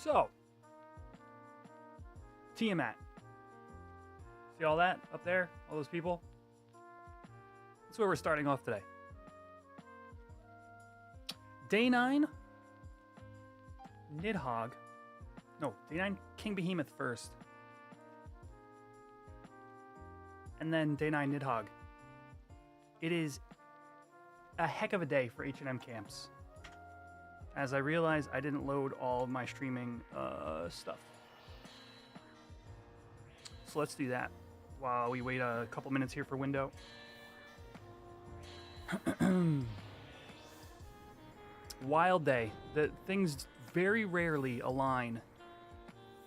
So, Tiamat. See all that up there? All those people? That's where we're starting off today. Day 9, Nidhogg. No, Day 9, King Behemoth first. And then Day 9, Nidhogg. It is a heck of a day for H&M camps, as I realize I didn't load all of my streaming stuff. So let's do that while we wait a couple minutes here for window. Wild day. The things very rarely align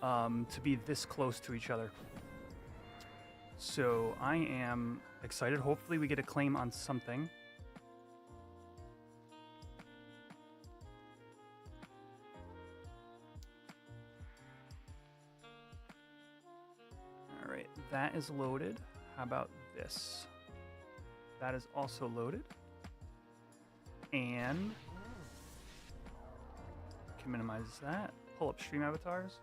to be this close to each other. So I am excited. Hopefully we get a claim on something. All right, that is loaded. How about this? That is also loaded. And can minimize that. Pull up stream avatars.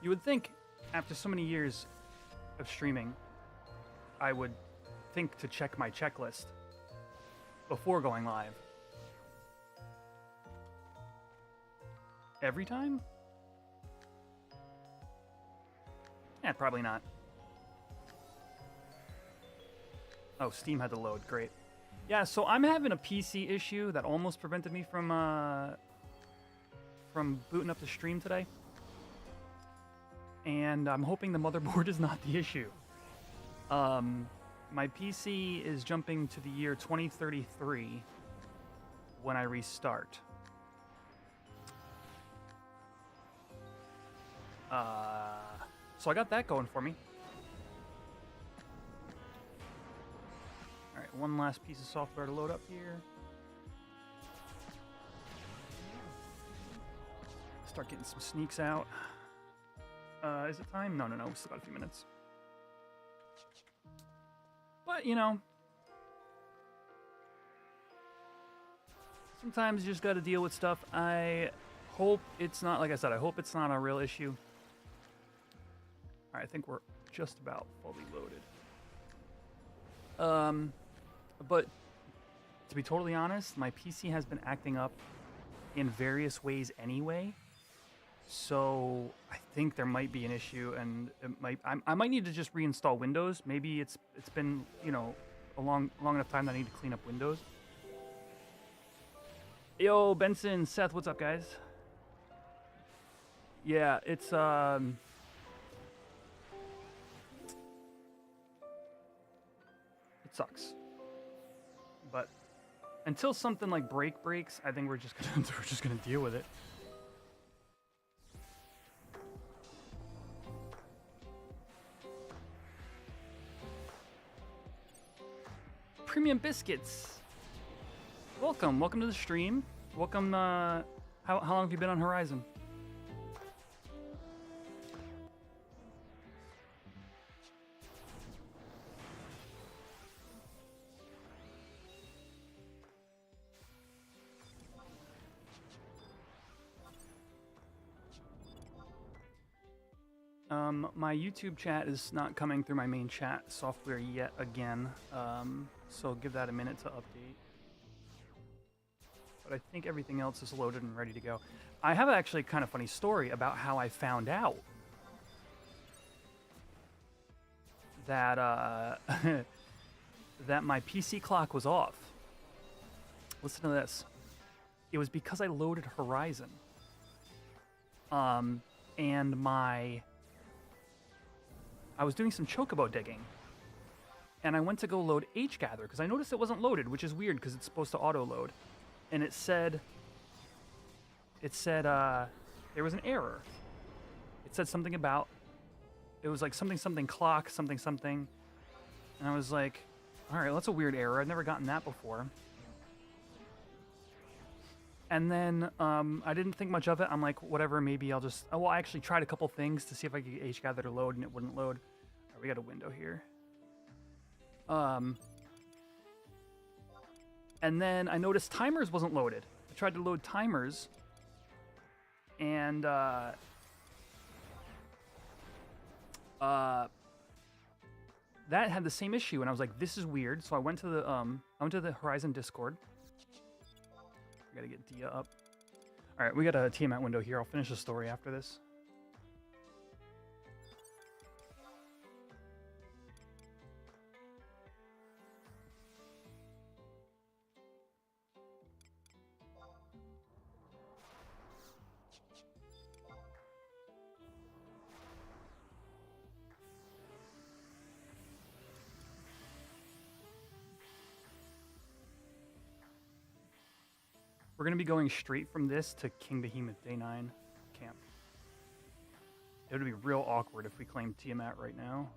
You would think after so many years of streaming, I would think to check my checklist before going live. Every time? Yeah, probably not. Oh, Steam had to load. Great. Yeah, so I'm having a PC issue that almost prevented me from booting up the stream today. And I'm hoping the motherboard is not the issue. My PC is jumping to the year 2033 when I restart. So I got that going for me. Alright, one last piece of software to load up here. Start getting some sneaks out. Is it time? No, we still got a few minutes. But, you know, sometimes you just got to deal with stuff. I hope it's not, like I said, I hope it's not a real issue. All right, I think we're just about fully loaded. But to be totally honest, my PC has been acting up in various ways anyway. So I think there might be an issue, and I might need to just reinstall Windows. Maybe it's been, you know, a long enough time that I need to clean up Windows. Yo, Benson, Seth, what's up, guys? Yeah, it sucks. But until something like breaks, I think we're just gonna deal with it. Premium Biscuits. Welcome to the stream. Welcome. How long have you been on Horizon? My YouTube chat is not coming through my main chat software yet again, so give that a minute to update. But I think everything else is loaded and ready to go. I have actually kind of funny story about how I found out that that my PC clock was off. Listen to this. It was because I loaded Horizon. And I was doing some Chocobo digging, and I went to go load HGather because I noticed it wasn't loaded, which is weird because it's supposed to auto-load. And it said there was an error. It said something about, it was like something clock, something. And I was like, all right, well, that's a weird error. I've never gotten that before. And then I didn't think much of it. I'm like, whatever, maybe I'll just... Oh, well, I actually tried a couple things to see if I could get HGather to load, and it wouldn't load. All right, we got a window here. And then I noticed timers wasn't loaded. I tried to load timers, And that had the same issue, and I was like, this is weird. So I went to the Horizon Discord. I gotta get Dia up. All right, we got a Tiamat window here. I'll finish the story after this. We're going to be going straight from this to King Behemoth Day 9 camp. It would be real awkward if we claimed Tiamat right now.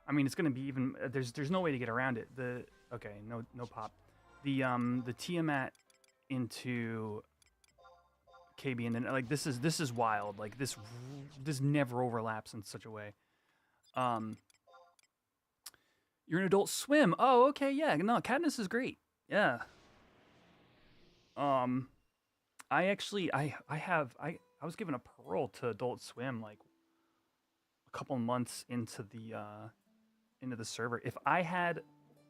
I mean, it's going to be even... There's no way to get around it. Okay, no pop. The Tiamat into KB, and then like this is wild. Like this never overlaps in such a way. You're an Adult Swim. Oh, okay, yeah. No, Katniss is great. Yeah. I was given a parole to Adult Swim like a couple months into the server. If I had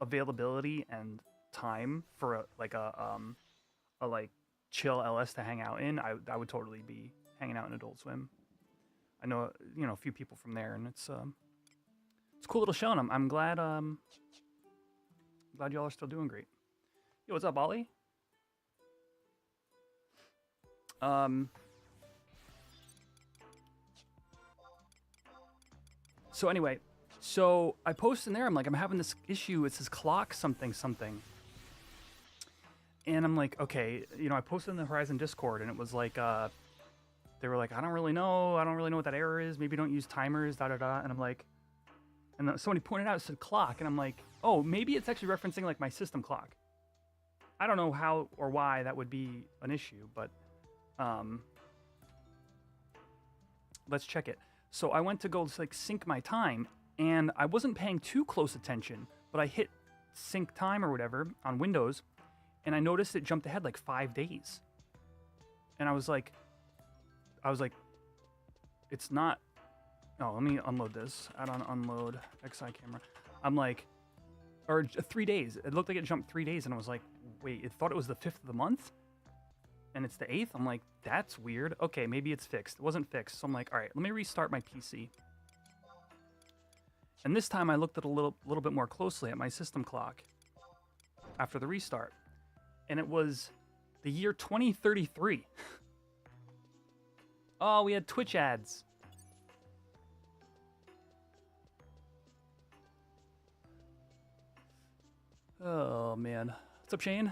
availability and time for a like chill LS to hang out in, I would totally be hanging out in Adult Swim. I know a few people from there, and it's a cool little show, and I'm glad glad y'all are still doing great. Yo, what's up, Ollie? So anyway, so I post in there, I'm like, I'm having this issue. It says clock something. And I'm like, okay, I posted in the Horizon Discord, and it was like, they were like, I don't really know what that error is. Maybe don't use timers, And I'm like, and then somebody pointed out, it said clock, and I'm like, oh, maybe it's actually referencing like my system clock. I don't know how or why that would be an issue, but let's check it. So I went to go like sync my time, and I wasn't paying too close attention, but I hit sync time or whatever on Windows, and I noticed it jumped ahead like 5 days. And I was like, it's not. Oh, let me unload this. Add on unload XI camera. I'm like, or 3 days. It looked like it jumped 3 days, and I was like, wait, it thought it was the 5th of the month, and it's the 8th. I'm like, that's weird. Okay, maybe it's fixed. It wasn't fixed, so I'm like, all right, let me restart my PC. And this time I looked at a little bit more closely at my system clock after the restart, and it was the year 2033. Oh, we had Twitch ads. Oh, man. What's up, Shane?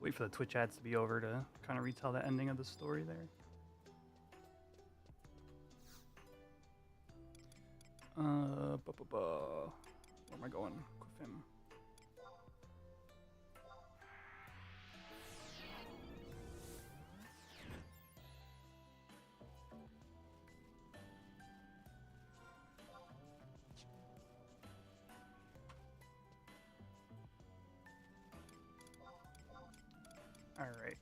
Wait for the Twitch ads to be over to kind of retell the ending of the story there. Where am I going? Quiffim. All right.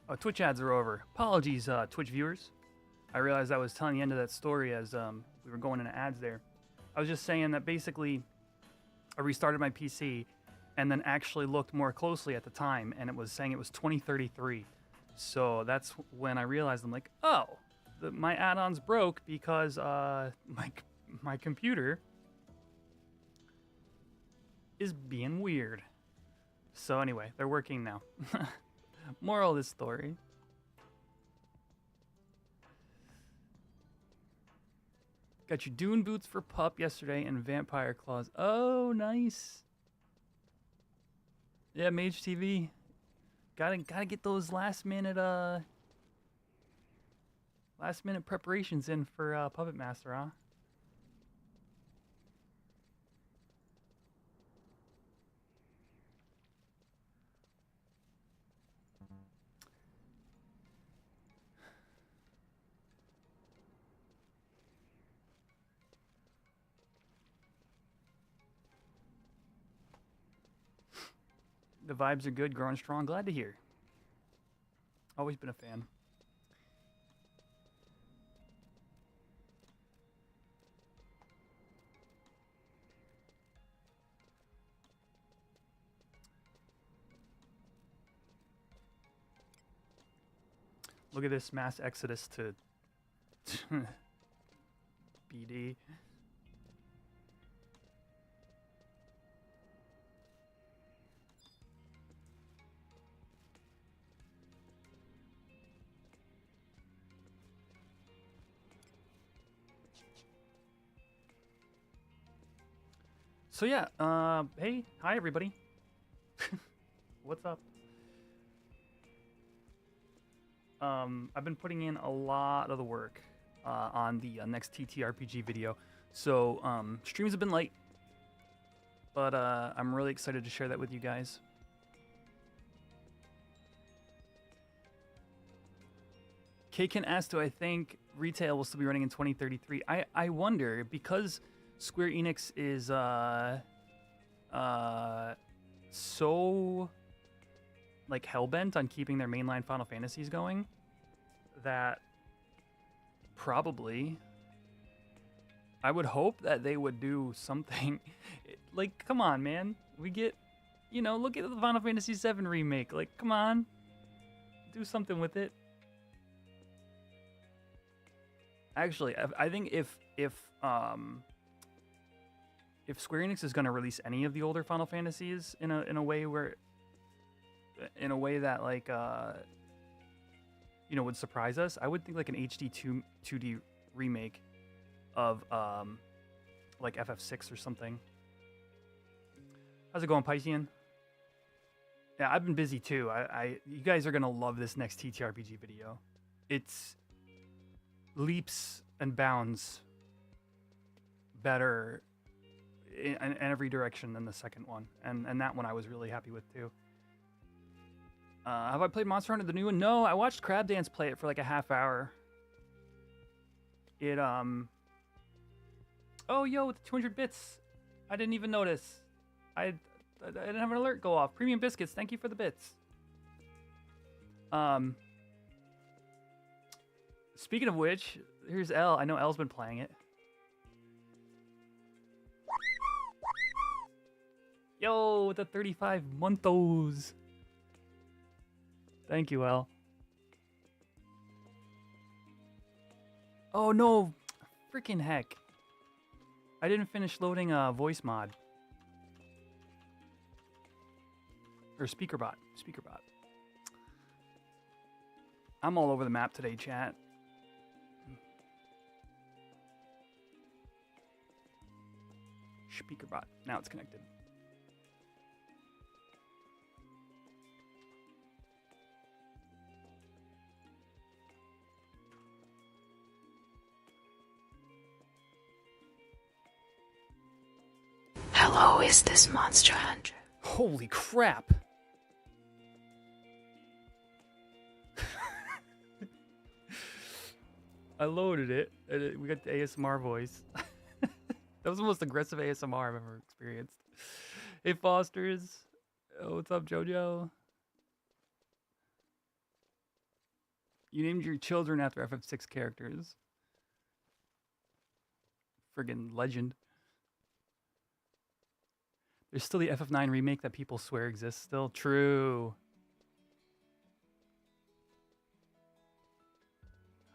Oh, Twitch ads are over. Apologies, Twitch viewers. I realized I was telling the end of that story as we were going into ads there. I was just saying that basically I restarted my PC and then actually looked more closely at the time, and it was saying it was 2033. So that's when I realized, I'm like, oh, my add-ons broke because my computer is being weird. So anyway, they're working now. Moral of this story. Got your Dune boots for pup yesterday and vampire claws. Oh, nice. Yeah, Mage TV. Gotta get those last minute preparations in for Puppet Master, huh? The vibes are good, growing strong. Glad to hear. Always been a fan. Look at this mass exodus to BD. So yeah, hey, hi everybody. What's up? I've been putting in a lot of the work on the next TTRPG video. So streams have been light, but I'm really excited to share that with you guys. Kaken asked, do I think retail will still be running in 2033? I wonder, because Square Enix is so like hellbent on keeping their mainline Final Fantasies going that probably I would hope that they would do something. Like, come on, man. We get, you know, look at the Final Fantasy VII remake. Like, come on. Do something with it. Actually, I think if Square Enix is going to release any of the older Final Fantasies in a way that like you know, would surprise us, I would think like an HD 2D remake of like FF6 or something. How's it going, Piscean? Yeah, I've been busy too. You guys are gonna love this next TTRPG video. It's leaps and bounds better in every direction than the second one, and that one I was really happy with too. Have I played Monster Hunter, the new one? No, I watched Crab Dance play it for like a half hour. It oh, yo, with the 200 bits. I didn't even notice. I didn't have an alert go off. Premium Biscuits, thank you for the bits. Speaking of which, here's L. I know L's been playing it. Yo, with the 35 monthos. Thank you, L. Oh no, freaking heck. I didn't finish loading a voice mod. Or speakerbot. I'm all over the map today, chat. Speakerbot. Now it's connected. Hello, is this Monster Hunter? Holy crap. I loaded it, and we got the ASMR voice. That was the most aggressive ASMR I've ever experienced. Hey, Fosters. Oh, what's up, JoJo? You named your children after FF6 characters. Friggin' legend. There's still the FF9 remake that people swear exists still. True.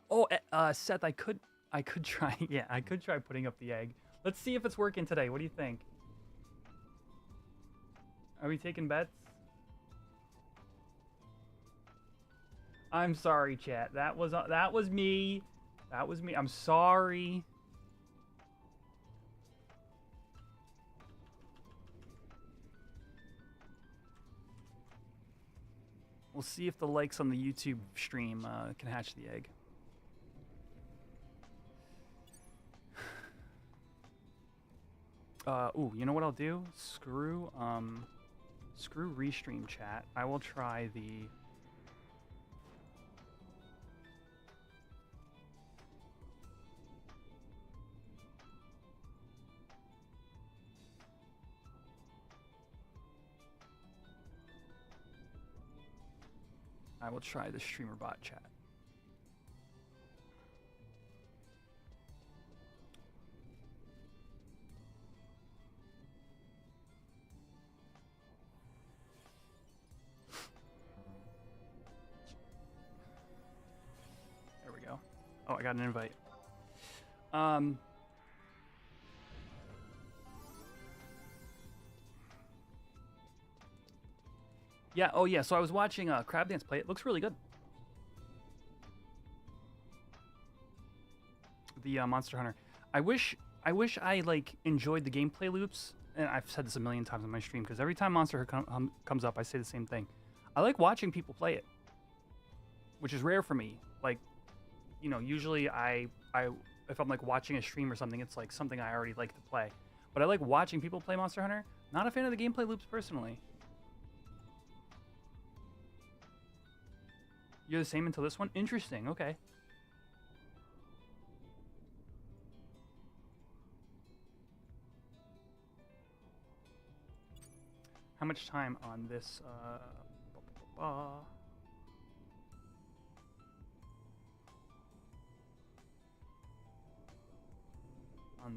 Oh, Seth, I could try. Yeah, I could try putting up the egg. Let's see if it's working today. What do you think? Are we taking bets? I'm sorry, chat. That was me. That was me. I'm sorry. We'll see if the likes on the YouTube stream can hatch the egg. Ooh, you know what I'll do? Screw restream chat. I will try the... I will try the streamer bot chat. There we go. Oh, I got an invite. Yeah, oh yeah, so I was watching Crab Dance play. It looks really good. The Monster Hunter. I wish I like enjoyed the gameplay loops, and I've said this a million times on my stream because every time Monster Hunter comes up, I say the same thing. I like watching people play it, which is rare for me. Like, you know, usually I if I'm like watching a stream or something, it's like something I already like to play. But I like watching people play Monster Hunter. Not a fan of the gameplay loops personally. You're the same until this one? Interesting, okay. How much time on this, on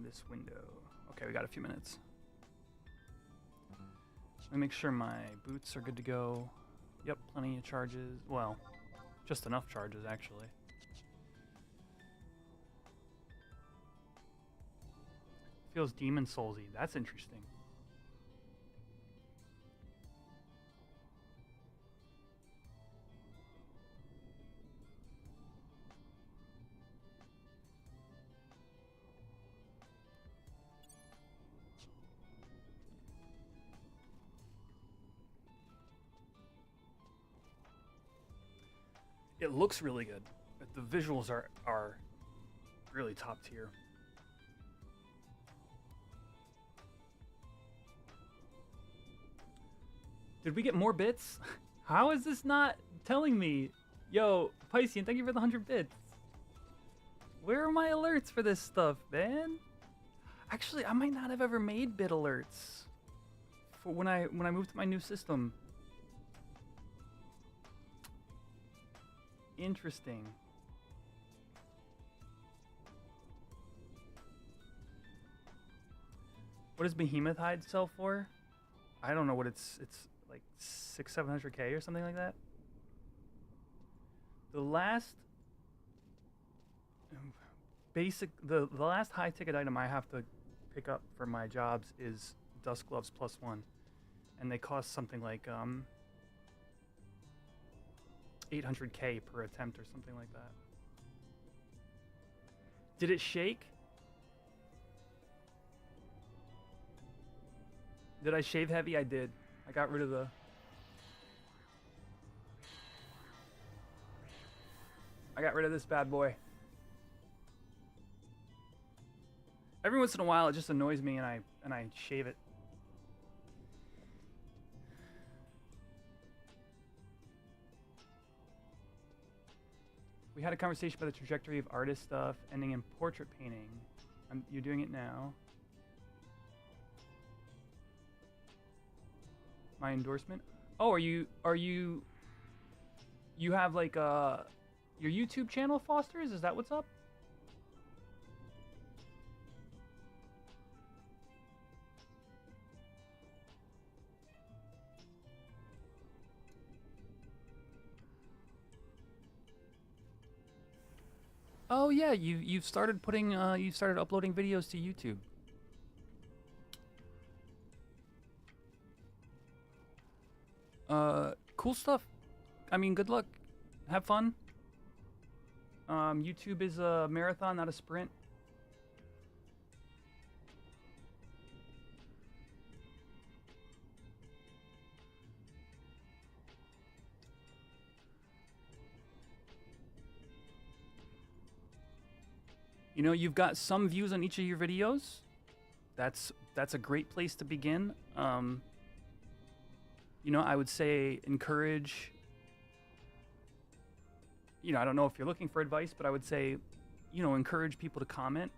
this window? Okay, we got a few minutes. Let me make sure my boots are good to go. Yep, plenty of charges. Well, just enough charges, actually. Feels Demon Soulsy. That's interesting. It looks really good. The visuals are really top tier. Did we get more bits? How is this not telling me? Yo, Piscean, thank you for the 100 bits. Where are my alerts for this stuff, man? Actually, I might not have ever made bit alerts for when I moved to my new system. Interesting. What does Behemoth hide sell for? I don't know what it's like 600-700K or something like that. The last the last high ticket item I have to pick up for my jobs is Dust Gloves +1, and they cost something like 800K per attempt or something like that. Did it shake? Did I shave heavy? I did. I got rid of the... I got rid of this bad boy. Every once in a while it just annoys me and I shave it. We had a conversation about the trajectory of artist stuff ending in portrait painting. You're doing it now. My endorsement? Oh, you have like your YouTube channel, Fosters? Is that what's up? Oh yeah, you've started putting you started uploading videos to YouTube. Cool stuff. I mean, good luck. Have fun. YouTube is a marathon, not a sprint. You know, you've got some views on each of your videos. That's a great place to begin. You know, I would say encourage, you know, I don't know if you're looking for advice, but I would say, you know, encourage people to comment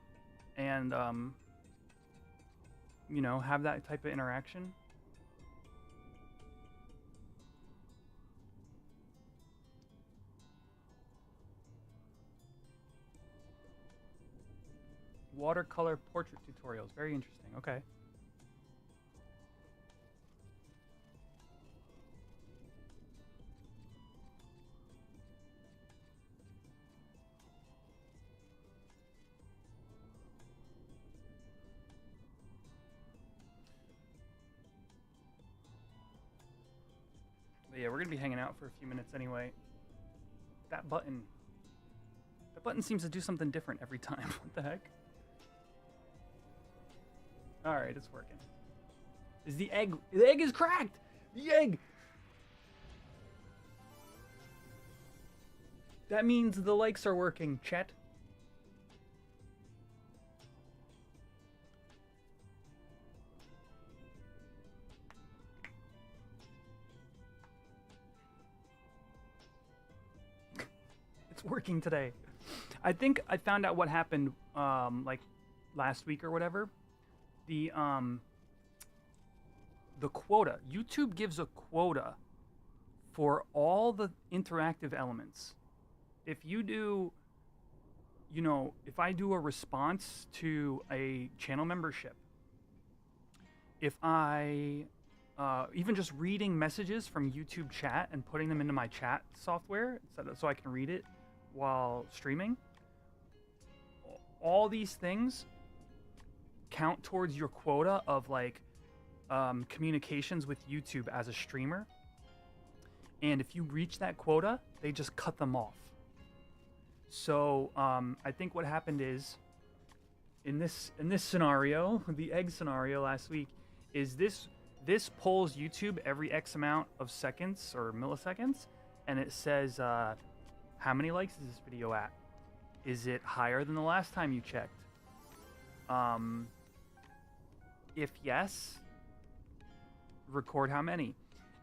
and, you know, have that type of interaction. watercolor portrait tutorials. Very interesting. Okay. But yeah, we're gonna be hanging out for a few minutes anyway. That button seems to do something different every time. What the heck? All right, it's working. Is the egg is cracked? The egg! That means the likes are working, chat. It's working today. I think I found out what happened like last week or whatever. The quota. YouTube gives a quota for all the interactive elements. If you do, you know, if I do a response to a channel membership, if I even just reading messages from YouTube chat and putting them into my chat software so I can read it while streaming, all these things count towards your quota of like communications with YouTube as a streamer. And if you reach that quota, they just cut them off. So I think what happened is in this scenario, the egg scenario last week, is this polls YouTube every X amount of seconds or milliseconds, and it says how many likes is this video at? Is it higher than the last time you checked? If yes, record how many.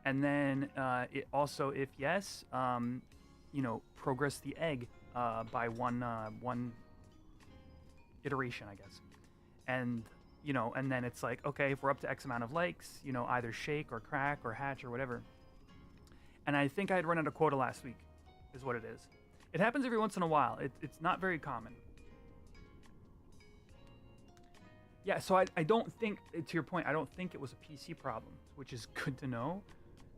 And then it also, if yes, you know, progress the egg by one iteration, I guess. And, you know, and then it's like, okay, if we're up to X amount of likes, you know, either shake or crack or hatch or whatever. And I think I had run out of quota last week, is what it is. It happens every once in a while. It's not very common. Yeah, so I don't think, to your point, I don't think it was a PC problem, which is good to know.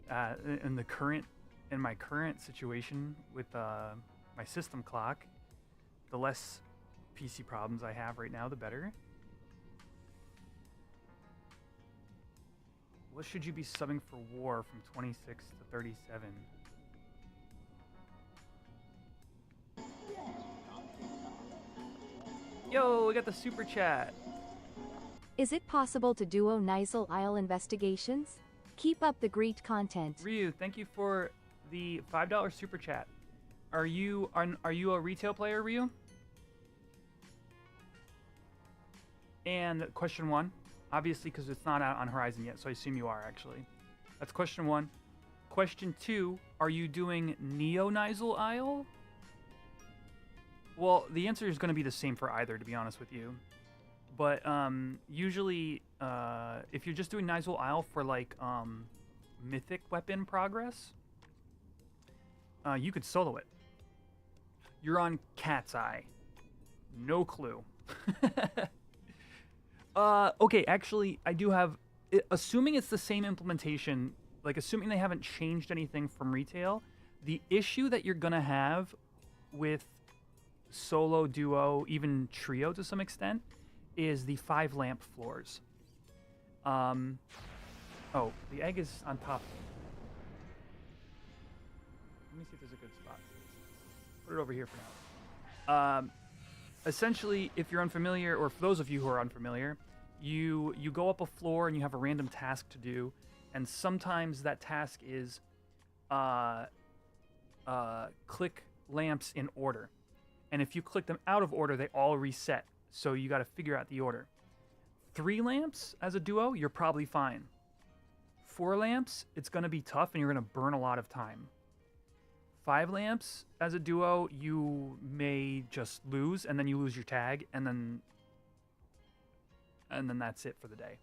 In my current situation with my system clock, the less PC problems I have right now, the better. What should you be subbing for war from 26 to 37? Yo, we got the super chat. Is it possible to duo Nisel Isle investigations? Keep up the great content. Ryu, thank you for the $5 super chat. Are you a retail player, Ryu? And question one, obviously because it's not out on Horizon yet, so I assume you are actually. That's question one. Question two, are you doing Neo Nisel Isle? Well, the answer is going to be the same for either, to be honest with you. But usually, if you're just doing Nisel Isle for like mythic weapon progress, you could solo it. You're on Cat's Eye. No clue. Okay, actually, I do have... Assuming it's the same implementation, like assuming they haven't changed anything from retail, the issue that you're going to have with solo, duo, even trio to some extent, is the 5 lamp floors. Oh, the egg is on top. Let me see if there's a good spot. Put it over here for now. Essentially, if you're unfamiliar, or for those of you who are unfamiliar, you go up a floor and you have a random task to do, and sometimes that task is click lamps in order. And if you click them out of order, they all reset. So you got to figure out the order. 3 lamps as a duo, you're probably fine. 4 lamps, it's going to be tough and you're going to burn a lot of time. 5 lamps as a duo, you may just lose, and then you lose your tag, and then that's it for the day.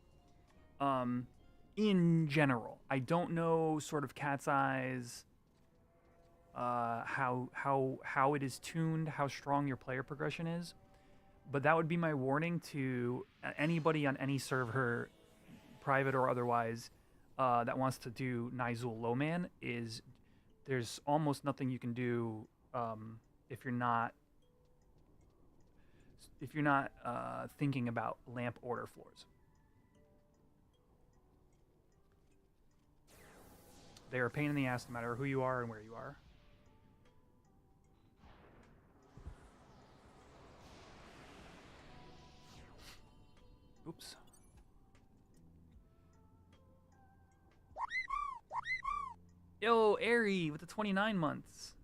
In general, I don't know sort of Cat's Eyes, how it is tuned, how strong your player progression is, But that would be my warning to anybody on any server, private or otherwise, that wants to do Nisel Lowman. Is there's almost nothing you can do if you're not thinking about lamp order floors. They are a pain in the ass no matter who you are and where you are. Oops. Yo, Airy with the 29 months.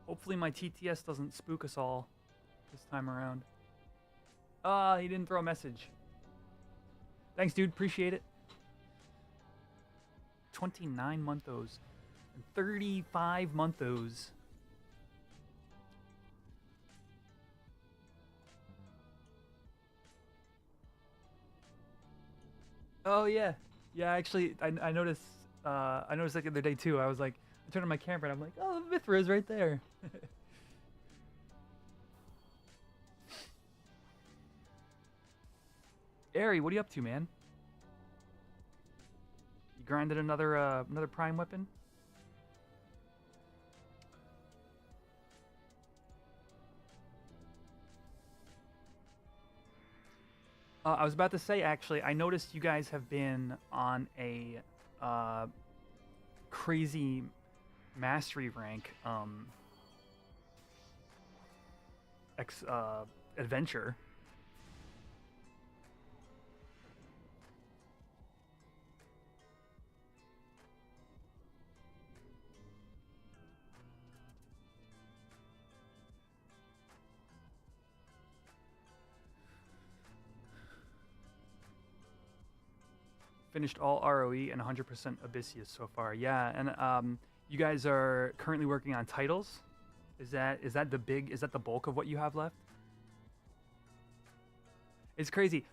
Hopefully my TTS doesn't spook us all this time around. He didn't throw a message. Thanks, dude. Appreciate it. 29 monthos and 35 monthos. Oh yeah, yeah. Actually, I noticed. I noticed that the other day too. I was like, I turned on my camera and I'm like, oh, Mithra is right there. Ari, what are you up to, man? You grinded another prime weapon? I was about to say, actually, I noticed you guys have been on a crazy mastery rank adventure. Finished all ROE and 100% Abyssius so far. Yeah, and you guys are currently working on titles. Is that the bulk of what you have left? It's crazy.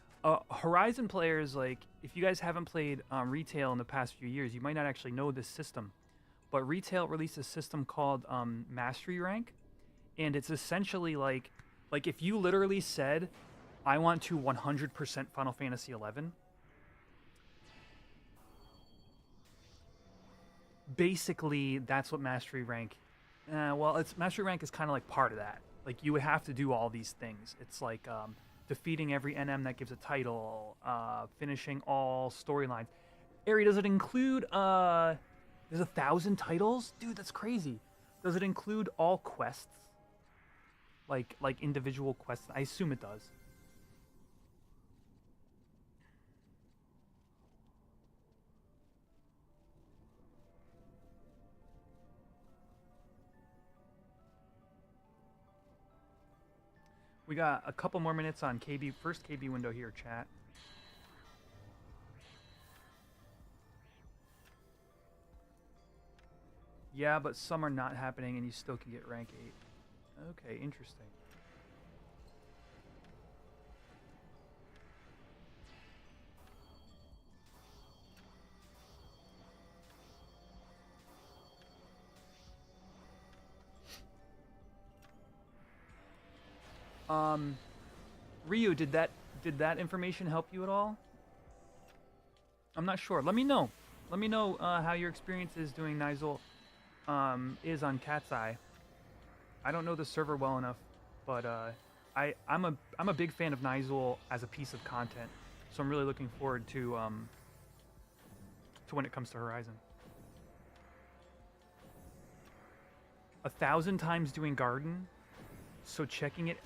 Horizon players, like, if you guys haven't played retail in the past few years, you might not actually know this system. But retail released a system called Mastery Rank, and it's essentially like if you literally said, "I want to 100% Final Fantasy XI." Basically, that's what Mastery Rank. Mastery Rank is kind of like part of that. Like, you would have to do all these things. It's like defeating every NM that gives a title, finishing all storylines. Ari, does it include? There's 1,000 titles, dude. That's crazy. Does it include all quests? Like individual quests? I assume it does. We got a couple more minutes on KB. First KB window here, chat. Yeah, but some are not happening and you still can get rank 8. Okay, interesting. Ryu, did that information help you at all? I'm not sure. Let me know. Let me know how your experience is doing Nisel is on Cat's Eye. I don't know the server well enough, but I'm a big fan of Nisel as a piece of content, so I'm really looking forward to when it comes to Horizon. 1,000 times doing Garden, so checking it.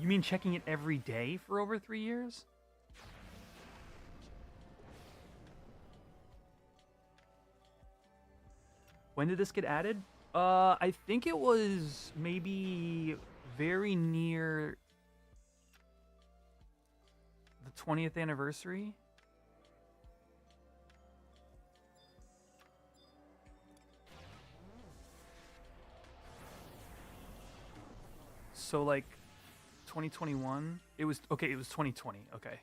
You mean checking it every day for over 3 years? When did this get added? I think it was maybe very near the 20th anniversary. So like 2021. It was 2020. Okay.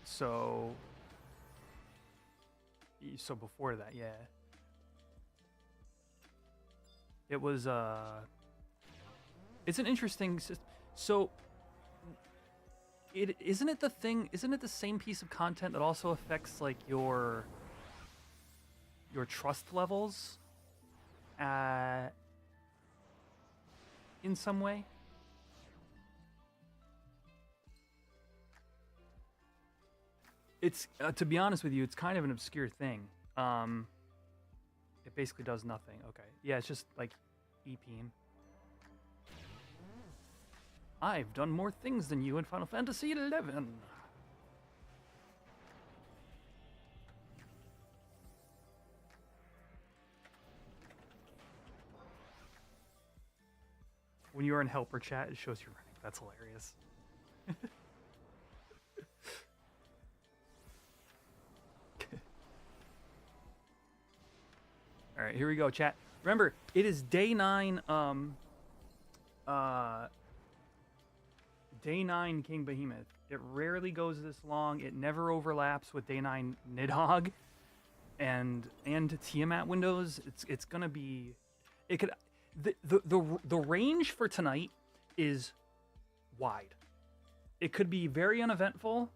So before that, yeah. It was it's an interesting system. So isn't it the thing? Isn't it the same piece of content that also affects like your trust levels, in some way? It's to be honest with you, it's kind of an obscure thing. It basically does nothing. Okay, yeah, it's just like EPing. I've done more things than you in Final Fantasy XI. When you are in helper chat, it shows your rank. That's hilarious. All right, here we go, chat. Remember, it is day 9. Day 9 King Behemoth. It rarely goes this long. It never overlaps with day 9 Nidhogg and Tiamat windows. It's gonna be. It could. The range for tonight is wide. It could be very uneventful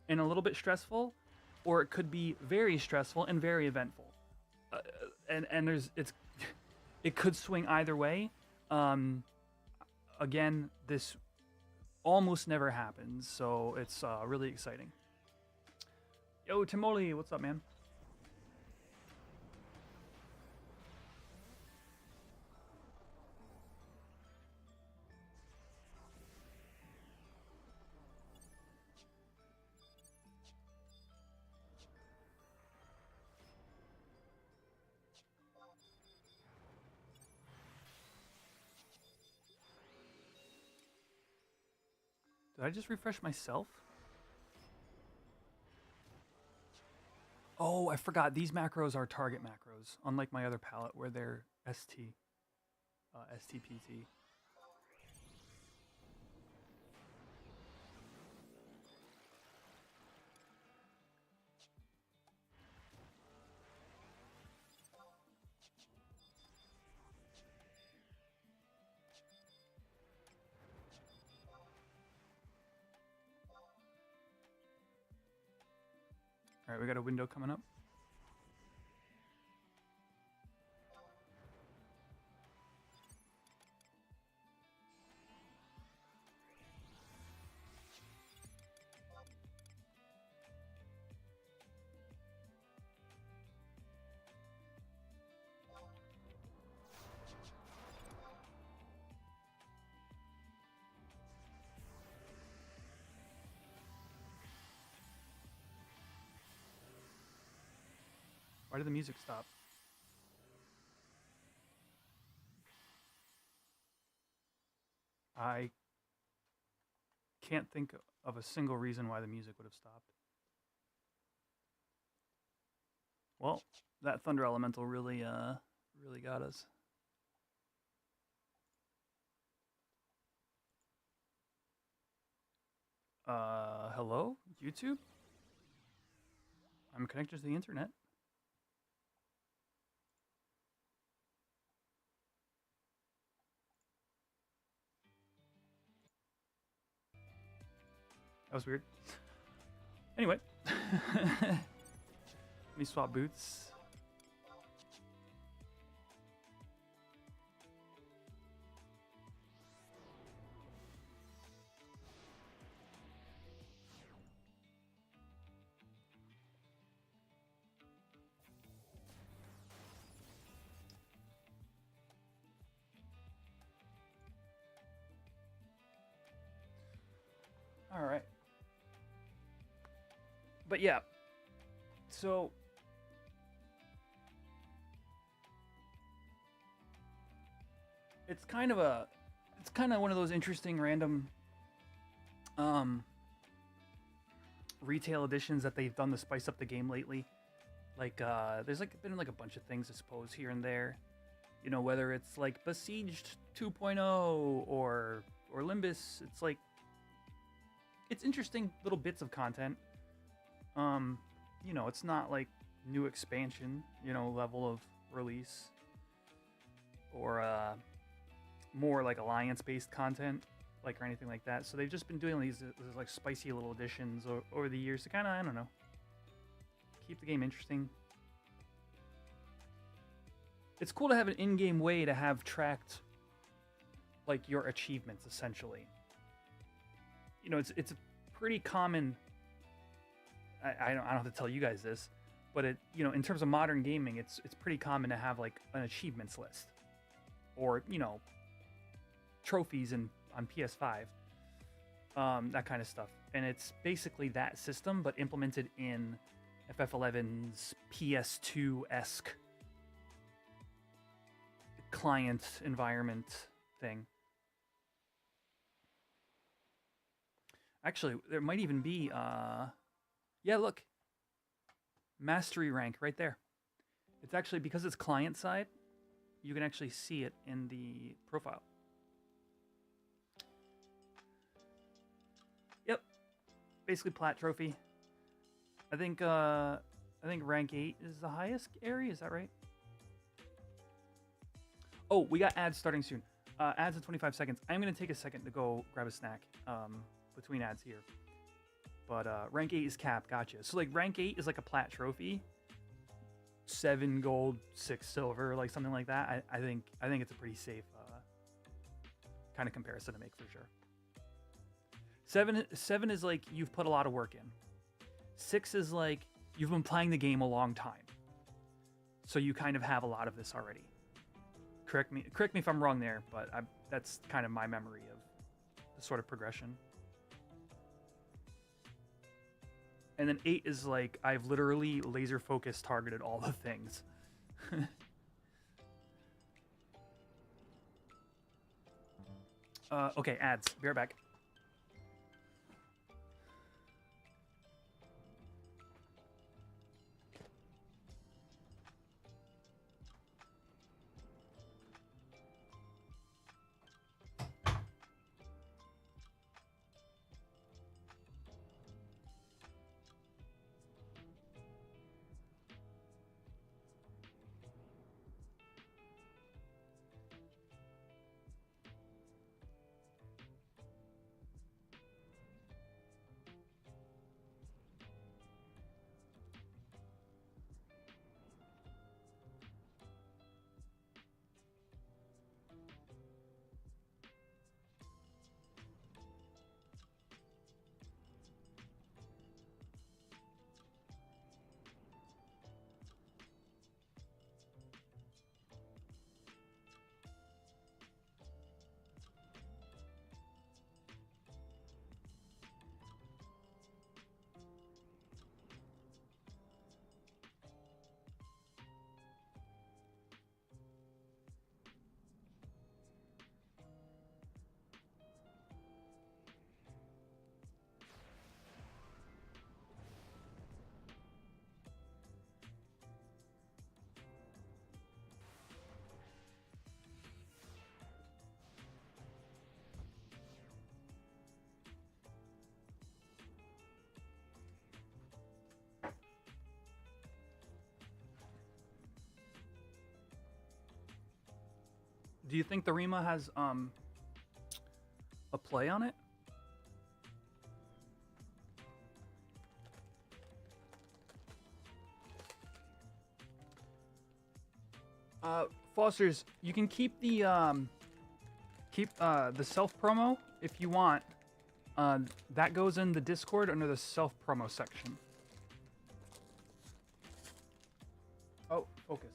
and a little bit stressful, or it could be very stressful and very eventful. And it could swing either way. Again, this almost never happens, so it's really exciting. Yo, Timoli, what's up, man? Did I just refresh myself? Oh, I forgot. These macros are target macros, unlike my other palette where they're STPT. All right, we got a window coming up. Why did the music stop? I can't think of a single reason why the music would have stopped. Well, that Thunder Elemental really got us. Hello, YouTube? I'm connected to the internet. That was weird. Anyway. Let me swap boots. All right. But yeah, so it's kind of one of those interesting random retail editions that they've done to spice up the game lately. Like there's been a bunch of things, I suppose, here and there. You know, whether it's like Besieged 2.0 or Limbus, it's interesting little bits of content. You know, it's not like new expansion, you know, level of release. or more like alliance-based content, like or anything like that. So they've just been doing these like spicy little additions over the years to kind of, I don't know, keep the game interesting. It's cool to have an in-game way to have tracked like your achievements, essentially. You know, it's a pretty common. I don't have to tell you guys this, but you know, in terms of modern gaming, it's pretty common to have like an achievements list, or you know, trophies on PS5, that kind of stuff. And it's basically that system, but implemented in FF11's PS2-esque client environment thing. Actually, there might even be, yeah, look, mastery rank right there. It's actually, because it's client side, you can actually see it in the profile. Yep, basically plat trophy. I think rank 8 is the highest area. Is that right? Oh, we got ads starting soon. Ads in 25 seconds. I'm gonna take a second to go grab a snack between ads here. But rank 8 is cap. Gotcha. So like rank 8 is like a plat trophy. 7 gold, 6 silver, like something like that. I think it's a pretty safe kind of comparison to make for sure. 7 is like you've put a lot of work in. 6 is like you've been playing the game a long time, so you kind of have a lot of this already. Correct me if I'm wrong there, but that's kind of my memory of the sort of progression. And then 8 is like I've literally laser focused targeted all the things. Okay, ads. Be right back. Do you think the Rima has a play on it? Fosters, you can keep the self promo if you want. That goes in the Discord under the self promo section. Oh, focus.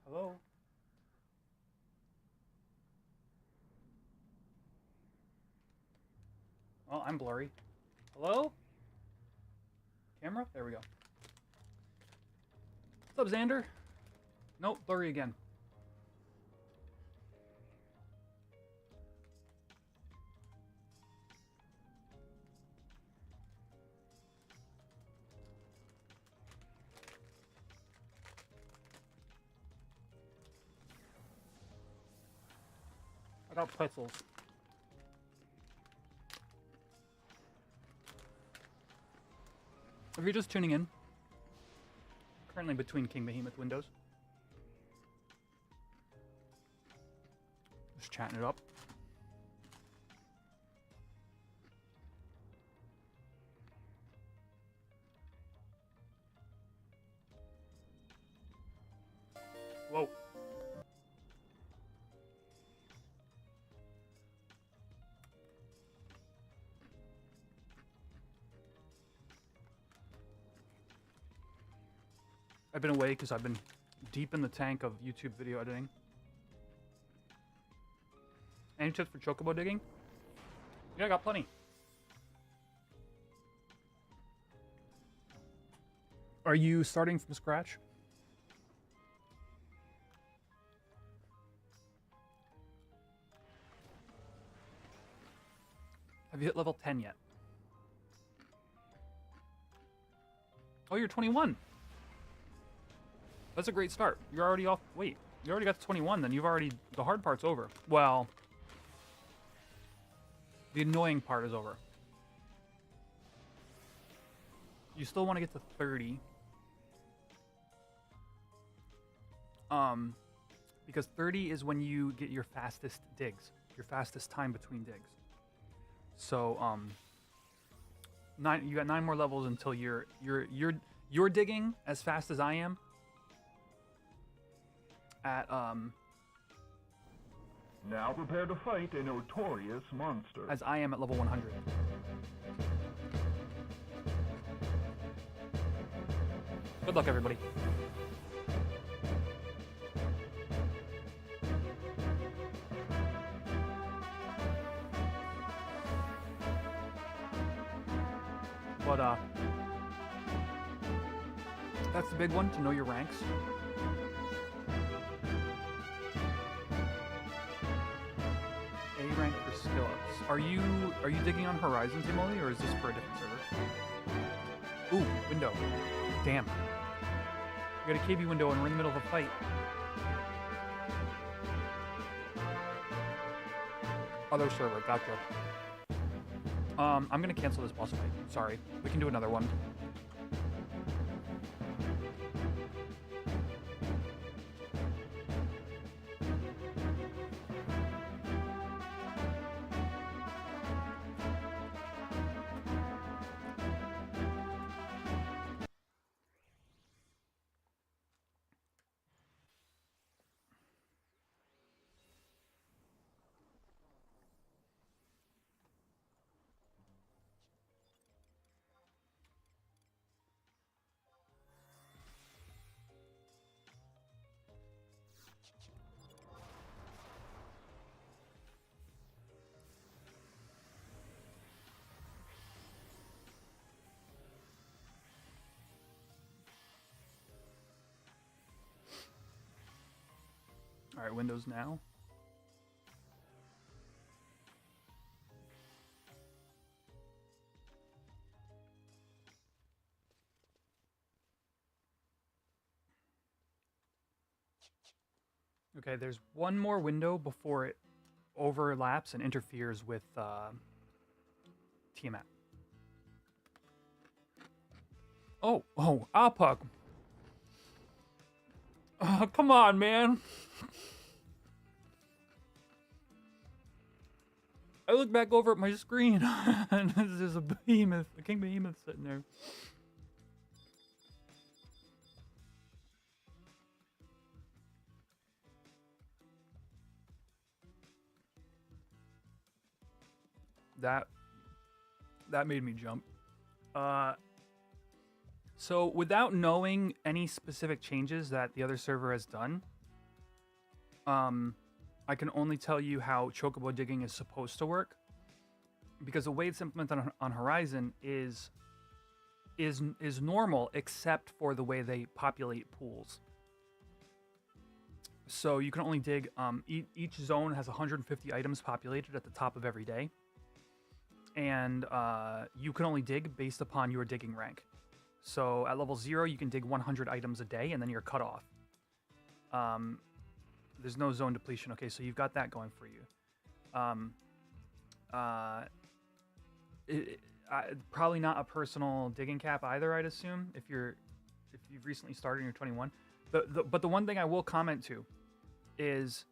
Hello. Oh, I'm blurry. Hello? Camera? There we go. What's up, Xander? Nope, blurry again. I got pretzels. If you're just tuning in, currently between King Behemoth windows. Just chatting it up. Whoa. I've been away because I've been deep in the tank of YouTube video editing. Any tips for Chocobo digging? Yeah, I got plenty. Are you starting from scratch? Have you hit level 10 yet? Oh, you're 21. That's a great start. You're already off. Wait, you already got to 21, then you've already... The hard part's over. Well, the annoying part is over. You still want to get to 30. Because 30 is when you get your fastest digs. Your fastest time between digs. So, you got 9 more levels until you're digging as fast as I am. At Now prepare to fight a notorious monster. as I am at level 100. Good luck, everybody. But that's the big one, to know your ranks. A rank for skill ups. Are you digging on Horizon, Timoli, or is this for a different server? Ooh, window. Damn. We got a KB window and we're in the middle of a fight. Other server, gotcha. I'm gonna cancel this boss fight. Sorry. We can do another one. All right, Windows now. Okay, there's one more window before it overlaps and interferes with Tiamat. Oh, Apug. Come on, man. I look back over at my screen and there's a behemoth, a king behemoth sitting there. That made me jump. So without knowing any specific changes that the other server has done, I can only tell you how Chocobo digging is supposed to work, because the way it's implemented on Horizon is normal, except for the way they populate pools. So you can only dig. Each zone has 150 items populated at the top of every day, and you can only dig based upon your digging rank. So at level 0, you can dig 100 items a day, and then you're cut off. There's no zone depletion. Okay, so you've got that going for you. Probably not a personal digging cap either, I'd assume, if you've recently started and you're 21. But the one thing I will comment to is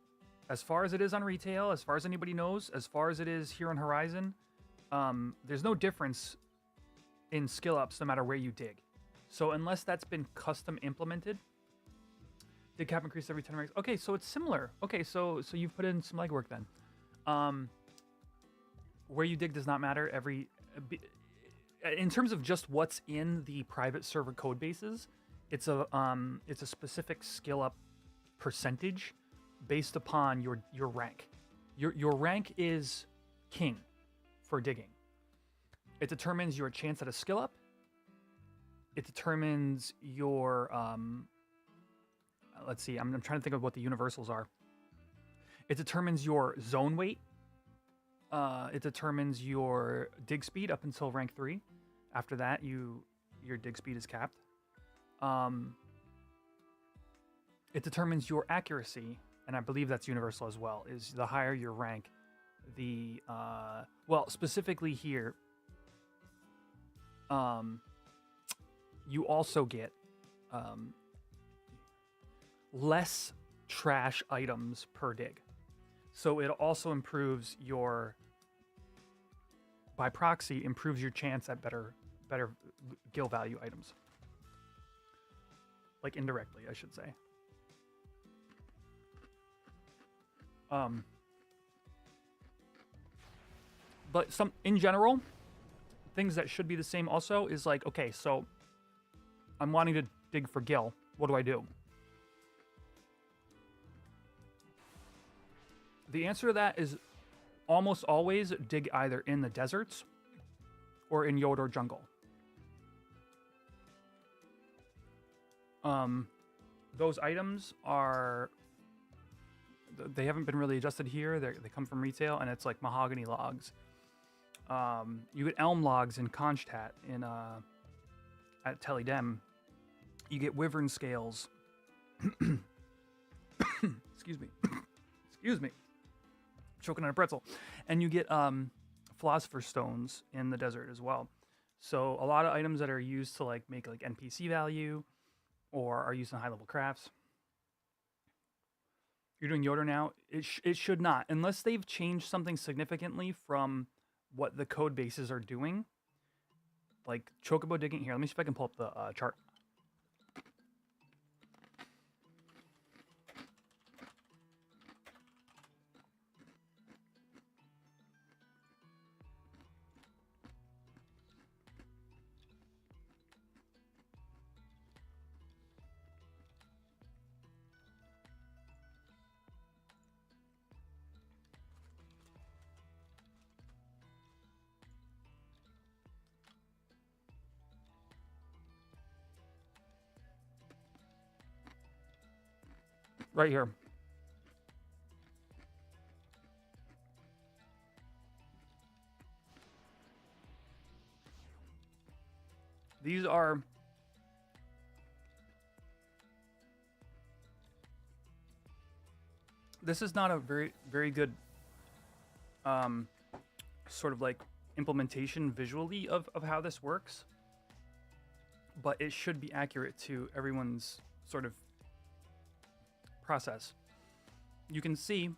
as far as it is on retail, as far as anybody knows, as far as it is here on Horizon, there's no difference in skill ups no matter where you dig. So unless that's been custom implemented, dig cap increase every 10 ranks. Okay, so it's similar. Okay, so you've put in some legwork then. Where you dig does not matter. In terms of just what's in the private server code bases, it's a specific skill up percentage based upon your rank. Your rank is king for digging. It determines your chance at a skill up. It determines your let's see, I'm trying to think of what the universals are. It determines your zone weight. It determines your dig speed up until rank 3. After that, your dig speed is capped. It determines your accuracy, and I believe that's universal as well. Is the higher your rank, the well, specifically here, you also get less trash items per dig. So it also improves your, by proxy, improves your chance at better gil value items. Like indirectly, I should say. But in general, things that should be the same also is like, okay, so I'm wanting to dig for gil. What do I do? The answer to that is almost always dig either in the deserts or in Yodor jungle. Those items are, they haven't been really adjusted here. They come from retail, and it's like mahogany logs. You get elm logs in Kronstadt at Telidem. You get wyvern scales. Excuse me. Excuse me. Choking on a pretzel. And you get philosopher's stones in the desert as well. So a lot of items that are used to like make like NPC value or are used in high level crafts. You're doing Yodor now. It should not, unless they've changed something significantly from what the code bases are doing. Like Chocobo digging here. Let me see if I can pull up the chart. Right here. These are this is not a very good sort of like implementation visually of how this works, but it should be accurate to everyone's sort of process. You can see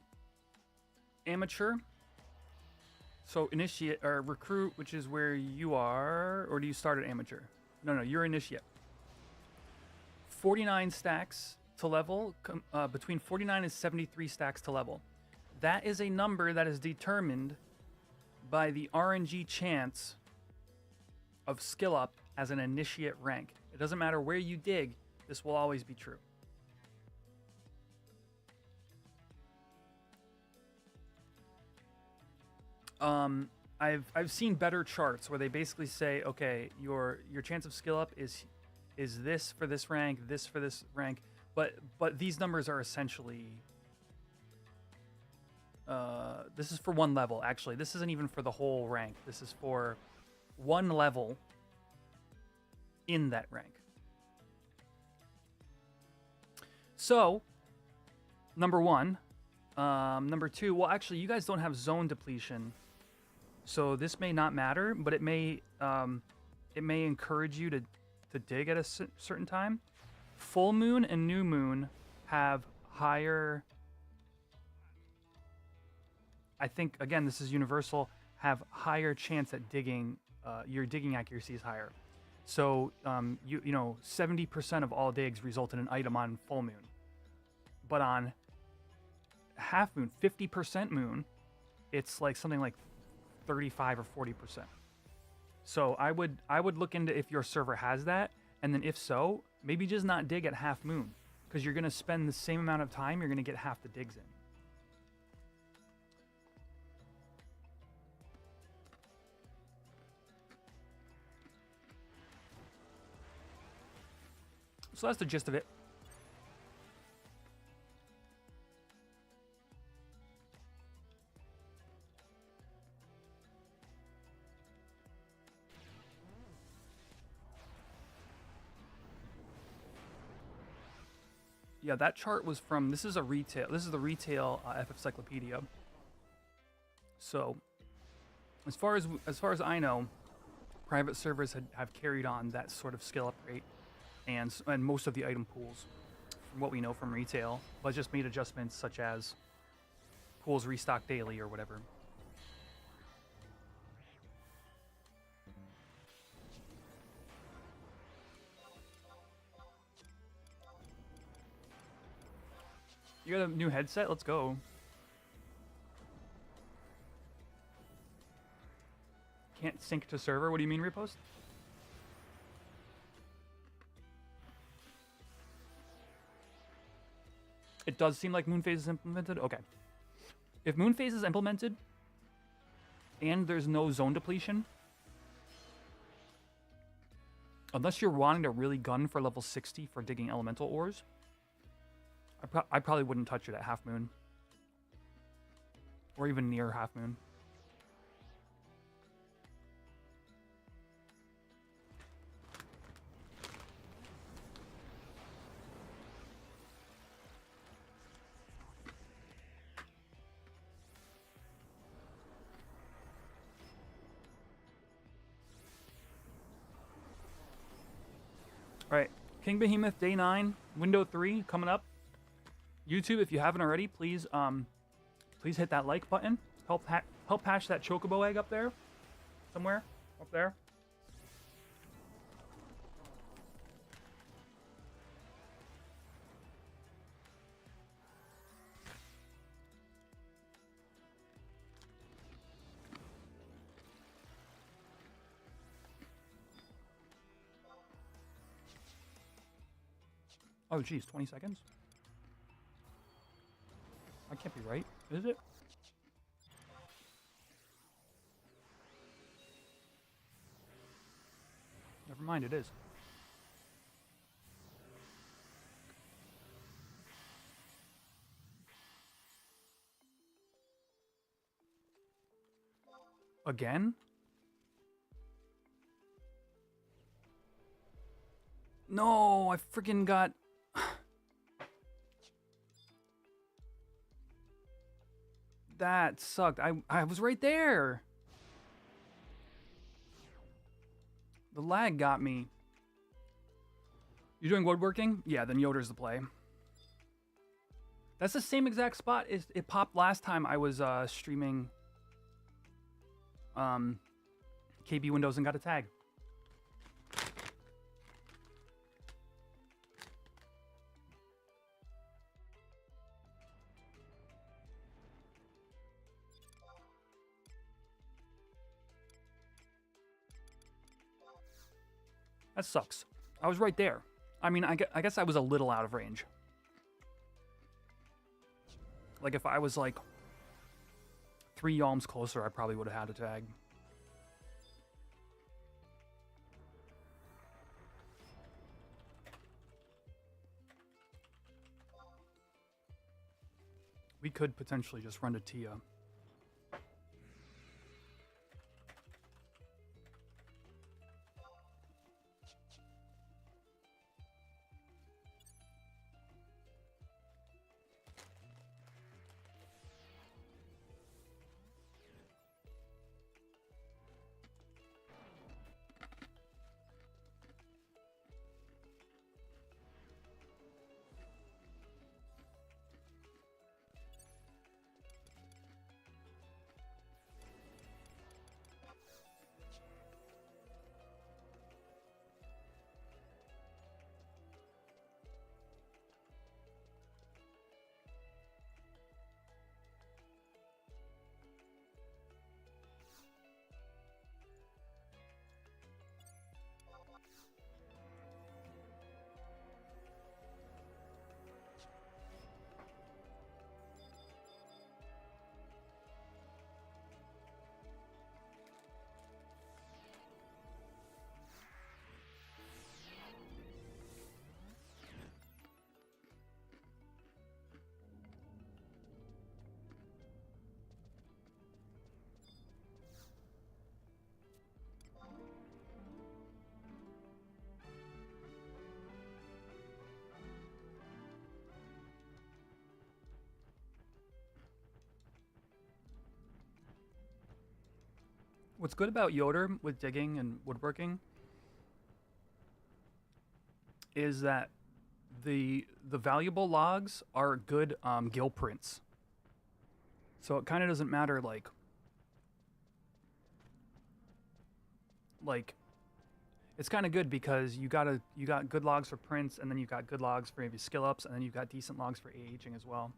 amateur, so initiate or recruit, which is where you are, or do you start at amateur? No, you're initiate. 49 stacks to level, between 49 and 73 stacks to level. That is a number that is determined by the RNG chance of skill up as an initiate rank. It doesn't matter where you dig, this will always be true. I've seen better charts where they basically say, okay, your chance of skill up is this for this rank, this for this rank, but these numbers are essentially this is for one level. Actually, this isn't even for the whole rank. This is for one level in that rank. So, number one. Number two, well, actually, you guys don't have zone depletion, so this may not matter, but it may encourage you to dig at a certain time. Full moon and new moon have higher I think again this is universal, have higher chance at digging. Your digging accuracy is higher. So you know 70% of all digs result in an item on full moon, but on half moon, 50% moon, it's like something like 35 or 40%. So I would look into if your server has that, and then if so, maybe just not dig at half moon, because you're gonna spend the same amount of time, you're gonna get half the digs in. So that's the gist of it. Yeah, that chart was from, this is the retail FF Encyclopedia. So, as far as I know, private servers have carried on that sort of skill up rate, and most of the item pools, from what we know from retail, but just made adjustments such as pools restock daily or whatever. You got a new headset? Let's go. Can't sync to server? What do you mean, repost? It does seem like Moonphase is implemented? Okay. If Moonphase is implemented, and there's no zone depletion, unless you're wanting to really gun for level 60 for digging elemental ores, I probably wouldn't touch it at half moon. Or even near half moon. Alright, King Behemoth Day 9, Window 3 coming up. YouTube, if you haven't already, please please hit that like button. Help hatch that Chocobo egg up there. Somewhere. Up there. Oh, geez, 20 seconds? I can't be right, is it? Never mind, it is. Again? No, I freaking got... That sucked. I was right there. The lag got me. You're doing woodworking? Yeah, then Yoder's the play. That's the same exact spot it popped last time I was streaming KB Windows and got a tag. That sucks. I was right there. I mean, I guess I was a little out of range. Like, if I was, like, 3 yalms closer, I probably would have had a tag. We could potentially just run to Tia. What's good about Yoder with digging and woodworking is that the valuable logs are good gill prints. So it kind of doesn't matter like it's kind of good because you got good logs for prints, and then you got good logs for maybe skill ups, and then you got decent logs for aging as well.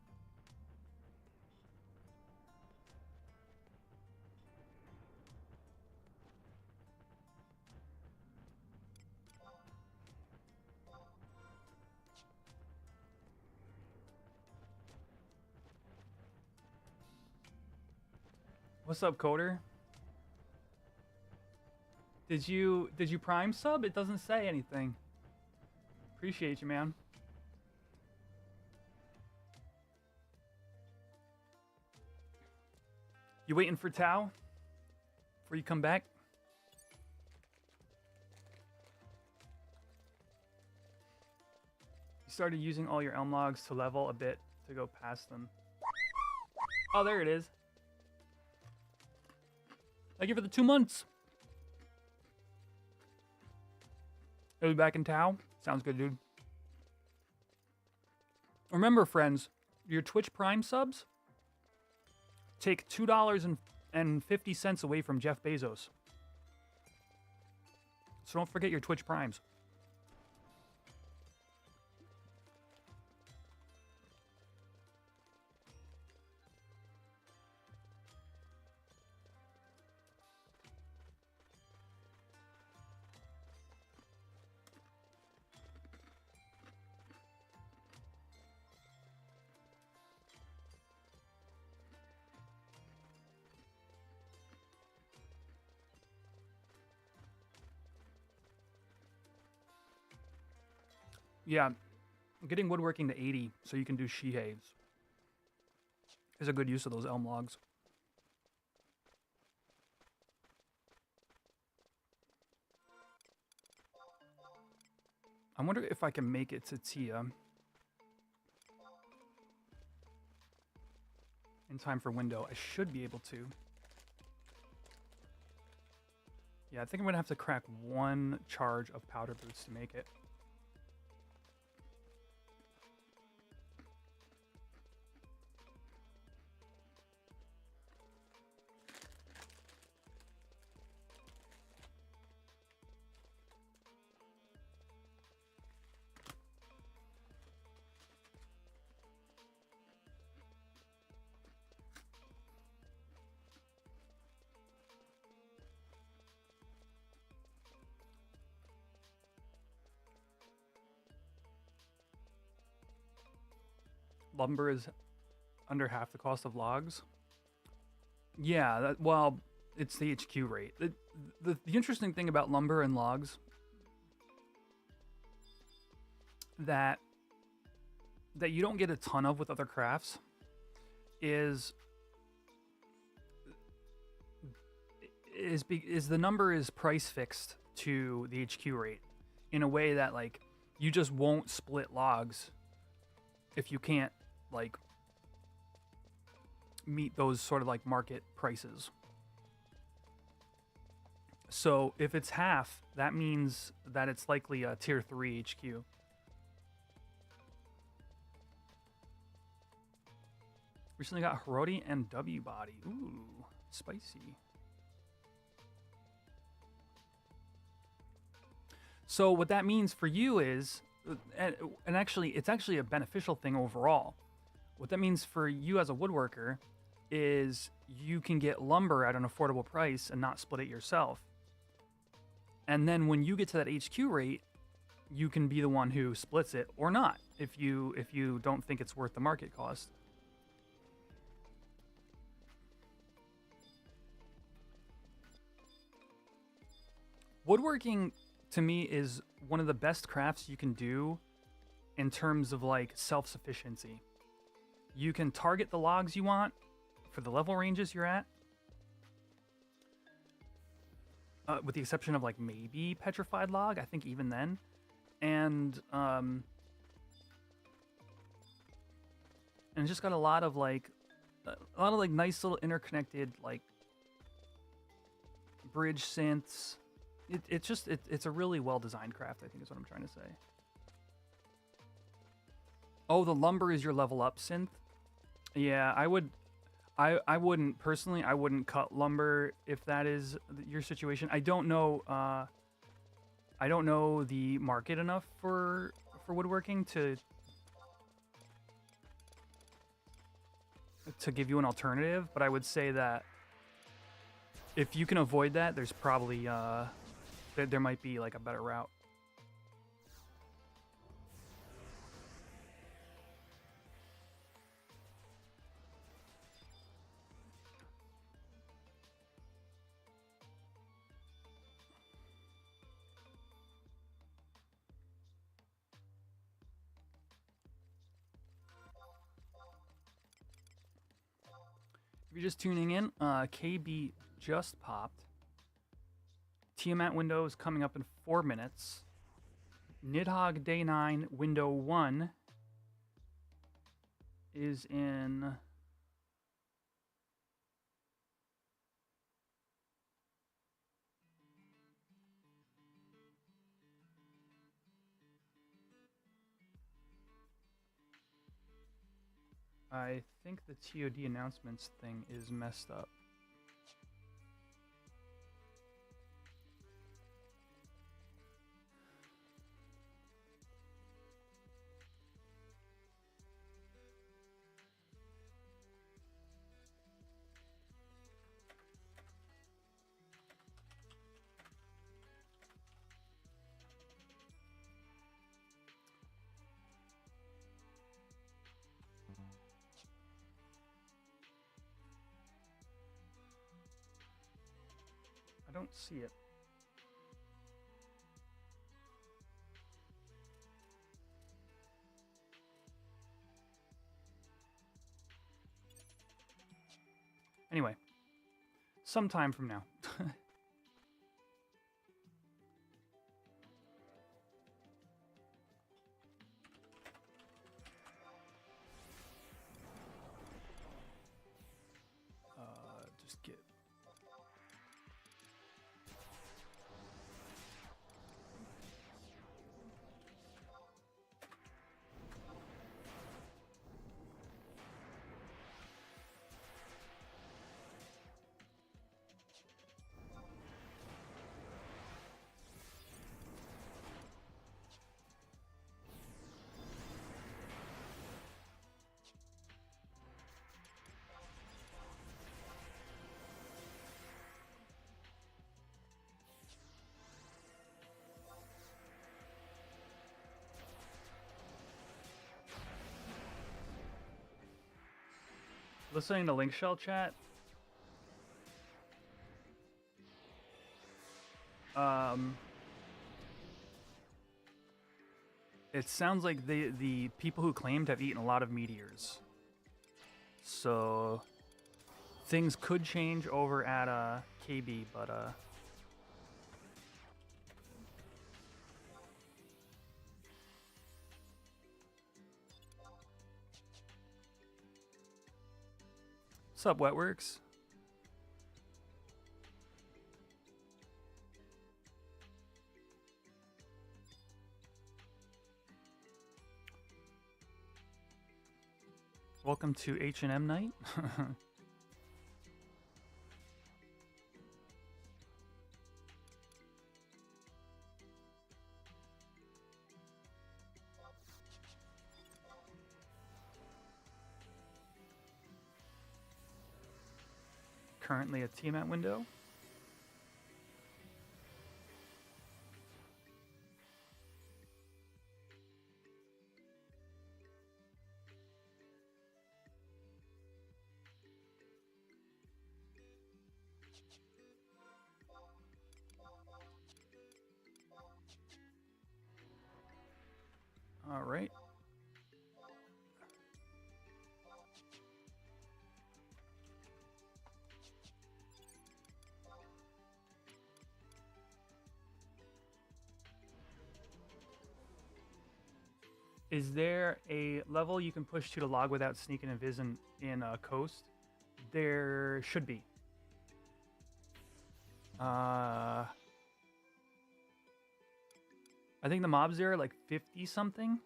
What's up, Coder? Did you Prime sub? It doesn't say anything. Appreciate you, man. You waiting for Tao before you come back? You started using all your elm logs to level a bit to go past them. Oh, there it is. Thank you for the 2 months. He'll be back in Tao. Sounds good, dude. Remember, friends, your Twitch Prime subs take $2.50 away from Jeff Bezos. So don't forget your Twitch Primes. Yeah, getting woodworking to 80 so you can do shehaves is a good use of those elm logs. I wonder if I can make it to Tia in time for window. I should be able to. Yeah, I think I'm going to have to crack 1 charge of powder boots to make it. Lumber is under half the cost of logs. Yeah, well, it's the HQ rate. The interesting thing about lumber and logs that you don't get a ton of with other crafts is the number is price fixed to the HQ rate in a way that like you just won't split logs if you can't like meet those sort of like market prices. So if it's half, that means that it's likely a tier 3 HQ. Recently got Hiroti and W body. Ooh, spicy. So what that means for you is, and actually, it's actually a beneficial thing overall. What that means for you as a woodworker is you can get lumber at an affordable price and not split it yourself. And then when you get to that HQ rate, you can be the one who splits it or not if you don't think it's worth the market cost. Woodworking to me is one of the best crafts you can do in terms of like self-sufficiency. You can target the logs you want for the level ranges you're at, with the exception of like maybe petrified log. I think even then, and it's just got a lot of like nice little interconnected like bridge synths. It's a really well-designed craft, I think is what I'm trying to say. Oh, the lumber is your level up synth? Yeah, I wouldn't personally, I wouldn't cut lumber if that is your situation. I don't know the market enough for woodworking to give you an alternative, but I would say that if you can avoid that, there's probably there might be like a better route. If you're just tuning in, KB just popped. Tiamat window is coming up in 4 minutes. Nidhogg Day 9 window 1 is in... I think the TOD announcements thing is messed up. I don't see it. Anyway, sometime from now. Just get... Listening to Link Shell chat. It sounds like the people who claimed have eaten a lot of meteors. So things could change over at KB, but what's up, Wetworks? Welcome to H&M night. Currently a Tmat window. All right. Is there a level you can push to log without sneak and invis in Coast? There should be. I think the mobs there are like 50 something.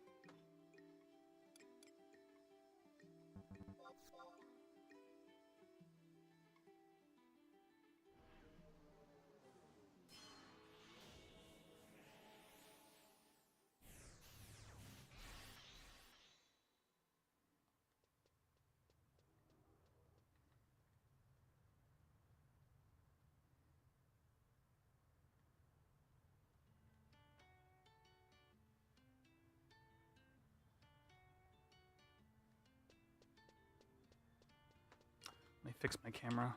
Let me fix my camera.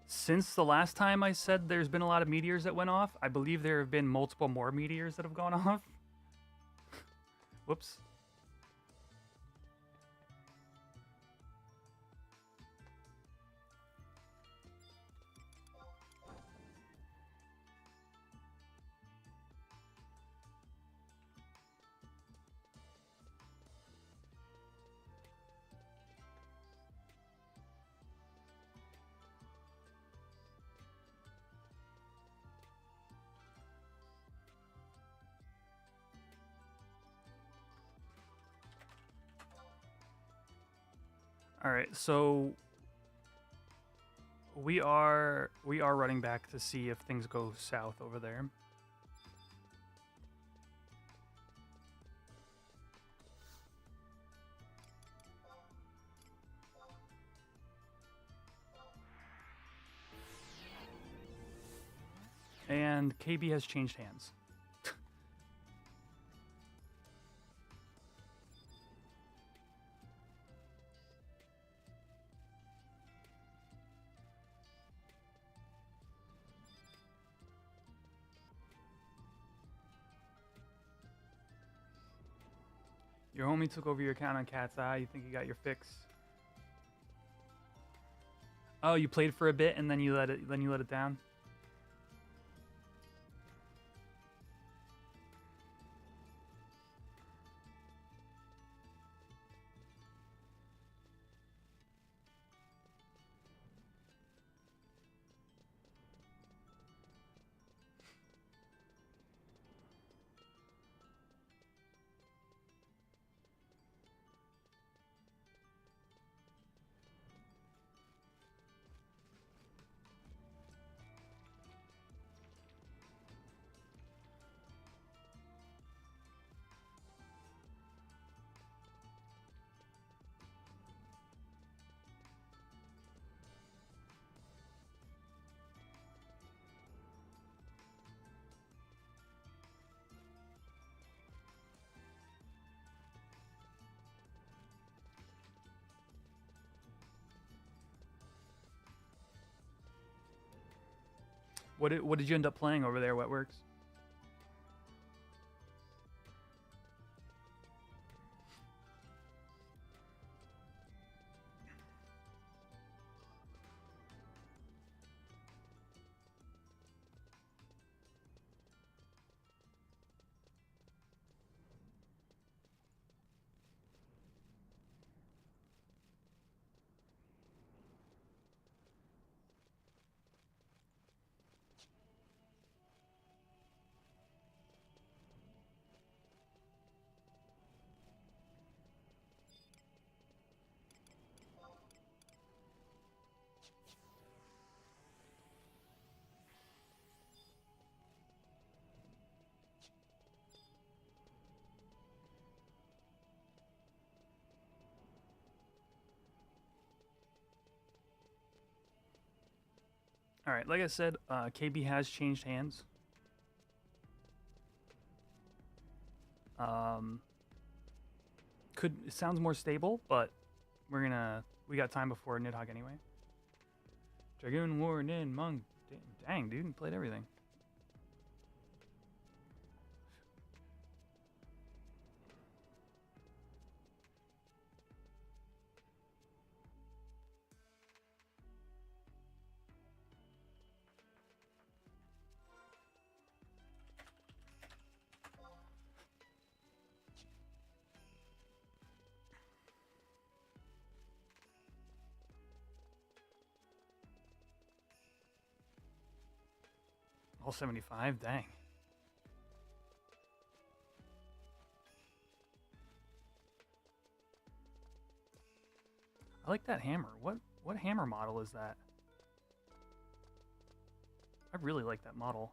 Since the last time I said there's been a lot of meteors that went off, I believe there have been multiple more meteors that have gone off. Whoops. All right, so we are running back to see if things go south over there. And KB has changed hands. Your homie took over your account on Cat's Eye. You think you got your fix? Oh, you played for a bit and then you let it down. What did you end up playing over there, Wetworks? All right, like I said, KB has changed hands. It sounds more stable, but we got time before Nidhogg anyway. Dragoon, Warden, Monk. Dang, dude, played everything. All 75? Dang. I like that hammer. What hammer model is that? I really like that model.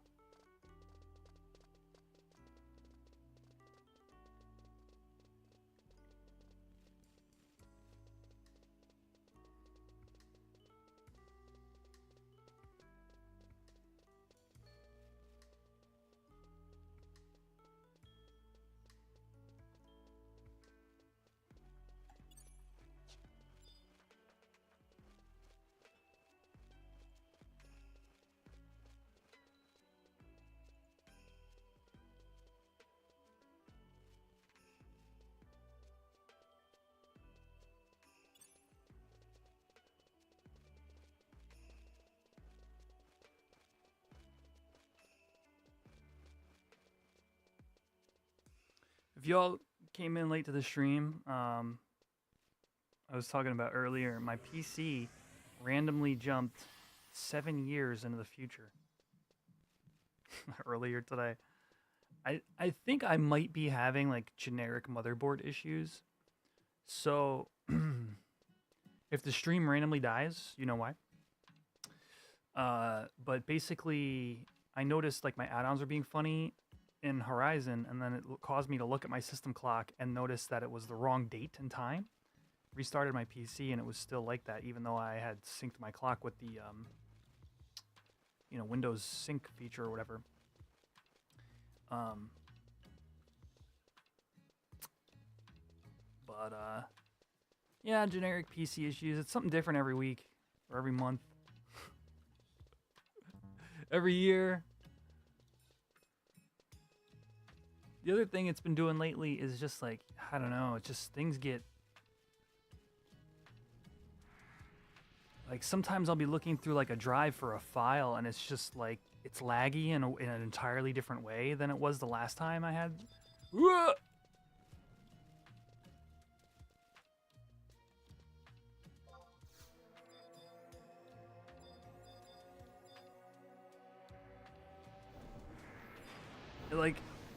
If y'all came in late to the stream, I was talking about earlier, my PC randomly jumped 7 years into the future earlier today. I think I might be having like generic motherboard issues. So if the stream randomly dies, you know why. But basically, I noticed like my add-ons are being funny in Horizon, and then it caused me to look at my system clock and notice that it was the wrong date and time. Restarted my PC and it was still like that, even though I had synced my clock with the Windows Sync feature or whatever. Yeah, generic PC issues. It's something different every week or every month, every year. The other thing it's been doing lately is just like, I don't know, it's just things get... Like sometimes I'll be looking through like a drive for a file and it's just like, it's laggy in an entirely different way than it was the last time I had...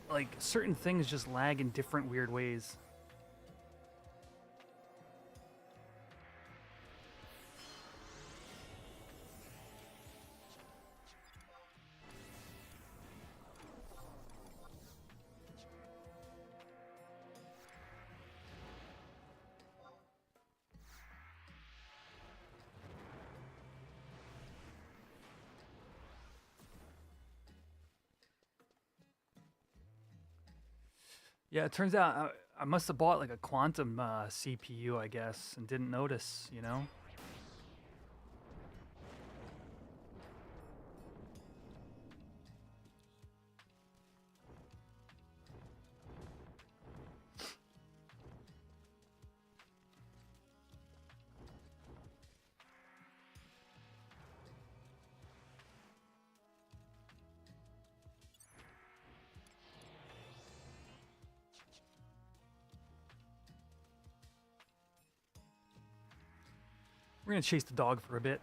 Like certain things just lag in different weird ways. Yeah, it turns out I must have bought like a quantum CPU, I guess, and didn't notice, you know? We're gonna chase the dog for a bit.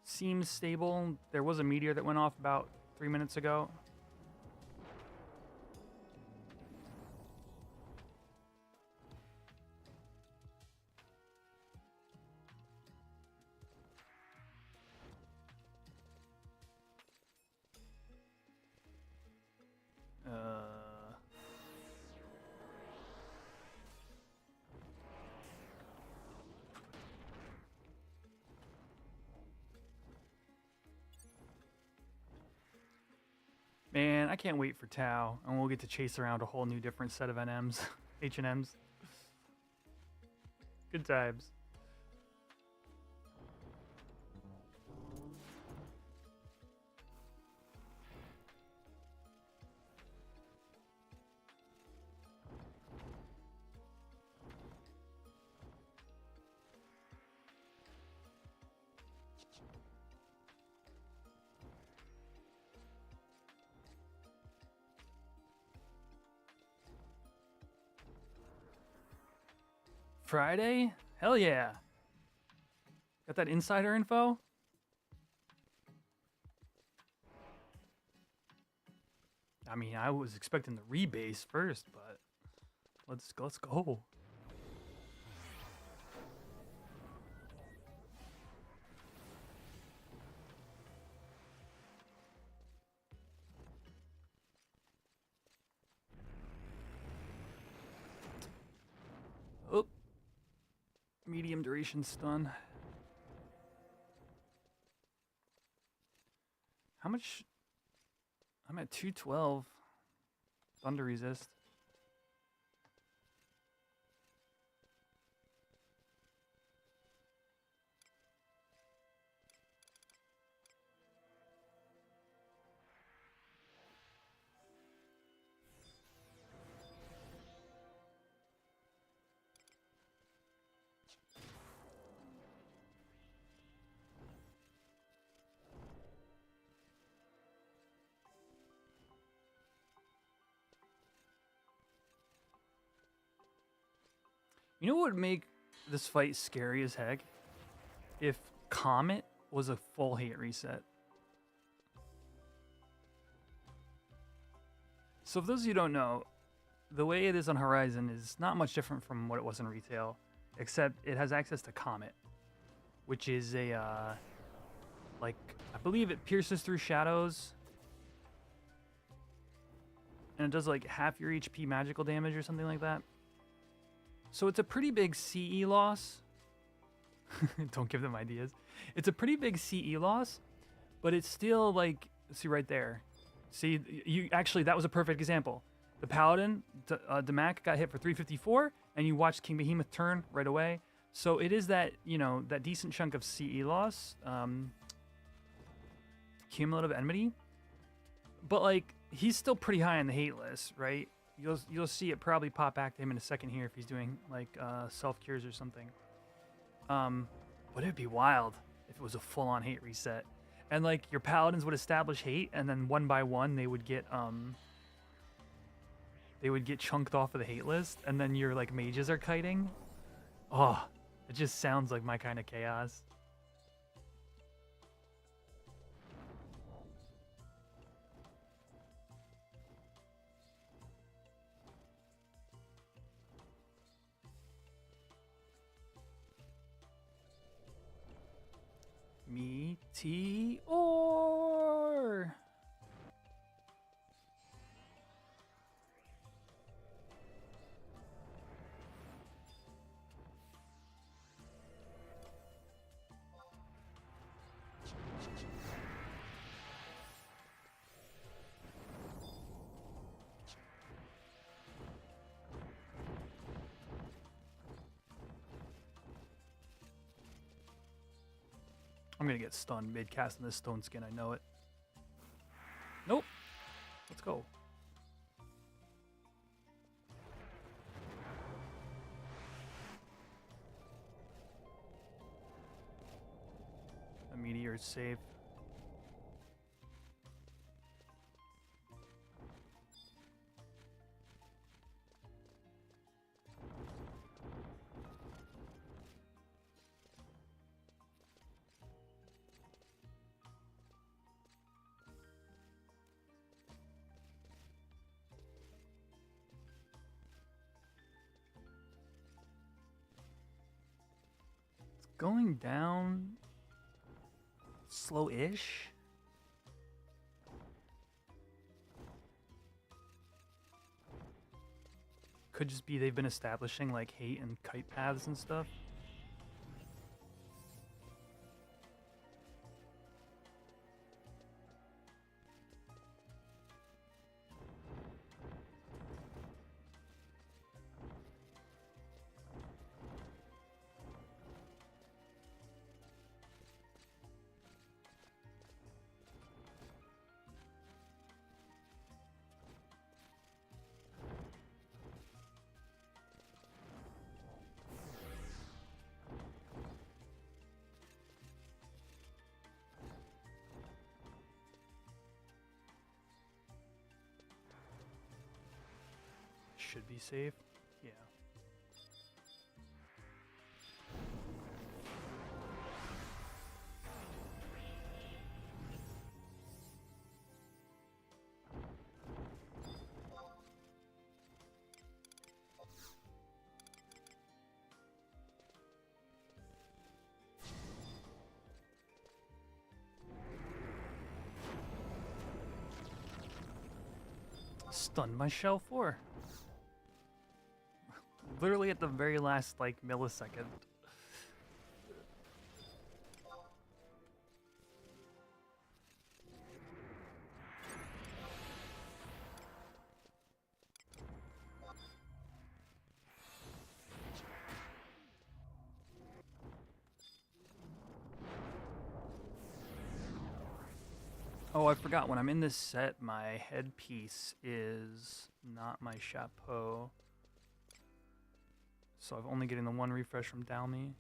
Seems stable. There was a meteor that went off about 3 minutes ago. Man, I can't wait for Tau, and we'll get to chase around a whole new different set of NMs, H&Ms. Good times. Friday? Hell yeah. Got that insider info? I mean, I was expecting the rebase first, but let's go. Oh, medium duration stun. How much? I'm at 212. Thunder resist. You know what would make this fight scary as heck? If Comet was a full hate reset. So if those of you who don't know, the way it is on Horizon is not much different from what it was in retail, except it has access to Comet, which is a, like, I believe it pierces through shadows, and it does like half your HP magical damage or something like that. So it's a pretty big CE loss. Don't give them ideas. It's a pretty big CE loss, but it's still like, see right there. See, you actually, that was a perfect example. The Paladin, Tmat got hit for 354, and you watched King Behemoth turn right away. So it is that, you know, that decent chunk of CE loss, cumulative enmity. But like, he's still pretty high on the hate list, right? You'll see it probably pop back to him in a second here if he's doing like self cures or something. But it'd be wild if it was a full on hate reset, and like your paladins would establish hate, and then one by one they would get chunked off of the hate list, and then your like mages are kiting. Oh, it just sounds like my kind of chaos. Meteor. I'm gonna get stunned mid casting this stone skin, I know it. Nope. Let's go. A meteor is safe. Going down slow-ish. Could just be they've been establishing like hate and kite paths and stuff. Should be safe. Yeah. Stunned my shell 4. Literally at the very last, like, millisecond. Oh, I forgot. When I'm in this set, my headpiece is not my chapeau. So I'm only getting the one refresh from Dalmy.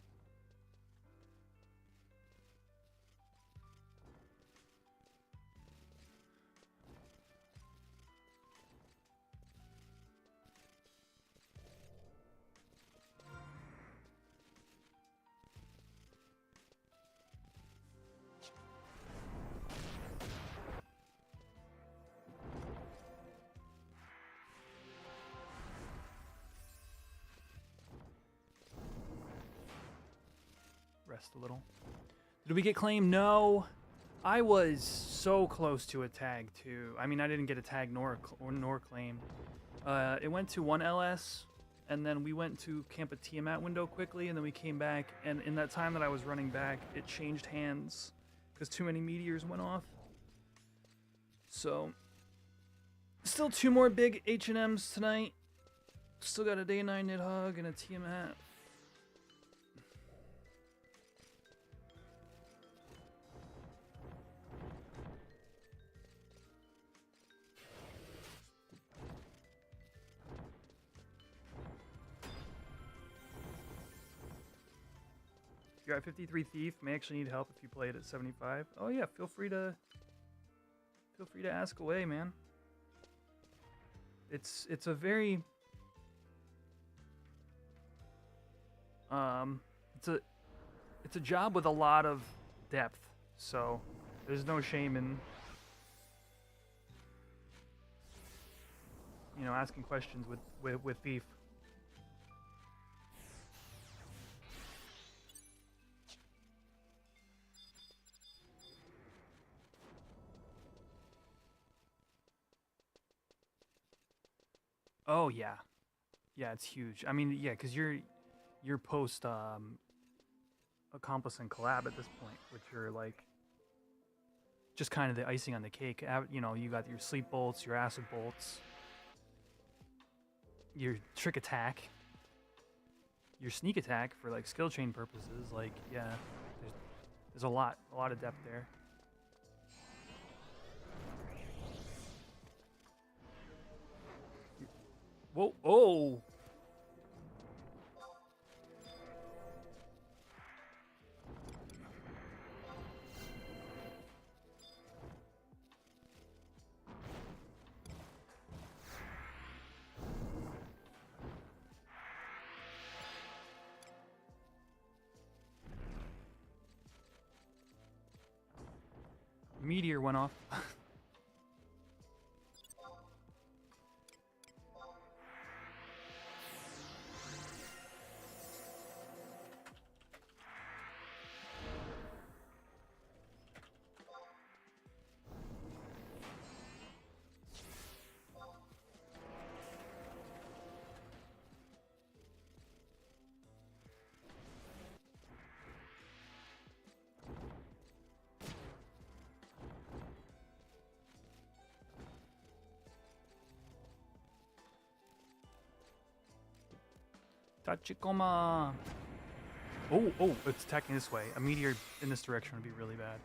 Rest a little. Did we get claim? No. I was so close to a tag too. I mean, I didn't get a tag nor claim. It went to 1 LS, and then we went to camp a Tiamat window quickly, and then we came back. And in that time that I was running back, it changed hands because too many meteors went off. So, still 2 more big H&Ms tonight. Still got a day 9 Nidhog and a Tiamat. You're at 53 Thief. May actually need help if you play it at 75. Oh yeah, feel free to ask away, man. It's a very it's a job with a lot of depth, so there's no shame in asking questions with Thief. Oh yeah, yeah, it's huge. I mean, yeah, because you're post accomplice and collab at this point, which are like just kind of the icing on the cake. You know, you got your sleep bolts, your acid bolts, your trick attack, your sneak attack for like skill chain purposes. Like, yeah, there's a lot of depth there. Whoa! Oh! Meteor went off. Tachikoma. Oh, it's attacking this way. A meteor in this direction would be really bad.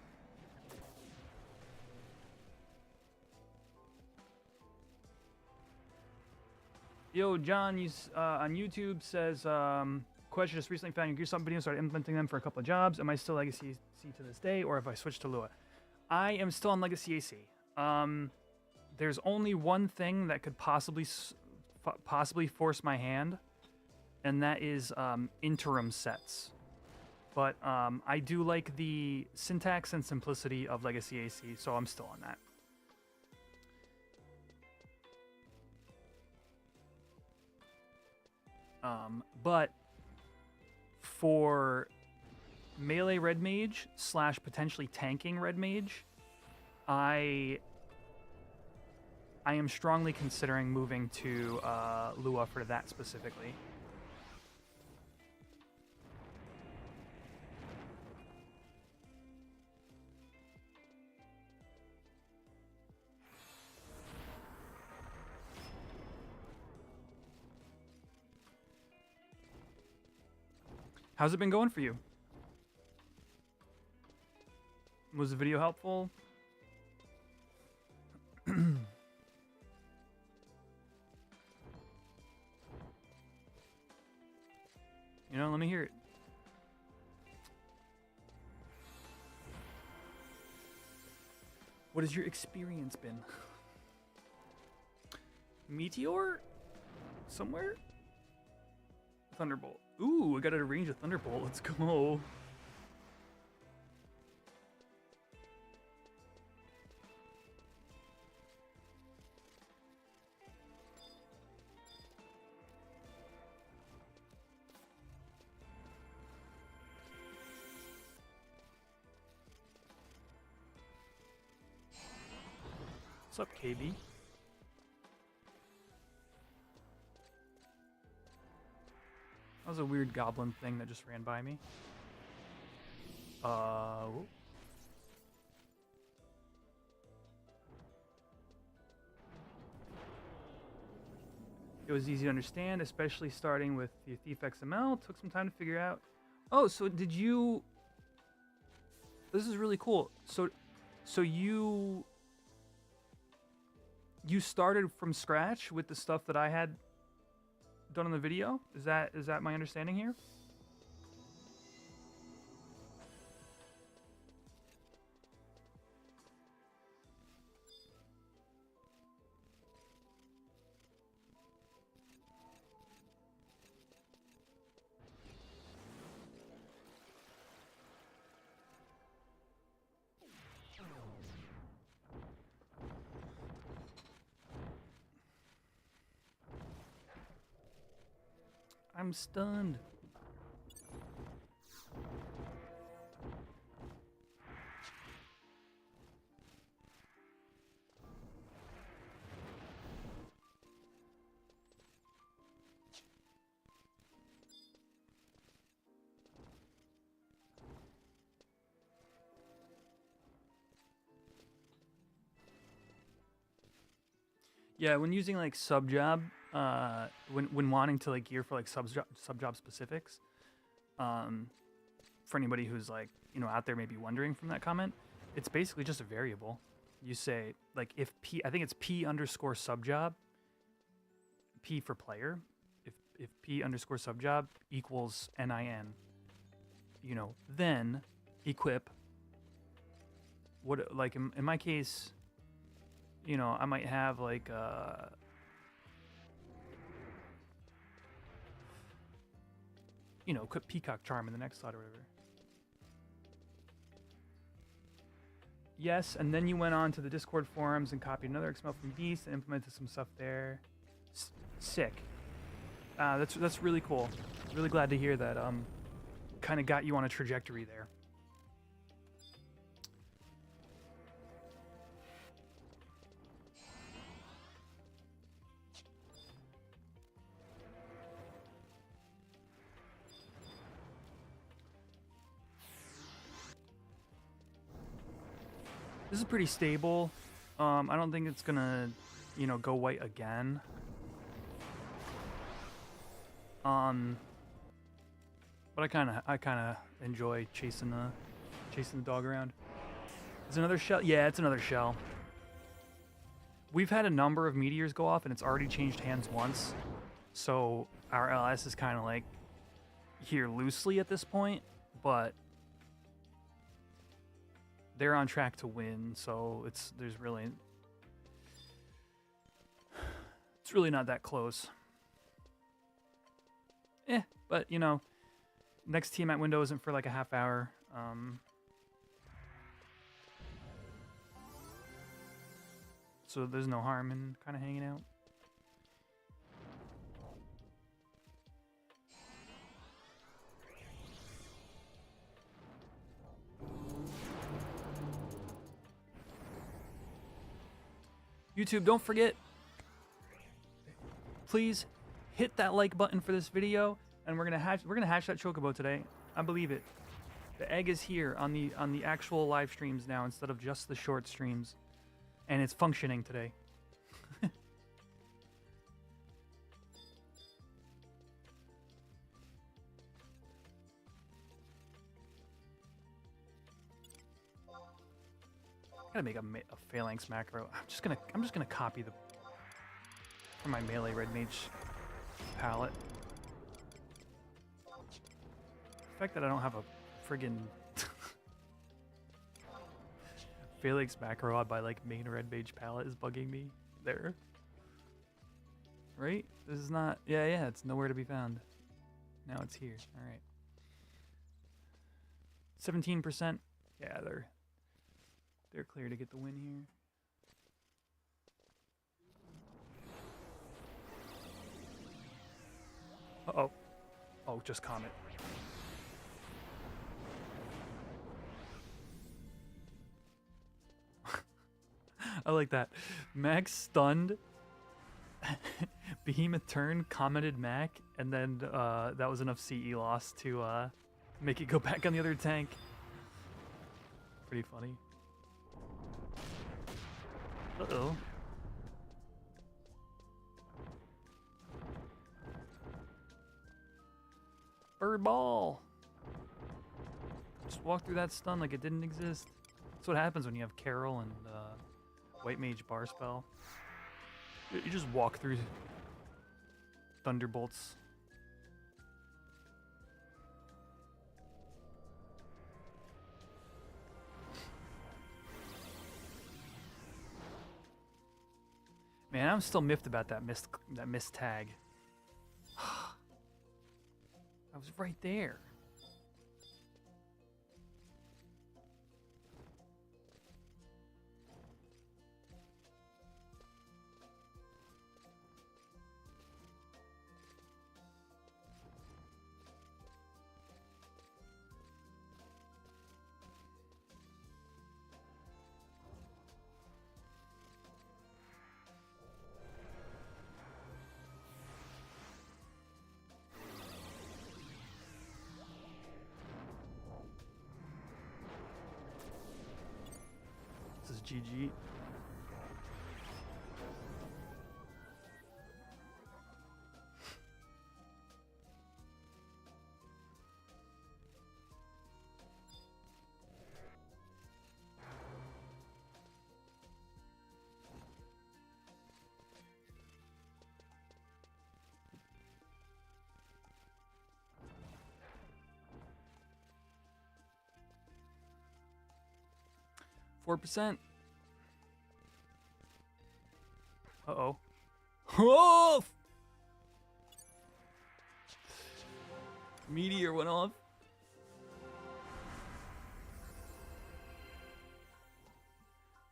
Yo, John on YouTube says, question, just recently found your Gear Something video, started implementing them for a couple of jobs. Am I still Legacy AC to this day, or have I switched to Lua? I am still on Legacy AC. There's only one thing that could possibly force my hand, and that is interim sets. But I do like the syntax and simplicity of Legacy AC, so I'm still on that. But for melee red mage / potentially tanking red mage, I I am strongly considering moving to Lua for that specifically. How's it been going for you? Was the video helpful? You know, let me hear it. What has your experience been? Meteor? Somewhere? Thunderbolt. Ooh, I got a range of Thunderbolt. Let's go. What's up, KB? That was a weird goblin thing that just ran by me. Whoop. It was easy to understand, especially starting with the Thief XML. Took some time to figure out. Oh, so did you... This is really cool. So you started from scratch with the stuff that I had done in the video? Is that my understanding here? I'm stunned. Yeah, when using like subjob, when wanting to like gear for like subjob specifics, for anybody who's like out there maybe wondering from that comment, it's basically just a variable. You say like if p, I think it's p underscore subjob, p for player, if p underscore subjob equals nin, then equip. What like in my case. I might have like equip Peacock Charm in the next slot or whatever. Yes, and then you went on to the Discord forums and copied another XML from Beast and implemented some stuff there. Sick. That's really cool. Really glad to hear that. Kind of got you on a trajectory there. This is pretty stable. I don't think it's gonna, go white again. But I kind of enjoy chasing the dog around. Is it another shell? Yeah, it's another shell. We've had a number of meteors go off, and it's already changed hands once. So our LS is kind of like here loosely at this point, but they're on track to win, so it's really not that close. But next Tiamat window isn't for like a half hour. So there's no harm in kind of hanging out. YouTube, don't forget, please hit that like button for this video, and we're gonna hatch that Chocobo today. I believe it. The egg is here on the actual live streams now instead of just the short streams, and it's functioning today. Gotta make a phalanx macro. I'm just gonna copy the from my melee red mage palette. The fact that I don't have a friggin' phalanx macro by like main red mage palette is bugging me. There, right? This is not. Yeah. It's nowhere to be found. Now it's here. All right. 17%. Yeah, they're clear to get the win here. Uh-oh. Oh, just Comet. I like that. Max stunned. Behemoth turned, commented Mac, and then that was enough CE loss to make it go back on the other tank. Pretty funny. Uh-oh. Bird ball. Just walk through that stun like it didn't exist. That's what happens when you have Carol and White Mage bar spell. You just walk through Thunderbolts. Man, I'm still miffed about that missed tag. I was right there. This is GG. %. Uh-oh. Oh! Meteor went off.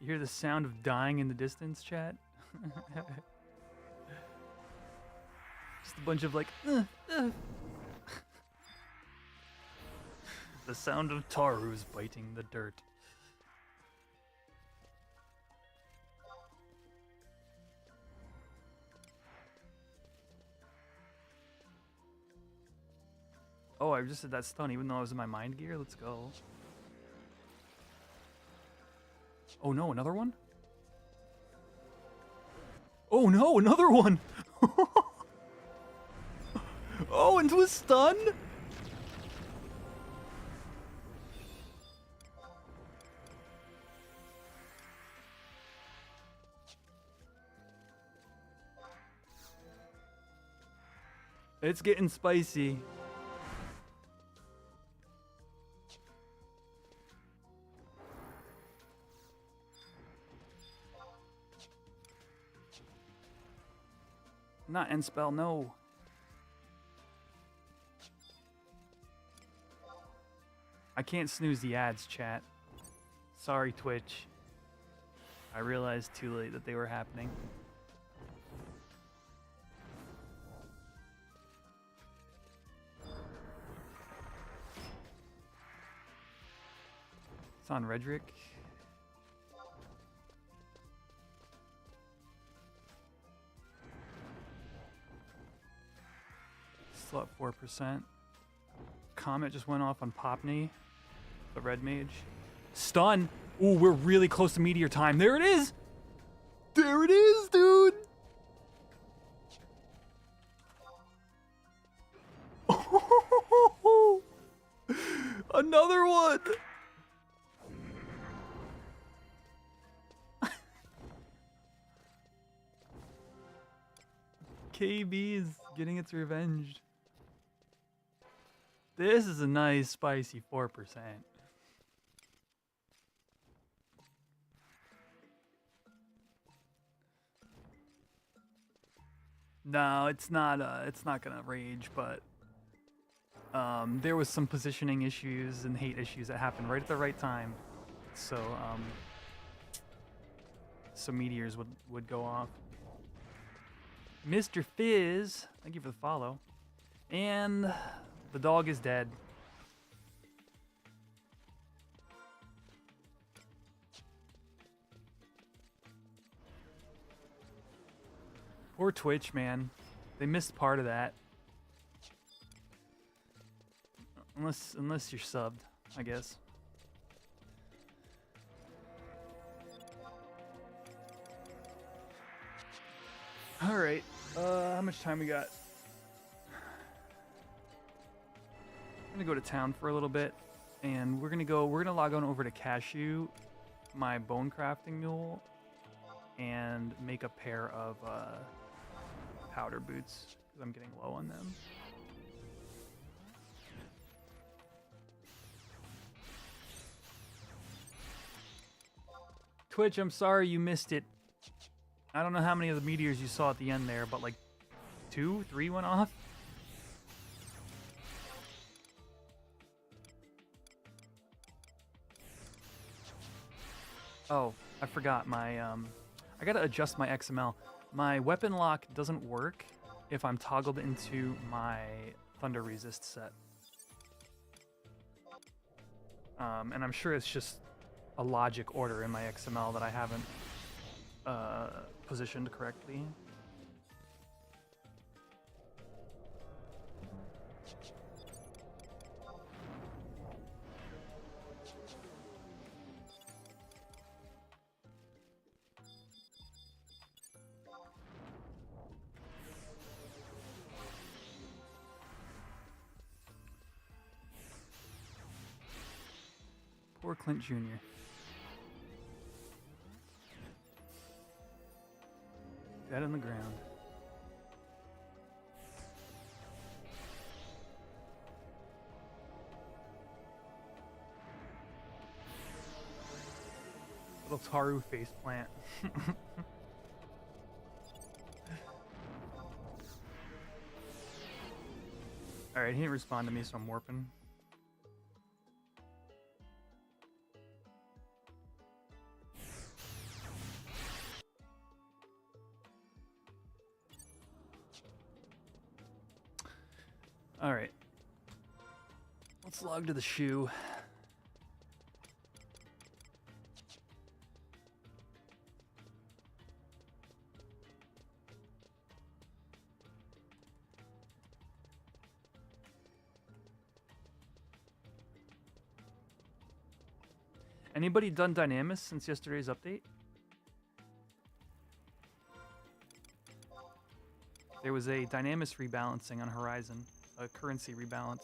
You hear the sound of dying in the distance, chat? Just a bunch of like, The sound of Taru's biting the dirt. Oh, I just did that stun even though I was in my mind gear. Let's go. Oh no, another one? Oh no, another one! Oh, into a stun? It's getting spicy. Not end spell, no. I can't snooze the ads, chat. Sorry, Twitch. I realized too late that they were happening. It's on Redrick. 34%. Comet just went off on Popney, the red mage. Stun! Ooh, we're really close to meteor time. There it is! There it is, dude! Another one! KB is getting its revenge. This is a nice spicy 4%. No, it's not gonna rage, but there was some positioning issues and hate issues that happened right at the right time. So some meteors would go off. Mr. Fizz, thank you for the follow. And the dog is dead. Poor Twitch, man. They missed part of that. Unless you're subbed, I guess. All right. How much time we got? I'm gonna go to town for a little bit, and we're gonna log on over to Cashew, my bone crafting mule, and make a pair of powder boots because I'm getting low on them. Twitch, I'm sorry you missed it. I don't know how many of the meteors you saw at the end there, but like 2, 3 went off. Oh, I forgot my I gotta adjust my XML. My weapon lock doesn't work if I'm toggled into my thunder resist set. And I'm sure it's just a logic order in my XML that I haven't positioned correctly. Poor Clint Jr. Dead on the ground. Little Taru face plant. Alright, he didn't respond to me, so I'm warping. Alright. Let's log to the shoe. Anybody done Dynamis since yesterday's update? There was a Dynamis rebalancing on Horizon. A currency rebalance.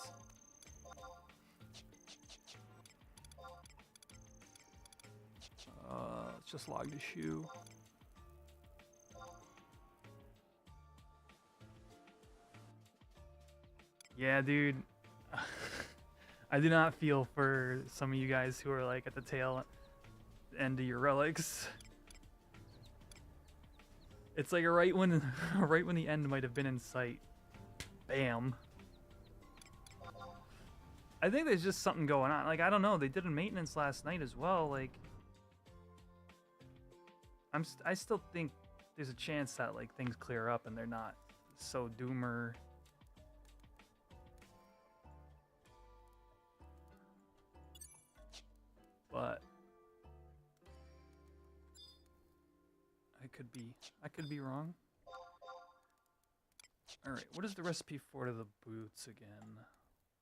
Let's just log the shoe. Yeah, dude. I do not feel for some of you guys who are like at the tail end of your relics. It's like right when the end might have been in sight. Bam. I think there's just something going on. Like, I don't know. They did a maintenance last night as well. Like, I still think there's a chance that like things clear up and they're not so doomer. But I could be wrong. Alright, what is the recipe for the boots again?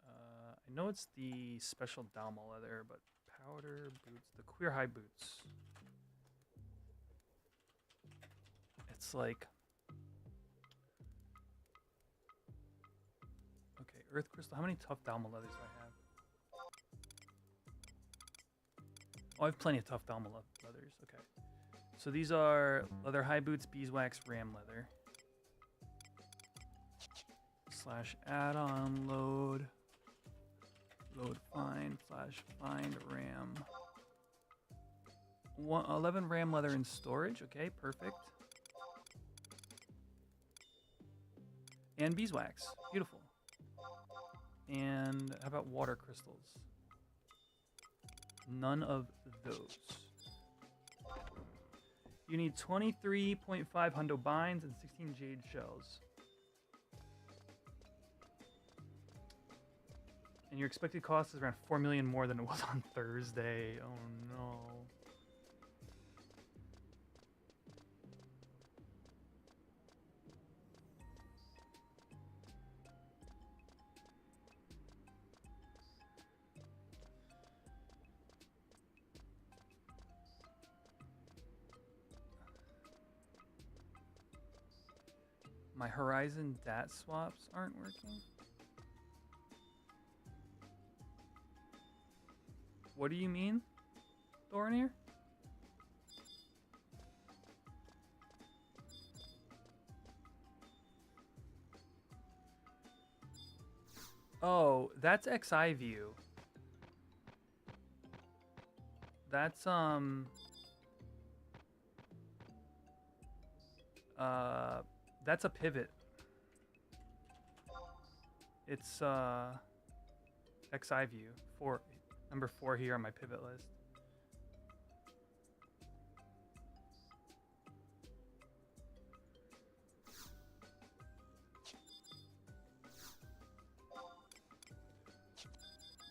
I know it's the special Dalma leather, but powder boots, the queer high boots. It's like... Okay, earth crystal. How many tough Dalma leathers do I have? Oh, I have plenty of tough Dalma leathers. Okay. So these are leather high boots, beeswax, ram leather. Slash add-on load. Load find slash find ram. 11 ram leather in storage. Okay, perfect. And beeswax. Beautiful. And how about water crystals? None of those. You need 23.5 hundo binds and 16 jade shells. And your expected cost is around 4 million more than it was on Thursday. Oh no. My Horizon DAT swaps aren't working. What do you mean, Thorinir? Oh, that's XI view. That's that's a pivot. It's XI view number 4 here on my pivot list.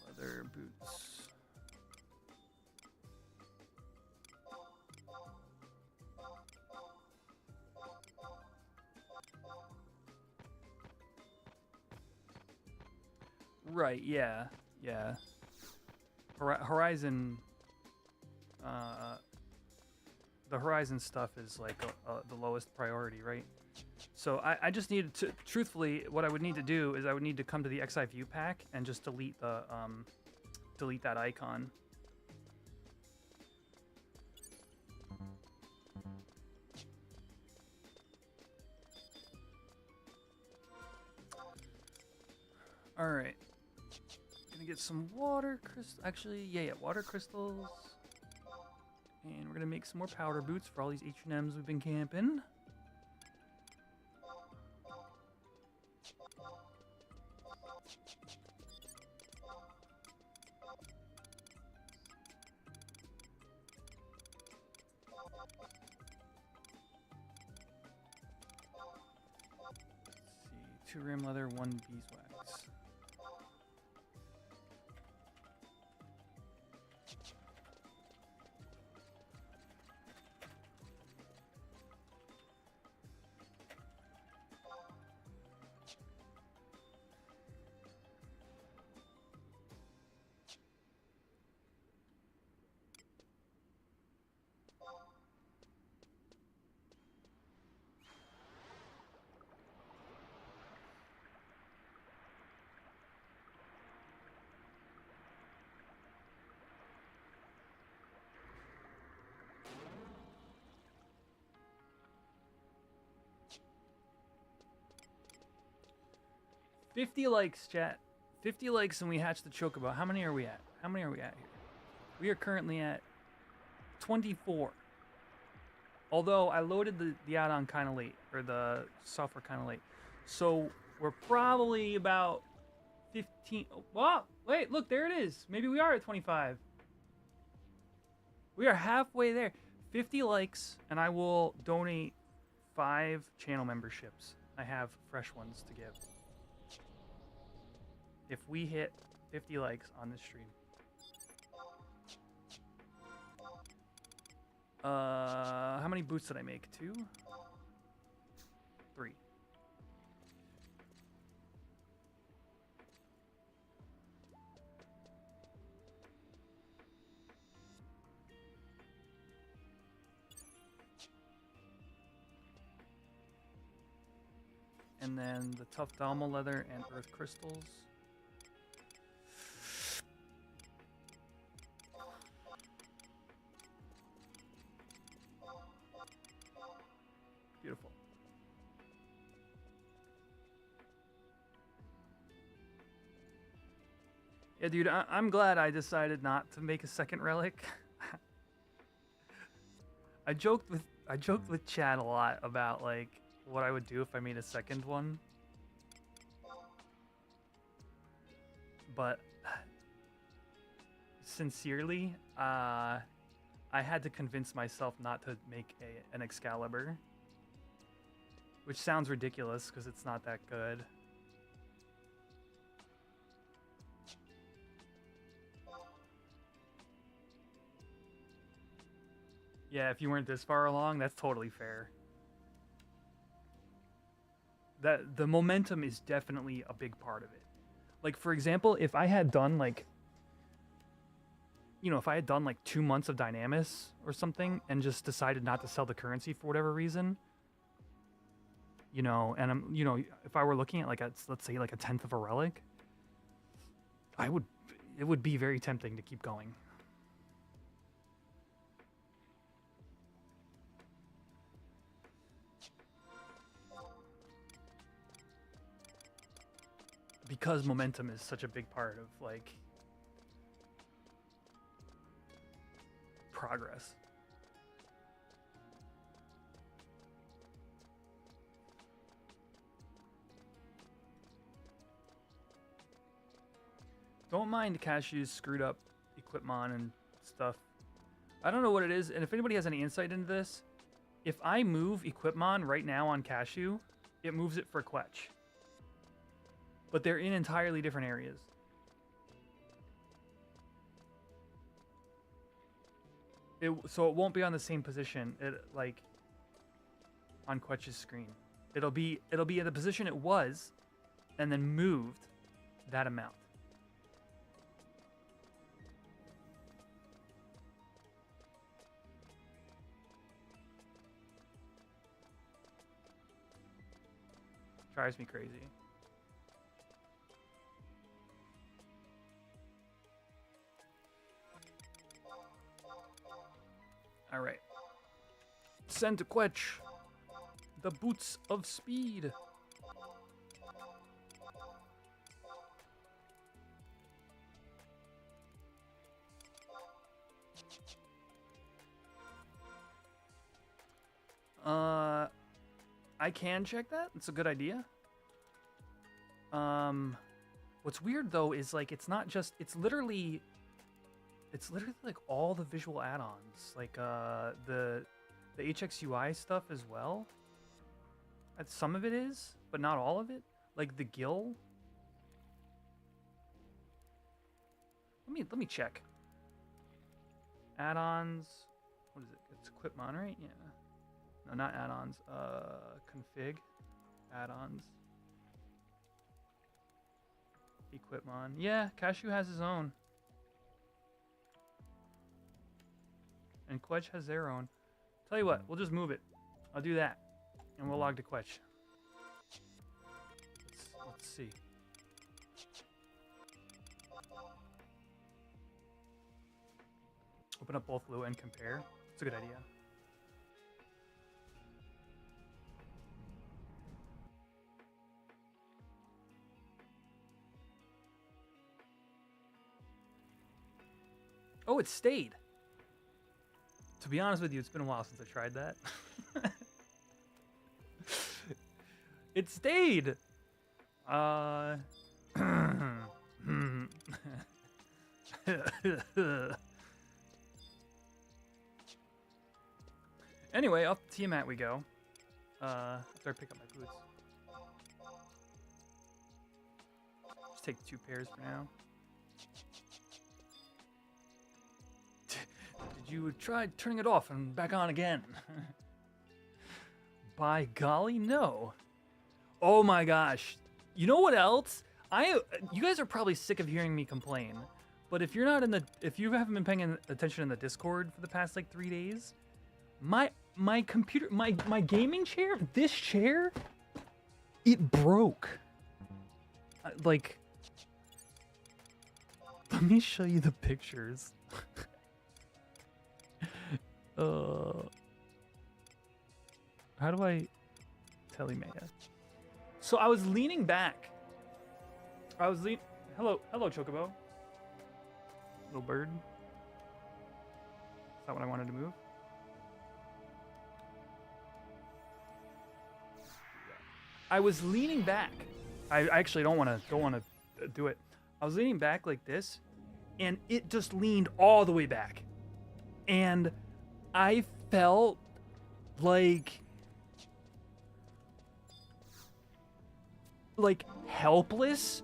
Leather boots. Right, yeah. Horizon, the Horizon stuff is like the lowest priority, right? So I just needed to, truthfully, what I would need to do is I would need to come to the XI view pack and just delete the, delete that icon. All right. Gonna get some water crystals. Actually, yeah, water crystals. And we're gonna make some more powder boots for all these H&Ms we've been camping. Let's see, 2 ram leather, 1 beeswax. $50 likes, chat. 50 likes and we hatch the Chocobo. How many are we at? How many are we at here? We are currently at 24. Although I loaded the add-on kind of late, or the software kind of late. So we're probably about 15. Oh, whoa, wait, look, there it is. Maybe we are at 25. We are halfway there. 50 likes and I will donate 5 channel memberships. I have fresh ones to give. If we hit 50 likes on this stream. How many boots did I make? 2? 3. and then the tough Dalma leather and earth crystals. Beautiful. Yeah, dude, I'm glad I decided not to make a second relic. I joked with Chad a lot about like what I would do if I made a second one. But sincerely, I had to convince myself not to make an Excalibur. Which sounds ridiculous because it's not that good. Yeah, if you weren't this far along, that's totally fair. The momentum is definitely a big part of it. Like, for example, if I had done like, if I had done like 2 months of Dynamis or something and just decided not to sell the currency for whatever reason, and I'm, if I were looking at like let's say like a 10th of a relic, it would be very tempting to keep going. Because momentum is such a big part of like progress. Don't mind Cashew's screwed up Equipmon and stuff. I don't know what it is, and if anybody has any insight into this, if I move Equipmon right now on Cashew, it moves it for Quetch. But they're in entirely different areas. So it won't be on the same position, like on Quetch's screen. It'll be in the position it was, and then moved that amount. Drives me crazy. All right. Send to Quetch. The boots of speed. I can check that. It's a good idea. What's weird though is like it's not just it's literally like all the visual add-ons, like the HXUI stuff as well. Some of it is, but not all of it. Like the Gill. Let me check. Add-ons. What is it? It's Equipmon, right? Yeah. No, not add-ons. Config. Add-ons. Equipmon. Yeah, Cashew has his own. And Quetch has their own. Tell you what, we'll just move it. I'll do that. And we'll log to Quetch. Let's see. Open up both Lua and compare. It's a good idea. Oh, it stayed. To be honest with you, it's been a while since I tried that. It stayed. Anyway, up to Tiamat we go. After I pick up my boots. Just take 2 pairs for now. Did you try turning it off and back on again? By golly, no. Oh my gosh. You know what else? You guys are probably sick of hearing me complain, but if you haven't been paying attention in the Discord for the past like 3 days, my computer, my gaming chair, this chair It broke. Like, let me show you the pictures. How do I tell you, Maya? So I was leaning back. Hello, Chocobo. Little bird. Is that what I wanted to move? I was leaning back. I actually don't want to do it. I was leaning back like this, and it just leaned all the way back, and I felt like helpless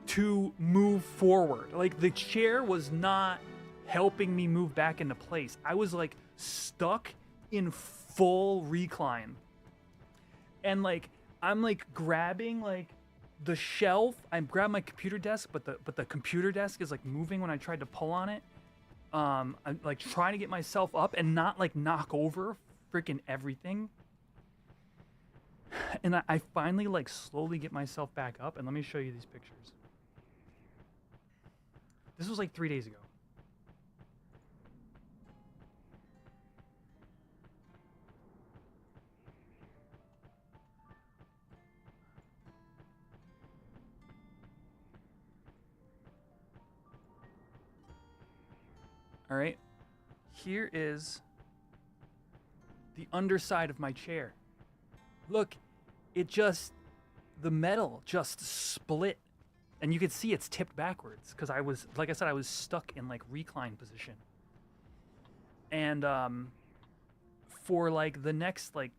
to move forward. Like the chair was not helping me move back into place. I was like stuck in full recline. And like I'm like grabbing like the shelf. I grabbed my computer desk, but the computer desk is like moving when I tried to pull on it. I'm like trying to get myself up and not like knock over freaking everything. And I finally like slowly get myself back up, and let me show you these pictures. This was like 3 days ago. All right, here is the underside of my chair. Look, the metal just split, and you can see it's tipped backwards because I was, like I said, I was stuck in like recline position. And for like the next like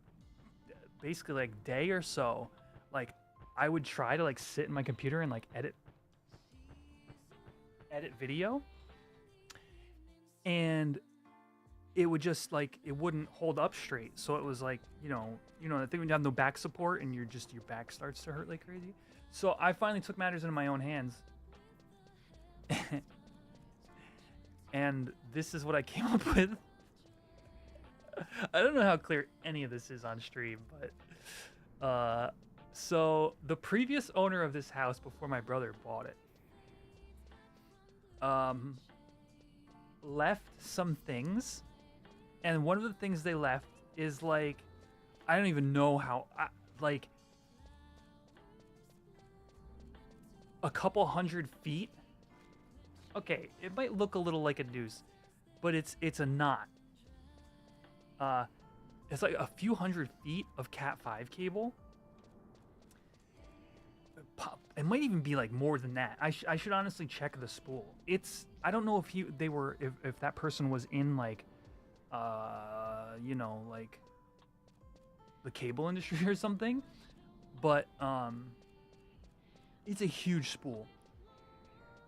basically like day or so, like I would try to like sit in my computer and like edit video, and it would just like, it wouldn't hold up straight. So it was like, you know, I think when you have no back support and your back starts to hurt like crazy. So I finally took matters into my own hands. And this is what I came up with. I don't know how clear any of this is on stream, but so the previous owner of this house before my brother bought it left some things. And one of the things they left is like, I don't even know how, like a couple 100 feet. Okay, it might look a little like a noose, but it's a knot. It's like a few 100 feet of Cat5 cable. It might even be like more than that. I should honestly check the spool. I don't know if that person was in like you know, like the cable industry or something, but it's a huge spool.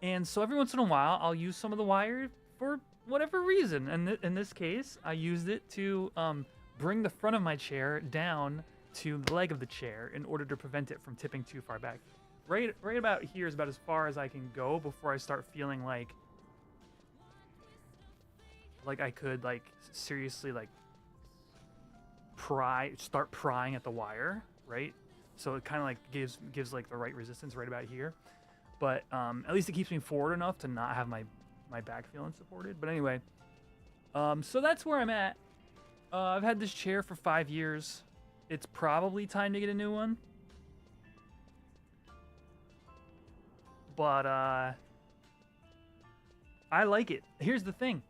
And so every once in a while I'll use some of the wire for whatever reason, and in this case I used it to bring the front of my chair down to the leg of the chair in order to prevent it from tipping too far back. Right about here is about as far as I can go before I start feeling like I could like seriously like start prying at the wire, right? So it kind of like gives like the right resistance right about here. But at least it keeps me forward enough to not have my back feeling supported. But anyway, so that's where I'm at. I've had this chair for 5 years. It's probably time to get a new one. But I like it. Here's the thing.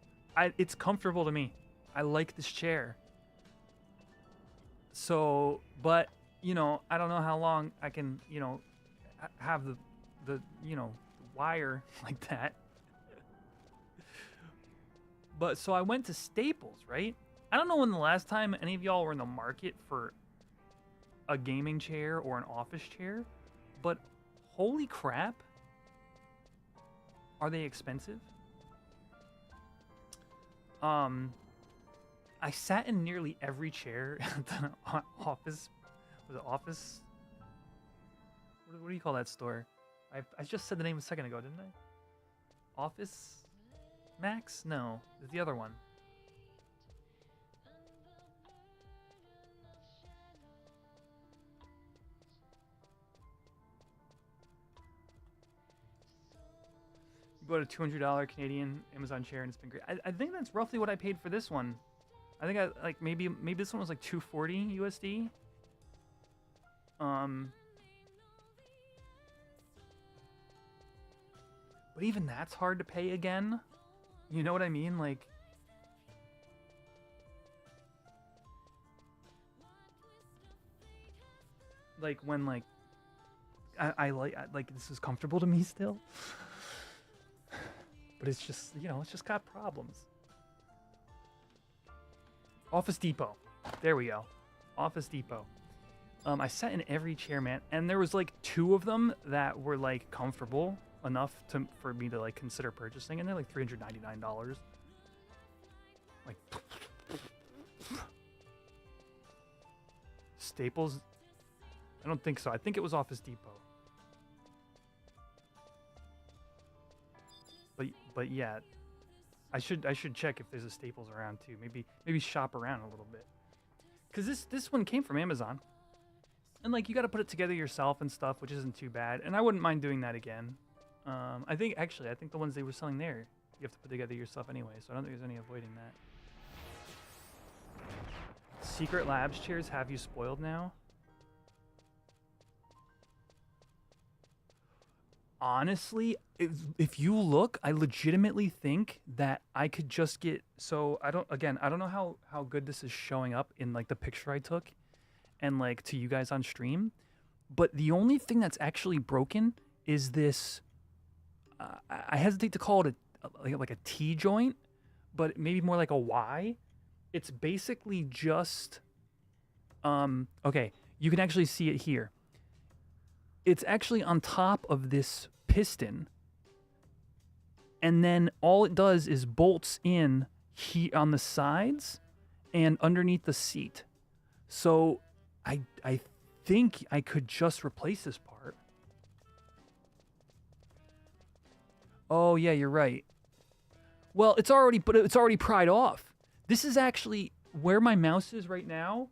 It's comfortable to me. I like this chair. So, but, you know, I don't know how long I can, you know, have the you know, wire like that. But so I went to Staples, right? I don't know when the last time any of y'all were in the market for a gaming chair or an office chair, but holy crap, are they expensive? I sat in nearly every chair at the office. Was it Office? What do you call that store? I just said the name a second ago, didn't I? Office Max? No, it's the other one. bought a $200 Canadian Amazon chair and it's been great. I think that's roughly what I paid for this one. I think I like maybe this one was like 240 USD. But even that's hard to pay again. You know what I mean? Like when like I like this is comfortable to me still. But it's just, you know, it's just got problems. Office Depot. There we go. Office Depot. I sat in every chair, man, and there was like 2 of them that were like comfortable enough for me to like consider purchasing, and they're like $399. Like Staples? I don't think so. I think it was Office Depot. But yeah, I should check if there's a Staples around too. Maybe shop around a little bit. Cause this one came from Amazon, and like you got to put it together yourself and stuff, which isn't too bad. And I wouldn't mind doing that again. I think the ones they were selling there, you have to put together yourself anyway. So I don't think there's any avoiding that. Secret Labs chairs have you spoiled now? Honestly, if you look, I legitimately think that I could just get, so I don't know how good this is showing up in like the picture I took and like to you guys on stream, but the only thing that's actually broken is this, I hesitate to call it like a T joint, but maybe more like a Y. It's basically just, okay, you can actually see it here. It's actually on top of this piston, and then all it does is bolts in on the sides and underneath the seat. So I think I could just replace this part. Oh yeah, you're right. Well, it's already pried off. This is actually where my mouse is right now.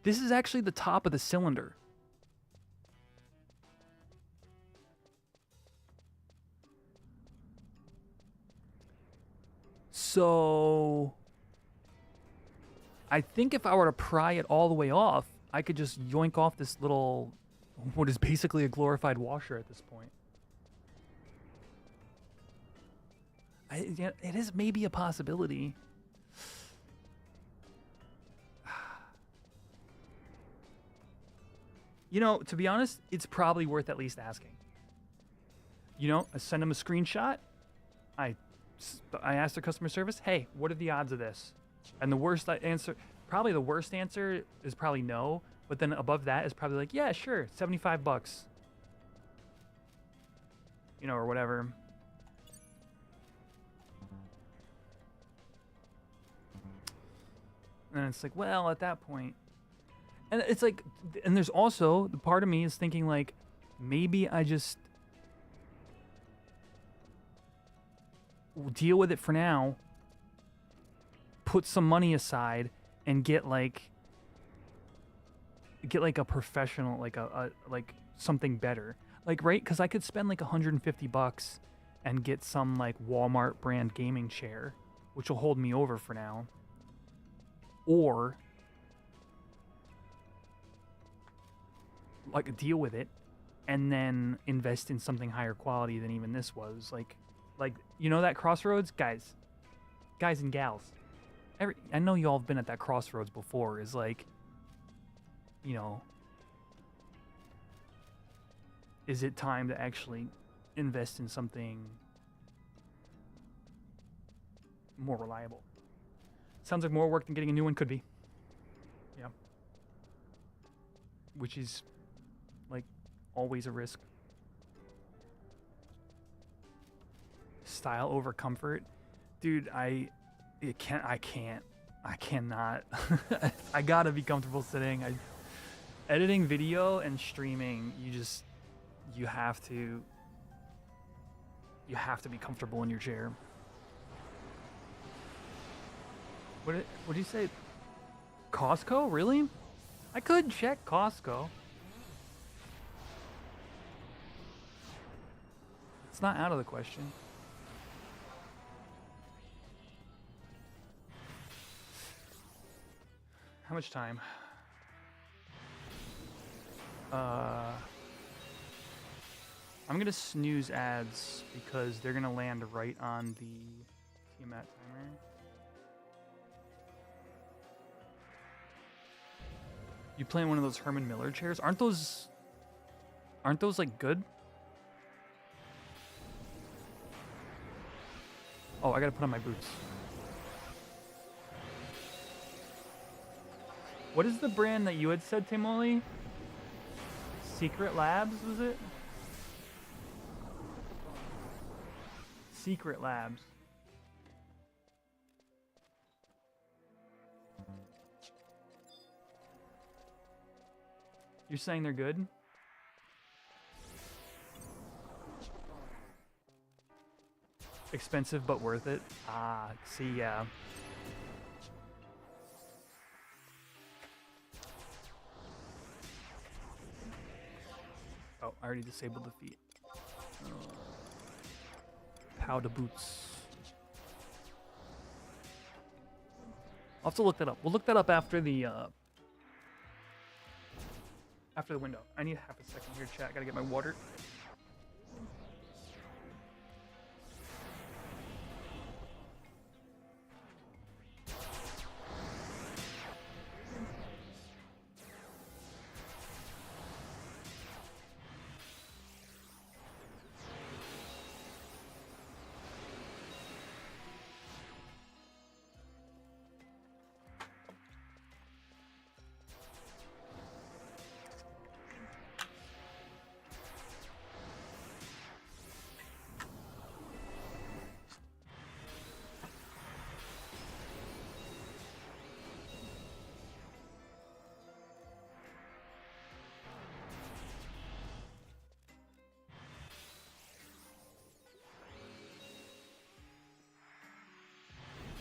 This is actually the top of the cylinder. So I think if I were to pry it all the way off, I could just yoink off this little, what is basically a glorified washer at this point. It is maybe a possibility. You know, to be honest, it's probably worth at least asking. You know, I send them a screenshot. I asked their customer service, hey, what are the odds of this? And the worst answer is probably no, but then above that is probably like, yeah, sure, $75. You know, or whatever. And it's like, well, at that point. And it's like, and there's also, the part of me is thinking like, maybe I just deal with it for now, put some money aside, and get like a professional, like something better, like, right? Because I could spend like $150 and get some like Walmart brand gaming chair, which will hold me over for now, or like deal with it and then invest in something higher quality than even this was. Like, you know, that Crossroads, guys and gals, I know you all have been at that Crossroads before, is like, you know, is it time to actually invest in something more reliable? Sounds like more work than getting a new one could be. Yeah. Which is like always a risk. Style over comfort, dude. I cannot. I gotta be comfortable sitting. Editing video and streaming, you have to be comfortable in your chair. What did you say? Costco? Really? I could check Costco. It's not out of the question. much time. I'm gonna snooze ads because they're gonna land right on the Tiamat timer. You playing one of those Herman Miller chairs? Aren't those like good? Oh, I gotta put on my boots. What is the brand that you had said, Timoli? Secret Labs, was it? Secret Labs. You're saying they're good? Expensive but worth it? Ah, see, yeah. Oh, I already disabled the feet. Powder boots. I'll have to look that up. We'll look that up after the window. I need half a second here, chat. Gotta get my water.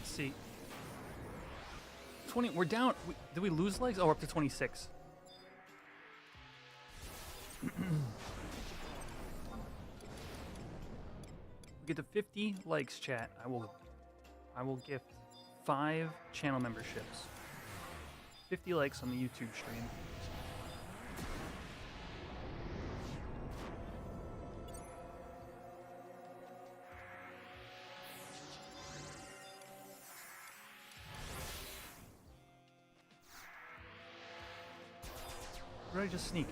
See. 20, we're down. Did we lose legs? Oh, we're up to 26. We get to 50 likes, chat. I will gift 5 channel memberships. 50 likes on the YouTube stream. Or did I just sneak?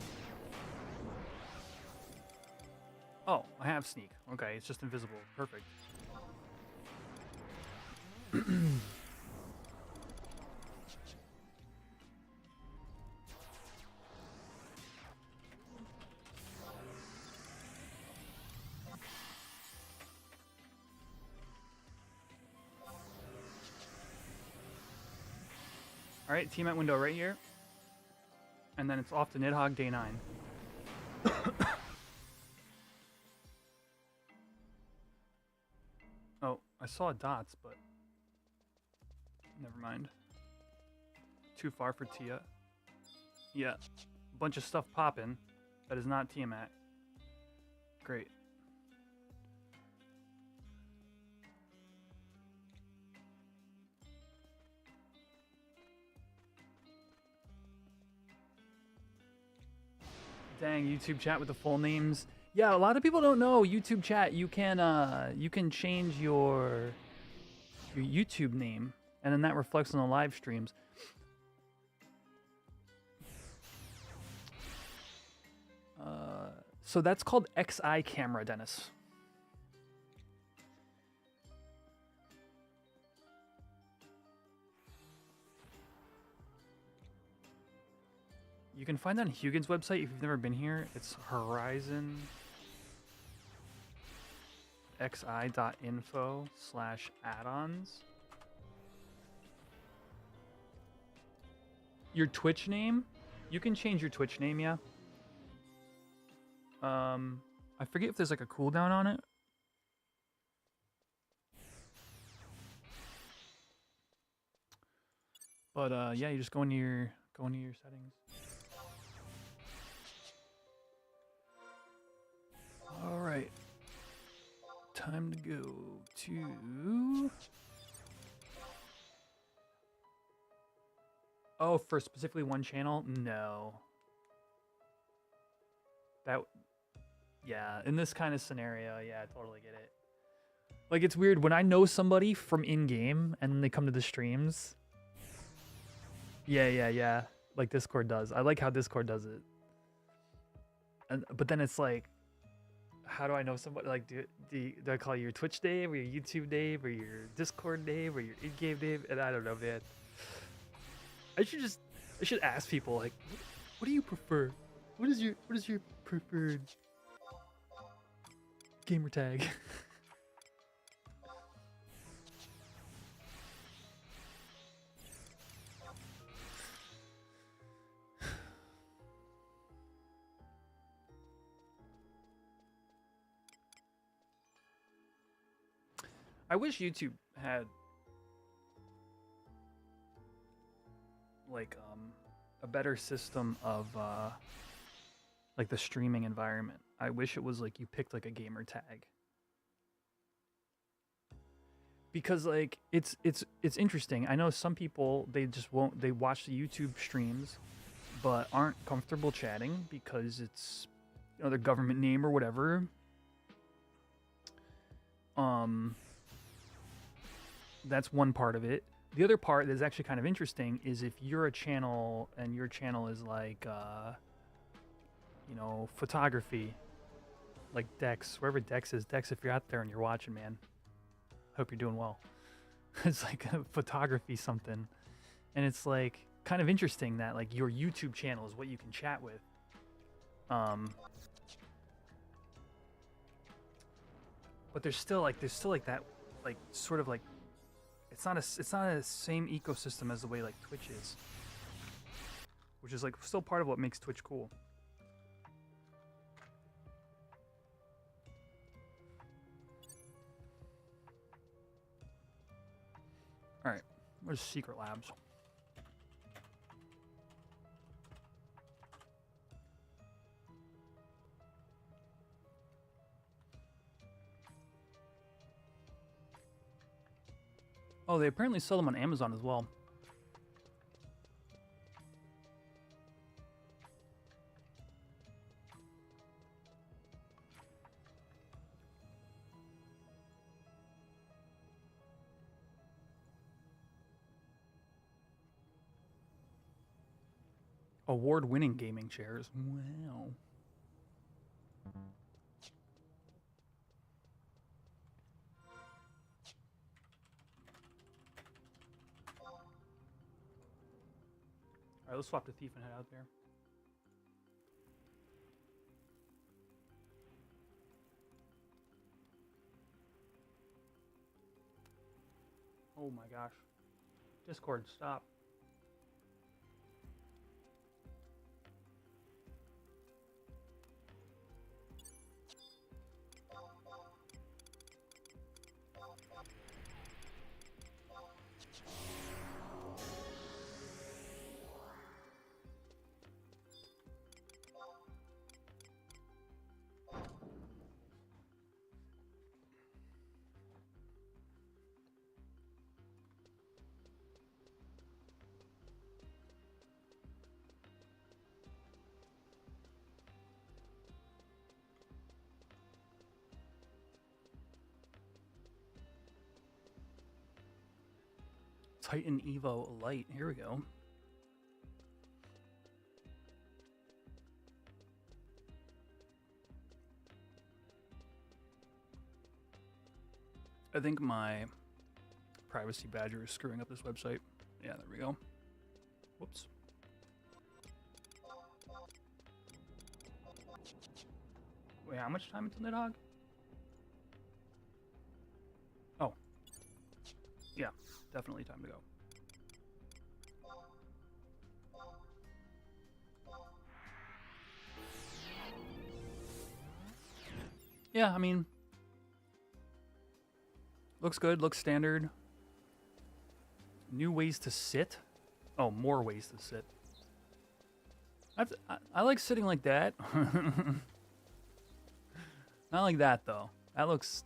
Oh, I have sneak. Okay, it's just invisible. Perfect. All right, Tmat window right here. And then it's off to Nidhogg day 9. Oh, I saw dots, but never mind. Too far for Tia. Yeah, a bunch of stuff popping. That is not Tiamat. Great. Dang, YouTube chat with the full names. Yeah, a lot of people don't know YouTube chat. You can change your YouTube name, and then that reflects on the live streams. So that's called XI camera, Dennis. You can find that on Hugin's website if you've never been here. It's horizonxi.info/add-ons. Your Twitch name? You can change your Twitch name, yeah. I forget if there's like a cooldown on it. But yeah, you just go into your settings. All right, time to go to Oh, for specifically one channel? No. That, yeah, in this kind of scenario, yeah, I totally get it. Like, it's weird when I know somebody from in-game and then they come to the streams. Yeah. Like Discord does. I like how Discord does it. But then it's like, how do I know somebody? Like, do I call you your Twitch Dave or your YouTube Dave or your Discord Dave or your in-game Dave? And I don't know, man. I should ask people, like, what do you prefer? What is your preferred gamer tag? I wish YouTube had like a better system of like the streaming environment. I wish it was like you picked like a gamer tag. Because like it's interesting. I know some people they watch the YouTube streams but aren't comfortable chatting because it's, you know, their government name or whatever. That's one part of it. The other part that's actually kind of interesting is if you're a channel and your channel is like, you know, photography, like Dex, wherever Dex is. Dex, if you're out there and you're watching, man, hope you're doing well. It's like a photography something. And it's like kind of interesting that like your YouTube channel is what you can chat with. But there's still like that, like sort of like, it's not a same ecosystem as the way like Twitch is, which is like still part of what makes Twitch cool. All right, where's Secret Labs? Oh, they apparently sell them on Amazon as well. Award-winning gaming chairs. Wow. All right, let's swap the thief and head out there. Oh my gosh. Discord, stop. Titan Evo Lite. Here we go. I think my privacy badger is screwing up this website. Yeah, there we go. Whoops. Wait, how much time until Nidhogg? Oh. Yeah, definitely time to go. Yeah, I mean, looks good, looks standard. New ways to sit. Oh, more ways to sit. I like sitting like that. Not like that, though. That looks...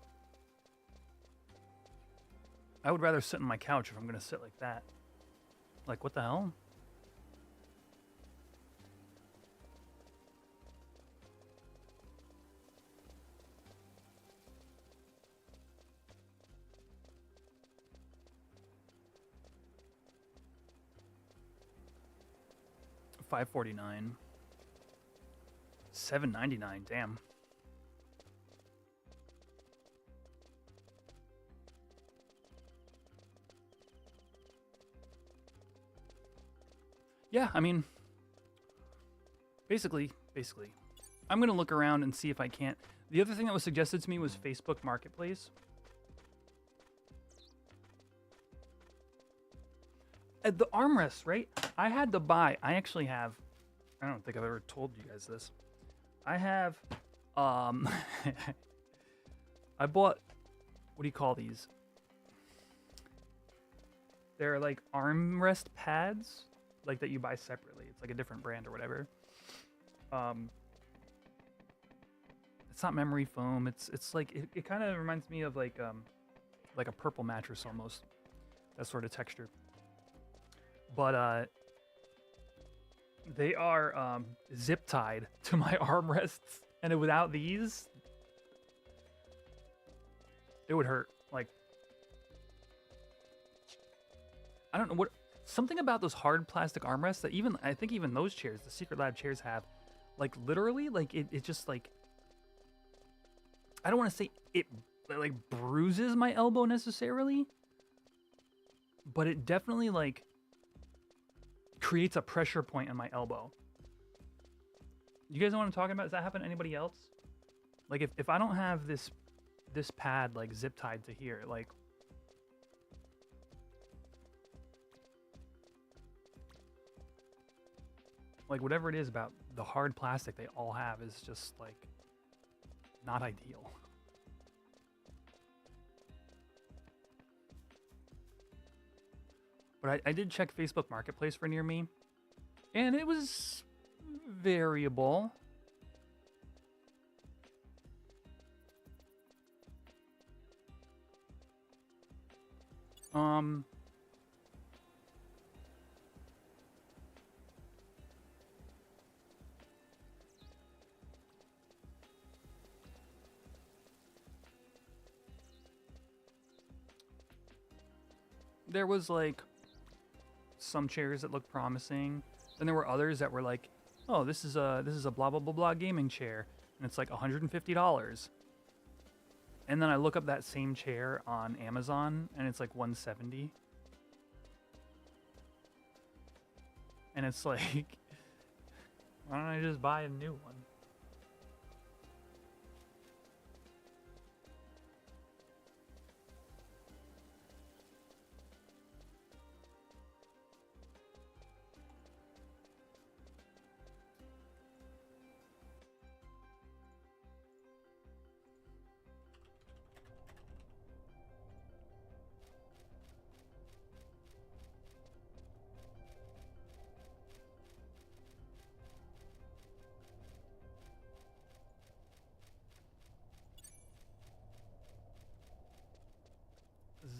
I would rather sit on my couch if I'm going to sit like that. Like, what the hell? 549. 799. Damn. Yeah, I mean, basically, I'm gonna look around and see if I can't. The other thing that was suggested to me was Facebook Marketplace. The armrests, right? I had to buy. I actually have. I don't think I've ever told you guys this. I have. I bought. What do you call these? They're like armrest pads, like that you buy separately. It's like a different brand or whatever. It's not memory foam. It's like it kind of reminds me of like a purple mattress almost. That sort of texture. But they are zip tied to my armrests, and without these, it would hurt. Like, I don't know what, something about those hard plastic armrests that I think even those chairs, the Secret Lab chairs, have, like, literally, like it just like, I don't want to say it like bruises my elbow necessarily, but it definitely like creates a pressure point on my elbow. You guys know what I'm talking about? Does that happen to anybody else? Like if I don't have this pad like zip tied to here, like whatever it is about the hard plastic they all have is just like not ideal. But I did check Facebook Marketplace for near me, and it was variable. There was like some chairs that looked promising. Then there were others that were like, "Oh, this is a blah blah blah blah gaming chair," and it's like $150. And then I look up that same chair on Amazon, and it's like $170. And it's like, why don't I just buy a new one?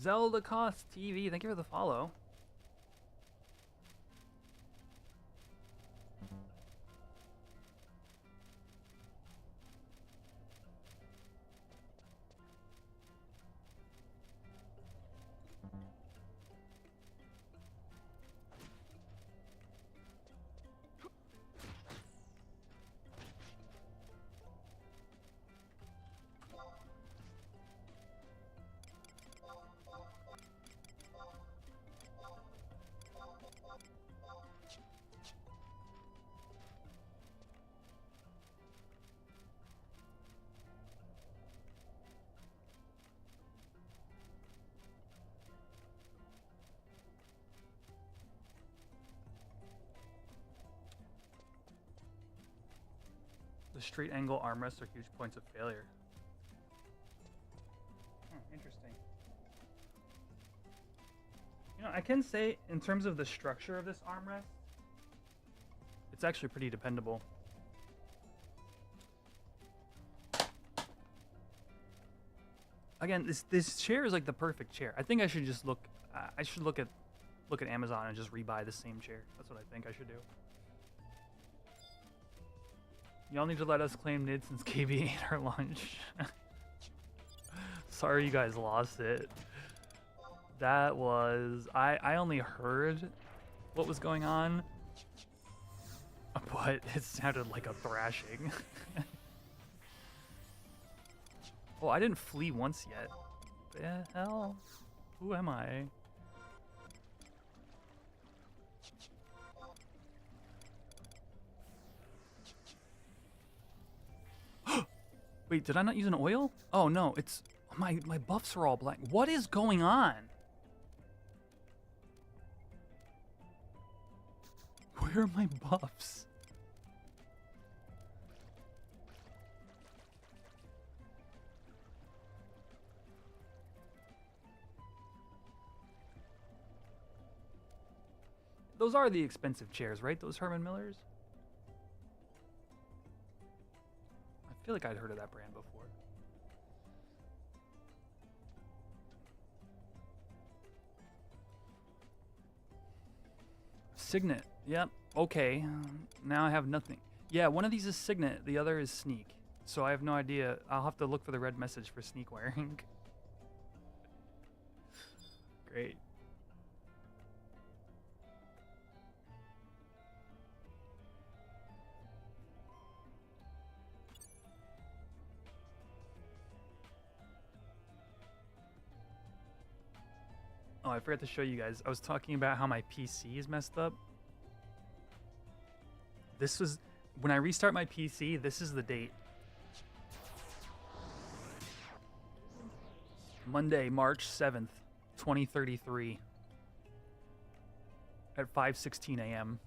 Zelda Cost TV, thank you for the follow. The straight angle armrests are huge points of failure. Interesting. You know, I can say in terms of the structure of this armrest, it's actually pretty dependable. Again, this chair is like the perfect chair. I think I should just look. I should look at Amazon and just rebuy the same chair. That's what I think I should do. Y'all need to let us claim Nid since KB ate our lunch. Sorry you guys lost it. That was... I only heard what was going on. but it sounded like a thrashing. Oh, I didn't flee once yet. The hell? Who am I? Wait, did I not use an oil? Oh no, it's my buffs are all black. What is going on? Where are my buffs? Those are the expensive chairs, right? Those Herman Millers? I feel like I'd heard of that brand before. Signet. Yep. Okay. Now I have nothing. Yeah, one of these is Signet. The other is Sneak. So I have no idea. I'll have to look for the red message for Sneak wearing. Great. Oh, I forgot to show you guys. I was talking about how my PC is messed up. This was, when I restart my PC, this is the date. Monday, March 7th, 2033. At 5:16 a.m.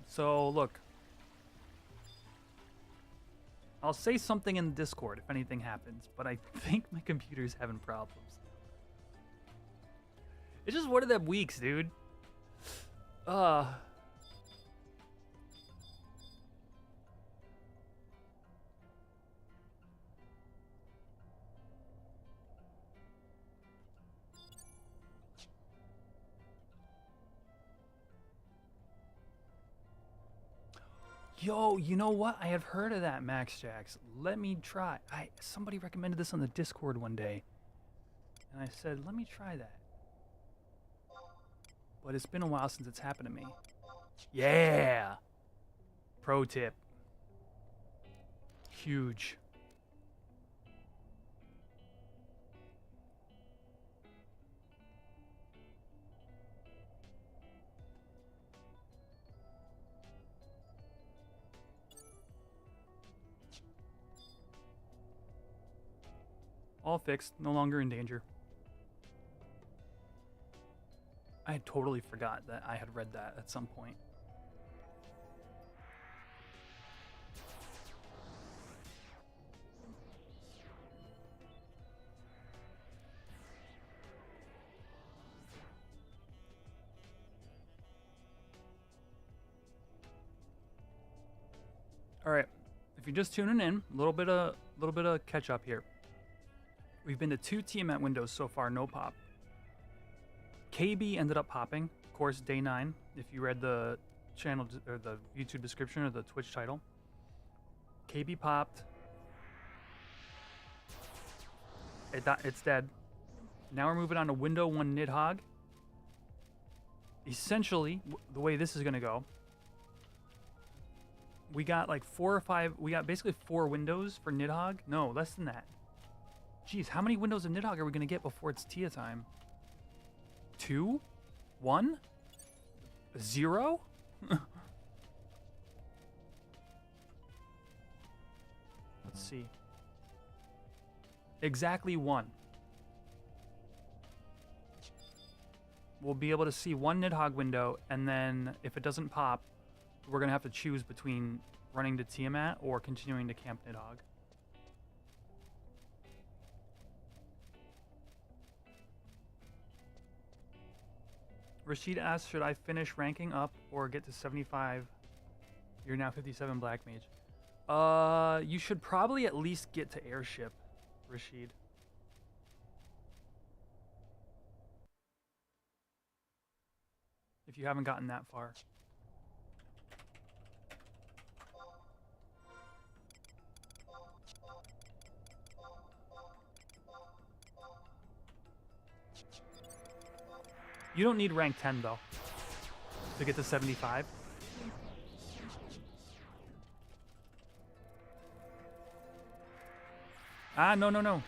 So, look. I'll say something in the Discord if anything happens, but I think my computer's having problems. It's just one of them weeks, dude. Yo, you know what? I have heard of that, Max Jax. Let me try. Somebody recommended this on the Discord one day. And I said, let me try that. But it's been a while since it's happened to me. Yeah! Pro tip. Huge. All fixed, no longer in danger. I had totally forgot that I had read that at some point. All right, if you're just tuning in, a little bit of catch up here. We've been to 2 Tiamat windows so far, no pop. KB ended up popping, of course, day 9. If you read the channel or the YouTube description or the Twitch title, KB popped. It's dead. Now we're moving on to window 1 Nidhogg. Essentially, the way this is gonna go, we got like 4 or 5. We got basically 4 windows for Nidhogg. No, less than that. Jeez, how many windows of Nidhogg are we gonna get before it's Tia time? 2? 1? 0? Let's see. Exactly 1. We'll be able to see 1 Nidhogg window, and then if it doesn't pop, we're gonna have to choose between running to Tiamat or continuing to camp Nidhogg. Rashid asks, should I finish ranking up or get to 75? You're now 57 Black Mage. You should probably at least get to Airship, Rashid. if you haven't gotten that far. You don't need rank 10 though to get to 75. Ah, no, no, no.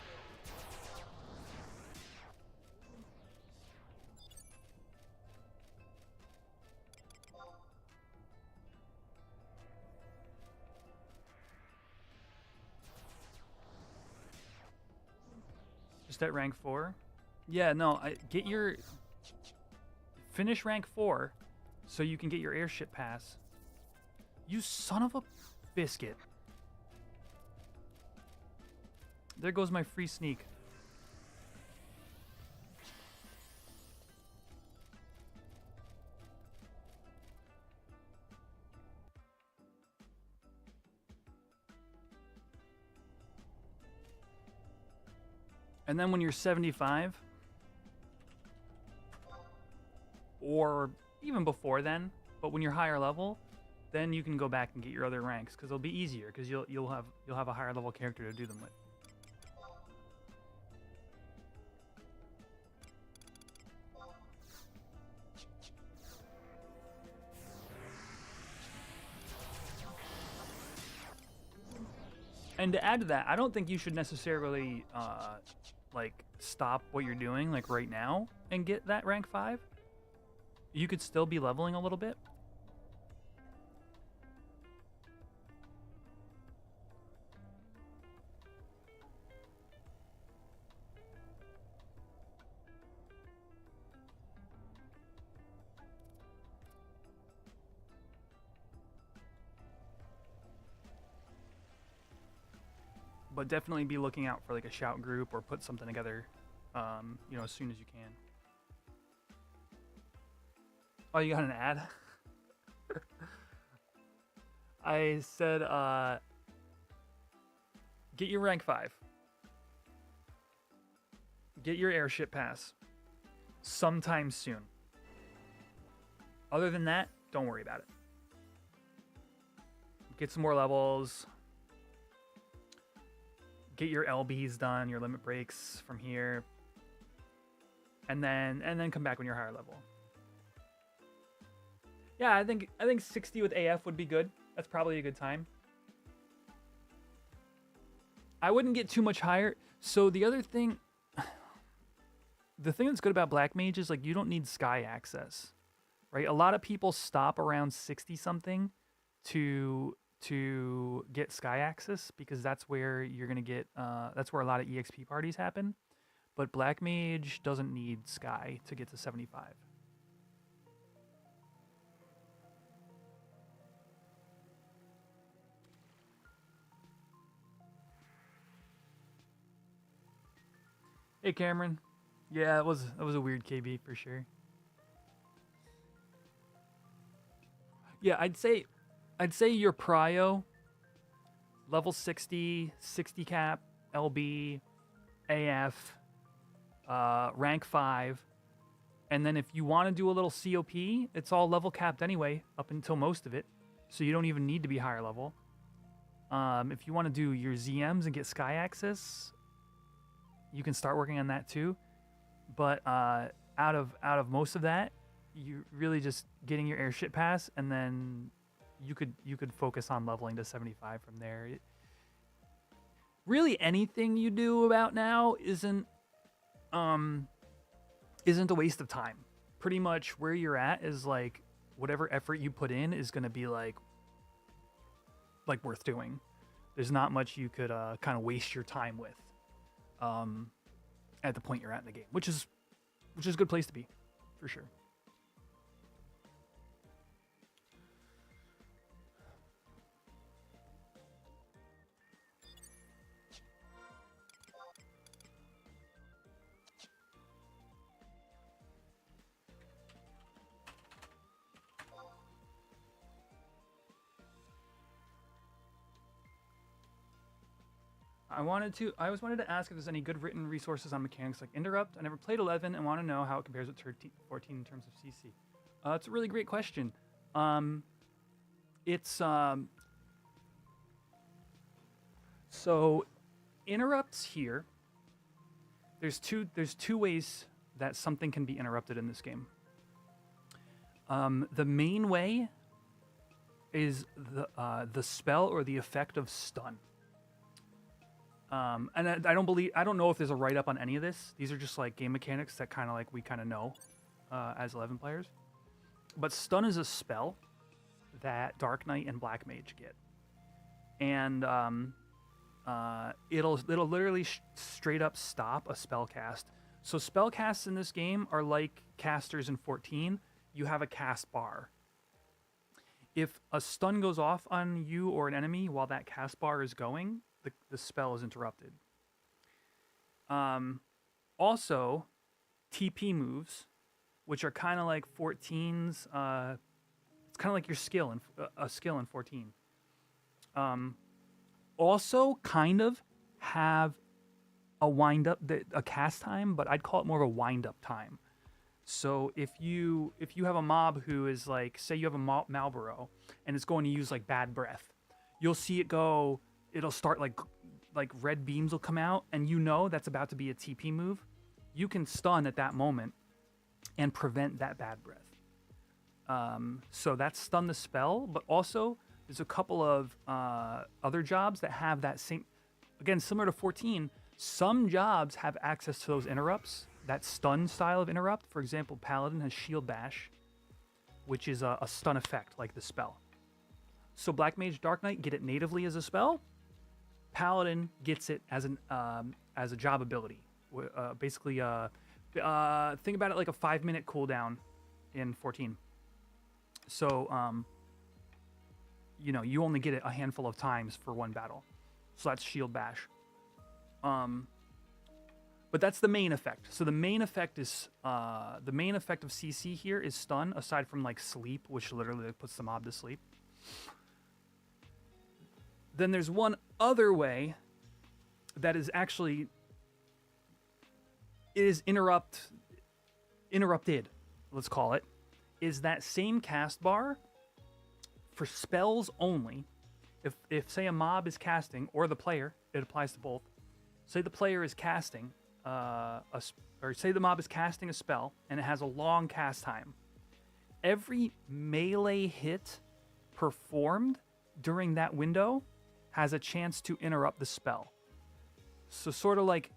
Just at rank 4? Yeah, no, get your... Finish rank 4 so you can get your airship pass. You son of a biscuit. There goes my free sneak. And then when you're 75, or even before then, but when you're higher level, then you can go back and get your other ranks because it'll be easier because you'll have a higher level character to do them with. And to add to that, I don't think you should necessarily like stop what you're doing like right now and get that rank 5. You could still be leveling a little bit. But definitely be looking out for like a shout group or put something together, you know, as soon as you can. Oh, you got an ad? I said, get your rank 5. Get your airship pass sometime soon. Other than that, don't worry about it. Get some more levels. Get your LBs done, your limit breaks from here. And then come back when you're higher level. Yeah, I think 60 with AF would be good. That's probably a good time. I wouldn't get too much higher. So the other thing, the thing that's good about Black Mage is like you don't need sky access, right? A lot of people stop around 60 something to get sky access because that's where you're gonna get that's where a lot of EXP parties happen. But Black Mage doesn't need sky to get to 75. Hey Cameron. Yeah, that was a weird KB for sure. Yeah, I'd say your prio level 60, 60 cap, LB, AF, rank 5, and then if you want to do a little COP, it's all level capped anyway up until most of it, so you don't even need to be higher level. If you want to do your ZMs and get sky access, you can start working on that too. But out of most of that, you really just getting your airship pass, and then you could focus on leveling to 75 from there. Really, anything you do about now isn't a waste of time. Pretty much where you're at is like whatever effort you put in is going to be like worth doing. There's not much you could kind of waste your time with at the point you're at in the game, which is a good place to be, for sure. I always wanted to ask if there's any good written resources on mechanics like Interrupt. I never played 11 and want to know how it compares with 14 in terms of CC. It's a really great question. It's so interrupts here. There's two ways that something can be interrupted in this game. The main way is the spell or the effect of stun. And I don't know if there's a write-up on any of this. These are just like game mechanics that kind of like we kind of know as 11 players. But stun is a spell that Dark Knight and Black Mage get, and it'll literally straight up stop a spell cast. So spell casts in this game are like casters in 14. You have a cast bar. If a stun goes off on you or an enemy while that cast bar is going, the spell is interrupted. Also, TP moves, which are kind of like 14's. It's kind of like your skill in a skill in 14. Also, kind of have a wind up, a cast time, but I'd call it more of a wind up time. So if you have a mob who is like, say you have a Malboro and it's going to use like bad breath, you'll see it go. It'll start like red beams will come out, and you know that's about to be a TP move. You can stun at that moment and prevent that bad breath. So that's stun the spell, but also there's a couple of other jobs that have that same, again, similar to 14, some jobs have access to those interrupts, that stun style of interrupt. For example, Paladin has Shield Bash, which is a stun effect like the spell. So Black Mage, Dark Knight get it natively as a spell. Paladin gets it as a job ability. Basically, think about it like a 5-minute cooldown in 14. So, you only get it a handful of times for one battle. So that's Shield Bash. But that's the main effect. So the main effect is the main effect of CC here is stun, aside from like sleep, which literally puts the mob to sleep. Then there's one other way that is actually interrupted, let's call it, is that same cast bar for spells only. If say a mob is casting, or the player, it applies to both. Say the player is casting or say the mob is casting a spell and it has a long cast time. Every melee hit performed during that window has a chance to interrupt the spell. So sort of like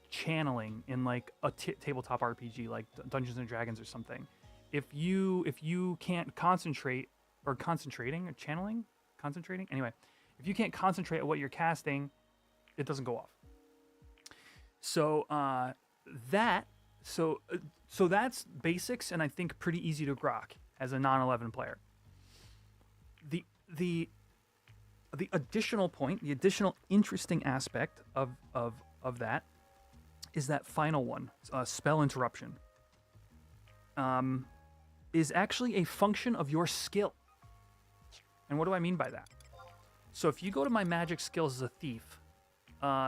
channeling in like a tabletop RPG like Dungeons and Dragons or something. If you can't concentrate or concentrating or channeling, concentrating, anyway, if you can't concentrate on what you're casting, it doesn't go off. So so that's basics, and I think pretty easy to grok as a non-11 player. The additional point, the additional interesting aspect of that is that final one, spell interruption, is actually a function of your skill. And what do I mean by that? So if you go to my magic skills as a thief,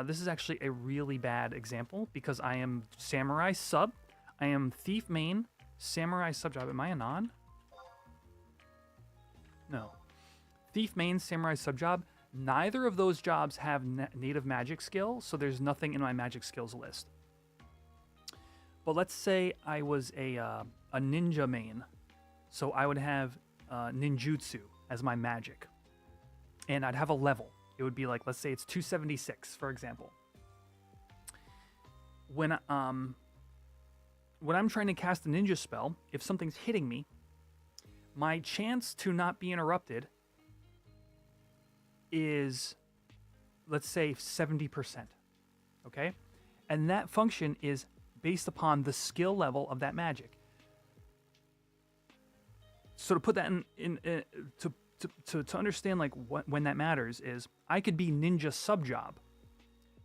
this is actually a really bad example because I am samurai sub, I am thief main, samurai sub job. Am I a non? No. Thief main, samurai sub job. Neither of those jobs have native magic skill, so there's nothing in my magic skills list. But let's say I was a ninja main, so I would have ninjutsu as my magic, and I'd have a level. It would be like, let's say it's 276, for example. When I'm trying to cast a ninja spell, if something's hitting me, my chance to not be interrupted is, let's say, 70%, okay? And that function is based upon the skill level of that magic. So to put that to understand like when that matters is, I could be ninja sub job.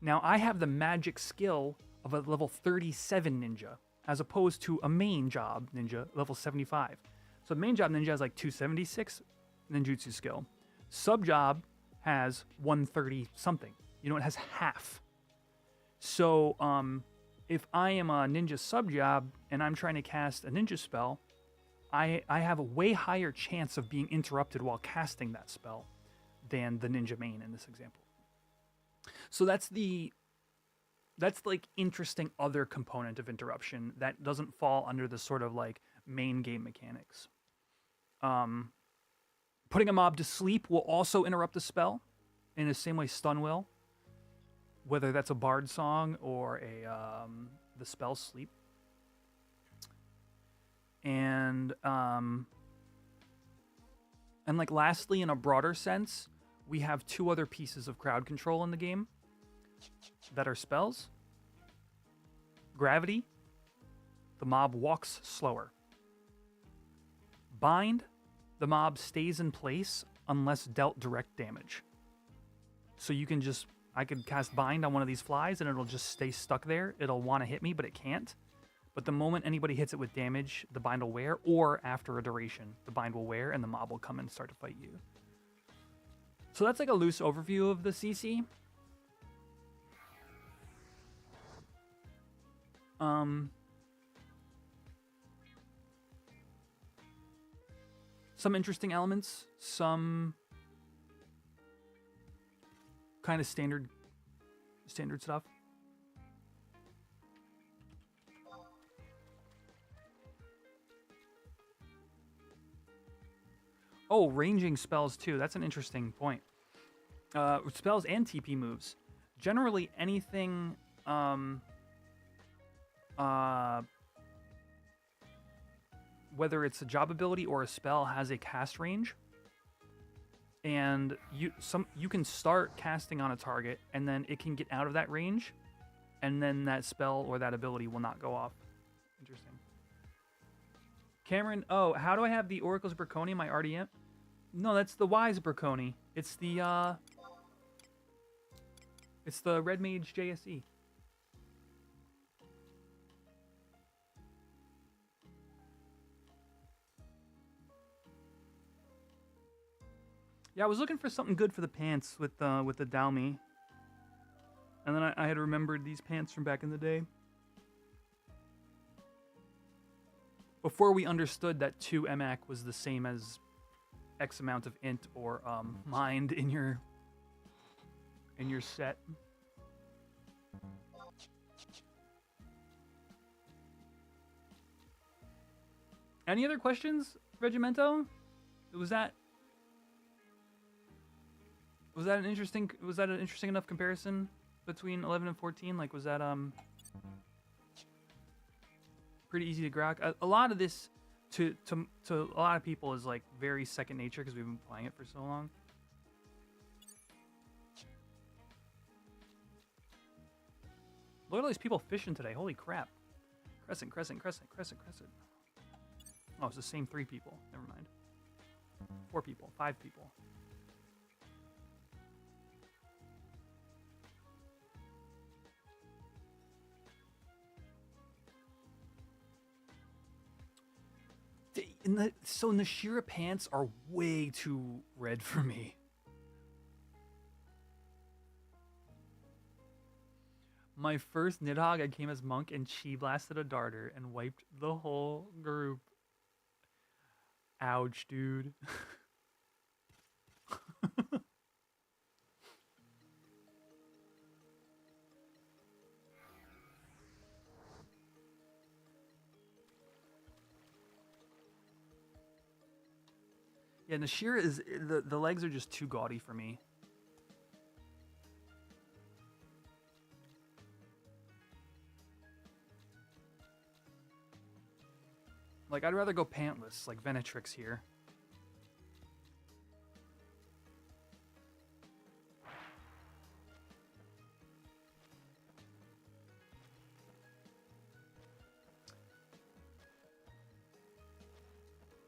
Now I have the magic skill of a level 37 ninja, as opposed to a main job ninja level 75. So main job ninja has like 276 ninjutsu skill. Sub job has 130 something. It has half. So if I am a ninja sub job and I'm trying to cast a ninja spell, I have a way higher chance of being interrupted while casting that spell than the ninja main in this example. So that's like interesting other component of interruption that doesn't fall under the sort of like main game mechanics. Putting a mob to sleep will also interrupt the spell in the same way stun will, whether that's a bard song or the spell sleep. And like lastly, in a broader sense, we have two other pieces of crowd control in the game that are spells. Gravity, the mob walks slower. Bind, the mob stays in place unless dealt direct damage. So you can just, I could cast Bind on one of these flies and it'll just stay stuck there. It'll want to hit me, but it can't. But the moment anybody hits it with damage, the bind will wear, or after a duration, the bind will wear and the mob will come and start to fight you. So that's like a loose overview of the CC. Some interesting elements, some kind of standard stuff. Oh, ranging spells too. That's an interesting point. Spells and TP moves. Generally, anything whether it's a job ability or a spell has a cast range, and you can start casting on a target, and then it can get out of that range, and then that spell or that ability will not go off. Interesting. Cameron, oh, how do I have the Oracle's Braconi in my RDM? No, that's the Wise Braconi. It's the Red Mage JSE. Yeah, I was looking for something good for the pants with the Dalmi. And then I had remembered these pants from back in the day. Before we understood that 2 MAC was the same as X amount of int or mind in your set. Any other questions, Regimento? Was that an interesting enough comparison between 11 and 14? Like, was that pretty easy to grok? A lot of this to a lot of people is like very second nature because we've been playing it for so long. Look at all these people fishing today. Holy crap. Crescent. Oh, it's the same 3 people. Never mind. 4 people. 5 people. So Nashira pants are way too red for me. My first Nidhogg, I came as monk and chi blasted a darter and wiped the whole group. Ouch, dude. Yeah, Nashira is the legs are just too gaudy for me. Like, I'd rather go pantless, like Venatrix here.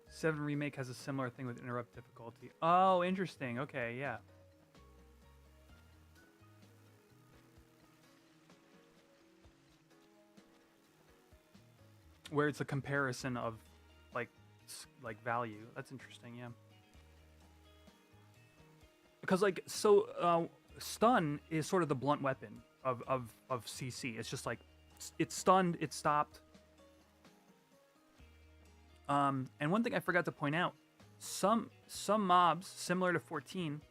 Seven Remake has a similar thing with interrupt difficulty. Oh, interesting. Okay, yeah. Where it's a comparison of like value. That's interesting, yeah. Because like stun is sort of the blunt weapon of CC. It's just like it's stunned, it's stopped. And one thing I forgot to point out, some mobs similar to 14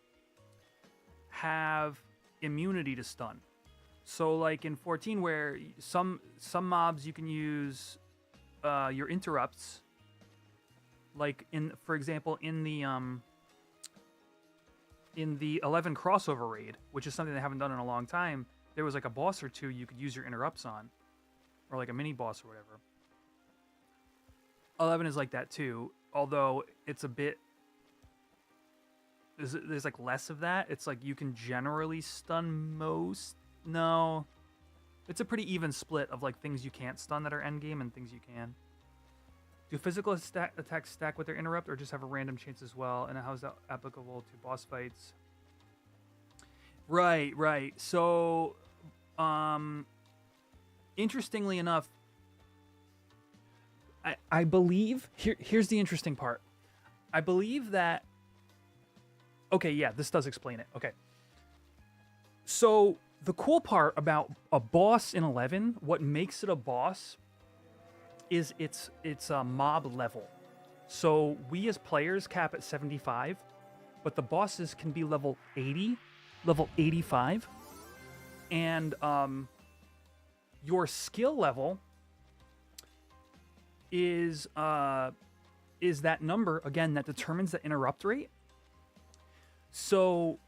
have immunity to stun. So like in 14, where some mobs you can use your interrupts. Like for example, in the 11 crossover raid, which is something they haven't done in a long time, there was like a boss or two you could use your interrupts on, or like a mini boss or whatever. 11 is like that too, although it's a bit. There's like less of that. It's like you can generally stun most. No, it's a pretty even split of like things you can't stun that are endgame and things you can. Do physical attacks stack with their interrupt or just have a random chance as well? And how is that applicable to boss fights? Right. So, interestingly enough, I believe, here's the interesting part. I believe that, okay, yeah, this does explain it. Okay. So, the cool part about a boss in 11, what makes it a boss is it's a mob level. So we as players cap at 75, but the bosses can be level 80, level 85, and your skill level is that number again that determines the interrupt rate. So,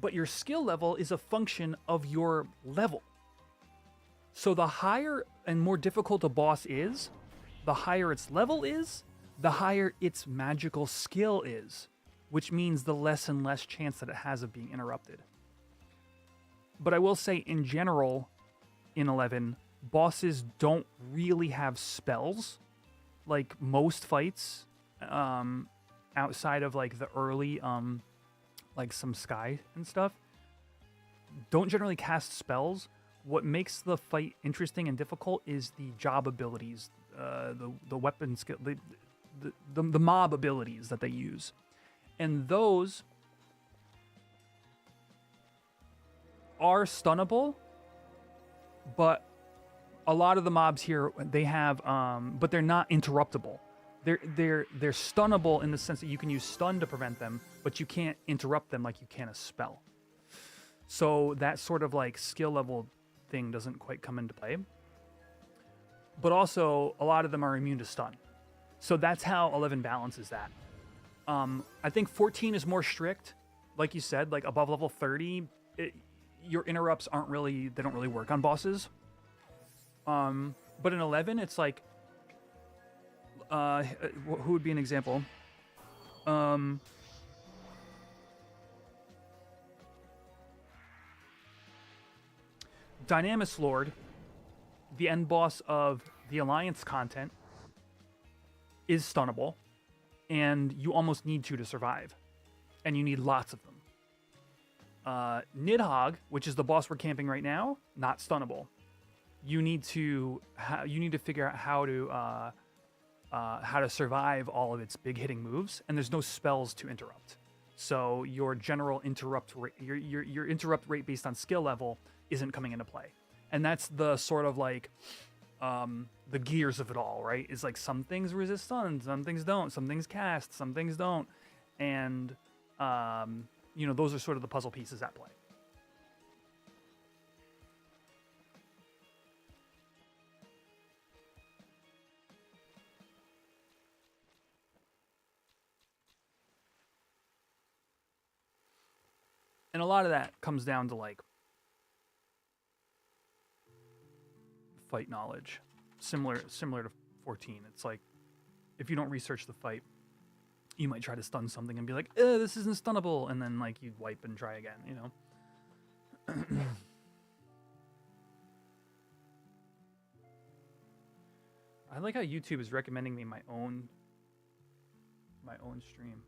but your skill level is a function of your level. So the higher and more difficult a boss is, the higher its level is, the higher its magical skill is, which means the less and less chance that it has of being interrupted. But I will say, in general, in 11, bosses don't really have spells. Like most fights, outside of like the early, like some Sky and stuff, don't generally cast spells. What makes the fight interesting and difficult is the job abilities, the weapon skill, the mob abilities that they use. And those are stunnable, but a lot of the mobs here, they have, but they're not interruptible. They're stunnable in the sense that you can use stun to prevent them, but you can't interrupt them like you can a spell. So that sort of like skill level thing doesn't quite come into play. But also, a lot of them are immune to stun. So that's how 11 balances that. I think 14 is more strict. Like you said, like above level 30, your interrupts aren't really, they don't really work on bosses. But in 11, it's like, who would be an example? Dynamis Lord, the end boss of the Alliance content, is stunnable, and you almost need to survive, and you need lots of them. Nidhogg, which is the boss we're camping right now, not stunnable. You need to figure out how to survive all of its big hitting moves, and there's no spells to interrupt. So your general interrupt rate, your interrupt rate based on skill level isn't coming into play. And that's the sort of like the gears of it all, right? Is like some things resist stun, some things don't, some things cast, some things don't. And those are sort of the puzzle pieces at play. And a lot of that comes down to like fight knowledge, similar to 14. It's like if you don't research the fight, you might try to stun something and be like, this isn't stunnable, and then like you wipe and try again, you know. I like how YouTube is recommending me my own stream.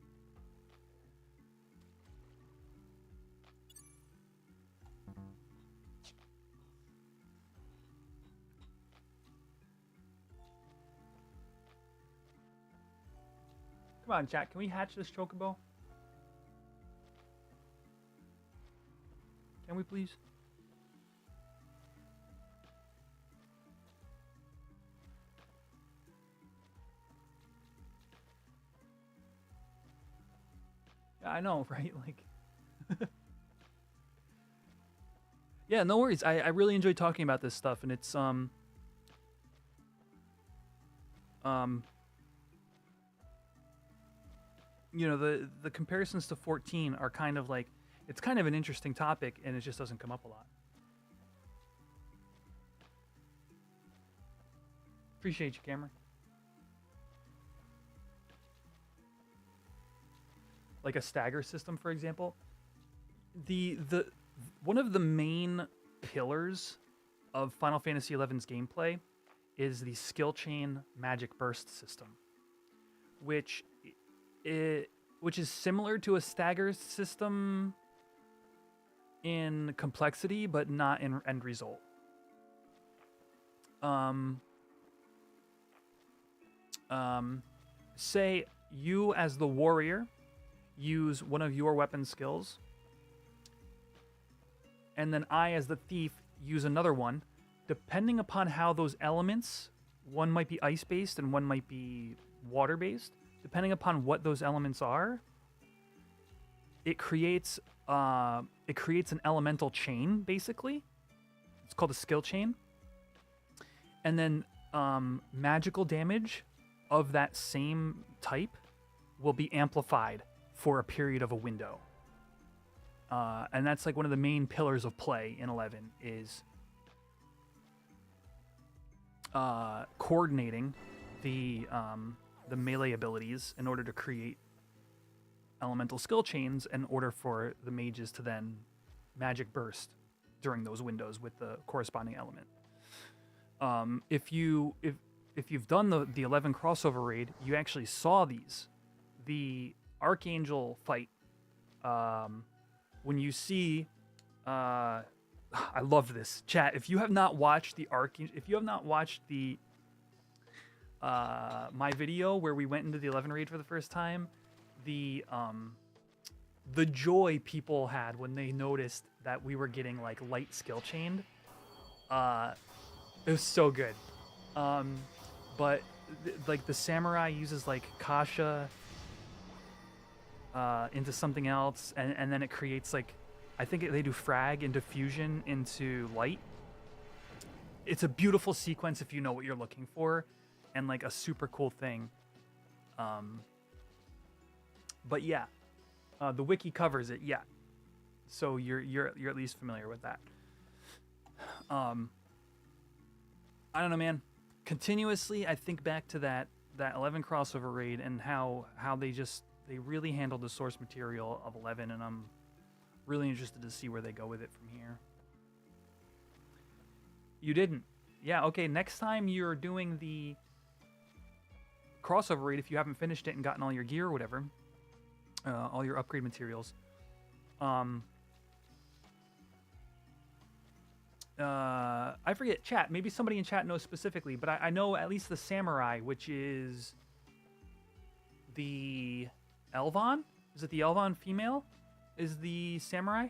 Come on, chat. Can we hatch this Chocobo? Can we please? I know, right? Like, yeah, no worries. I really enjoy talking about this stuff, and it's you know, the comparisons to 14 are kind of like, it's kind of an interesting topic, and it just doesn't come up a lot. Appreciate you, Cameron. Like a stagger system, for example. The one of the main pillars of Final Fantasy XI's gameplay is the skill chain magic burst system, which is similar to a stagger system in complexity, but not in end result. Say you as the warrior use one of your weapon skills, and then I as the thief use another one. Depending upon how those elements, one might be ice-based and one might be water-based, depending upon what those elements are, it creates an elemental chain, basically. It's called a skill chain. And then magical damage of that same type will be amplified for a period of a window. And that's like one of the main pillars of play in 11 is coordinating the melee abilities in order to create elemental skill chains in order for the mages to then magic burst during those windows with the corresponding element. If you've done the 11 crossover raid, you actually saw these. The Archangel fight, when you see, I love this chat. If you have not watched the my video where we went into the 11 raid for the first time, the joy people had when they noticed that we were getting like light skill chained, it was so good. But like the samurai uses like Kasha into something else, and then it creates like, I think they do frag into fusion into light. It's a beautiful sequence if you know what you're looking for, and like a super cool thing. But yeah, the wiki covers it. Yeah, so you're at least familiar with that. I don't know, man. Continuously, I think back to that 11 crossover raid and how they really handled the source material of 11, and I'm really interested to see where they go with it from here. You didn't. Yeah, okay, next time you're doing the crossover raid, if you haven't finished it and gotten all your gear or whatever, all your upgrade materials, I forget, chat, maybe somebody in chat knows specifically, but I know at least the samurai, which is the Elvon? Is it the Elvon female? Is the samurai?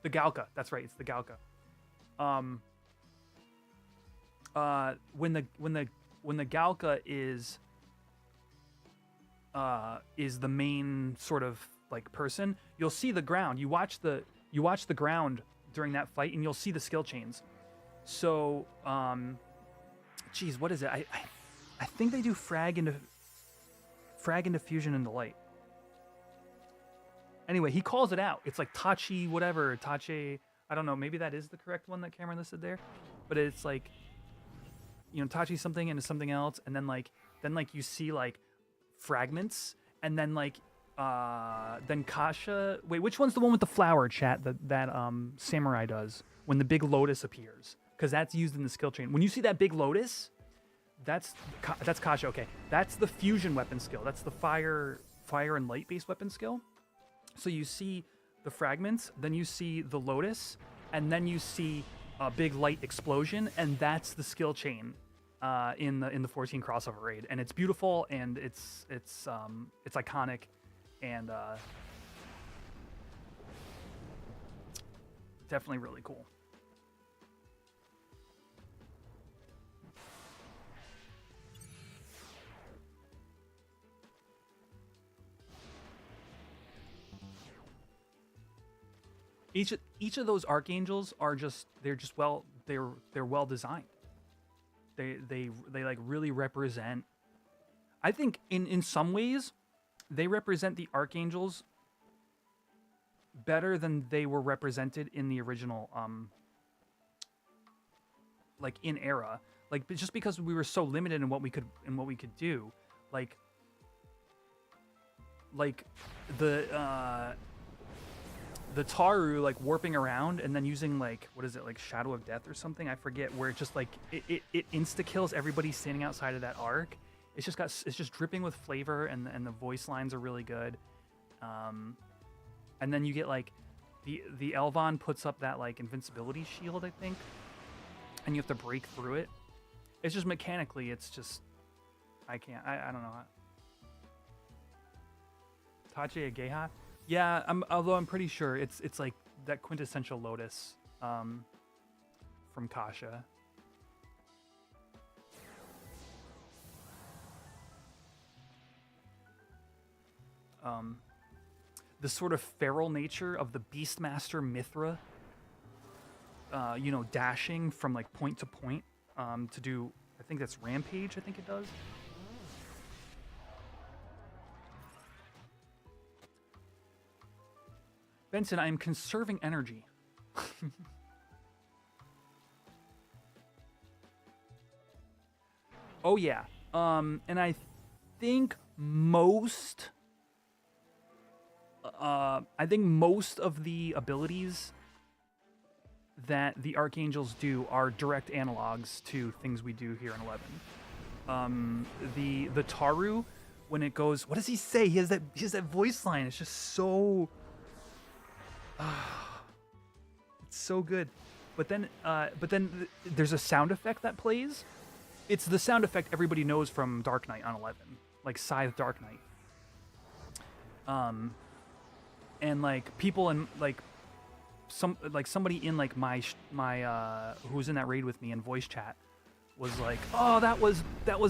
The Galka, that's right, it's the Galka. When the Galka is the main sort of like person, you'll see the ground. You watch the ground during that fight, and you'll see the skill chains. So, geez, what is it? I think they do frag into fusion into light. Anyway, he calls it out. It's like Tachi whatever, Tachi. I don't know. Maybe that is the correct one that Cameron listed there, but it's like, you know, Tachi something into something else, and then you see like fragments, and then like then Kasha. Wait, which one's the one with the flower, chat? That samurai does when the big lotus appears, because that's used in the skill chain. When you see that big lotus, that's Kasha. Okay, that's the fusion weapon skill. That's the fire and light based weapon skill. So you see the fragments, then you see the lotus, and then you see a big light explosion, and that's the skill chain in the 14 crossover raid, and it's beautiful, and it's iconic, and definitely really cool. Each of those archangels are just they're well designed. They like really represent. I think in some ways, they represent the archangels better than they were represented in the original like in era. Like just because we were so limited in what we could do, like the Taru like warping around and then using like what is it, like Shadow of Death or something, I forget, where it just like it insta kills everybody standing outside of that arc. It's just dripping with flavor, and the voice lines are really good. And then you get like the Elvon puts up that like invincibility shield, I think, and you have to break through it. It's just mechanically, it's just I don't know. Tachi Ageha? Yeah, although I'm pretty sure it's like that quintessential Lotus from Kasha. The sort of feral nature of the Beastmaster Mithra, you know, dashing from like point to point to do, I think that's Rampage, I think it does. Benson, I am conserving energy. Oh yeah. And I think most of the abilities that the Archangels do are direct analogs to things we do here in 11. The Taru, when it goes, what does he say? He has that voice line. It's just so it's so good. But then there's a sound effect that plays. It's the sound effect everybody knows from Dark Knight on 11, like Scythe Dark Knight. And like people in like somebody in like my who was in that raid with me in voice chat was like, oh, that was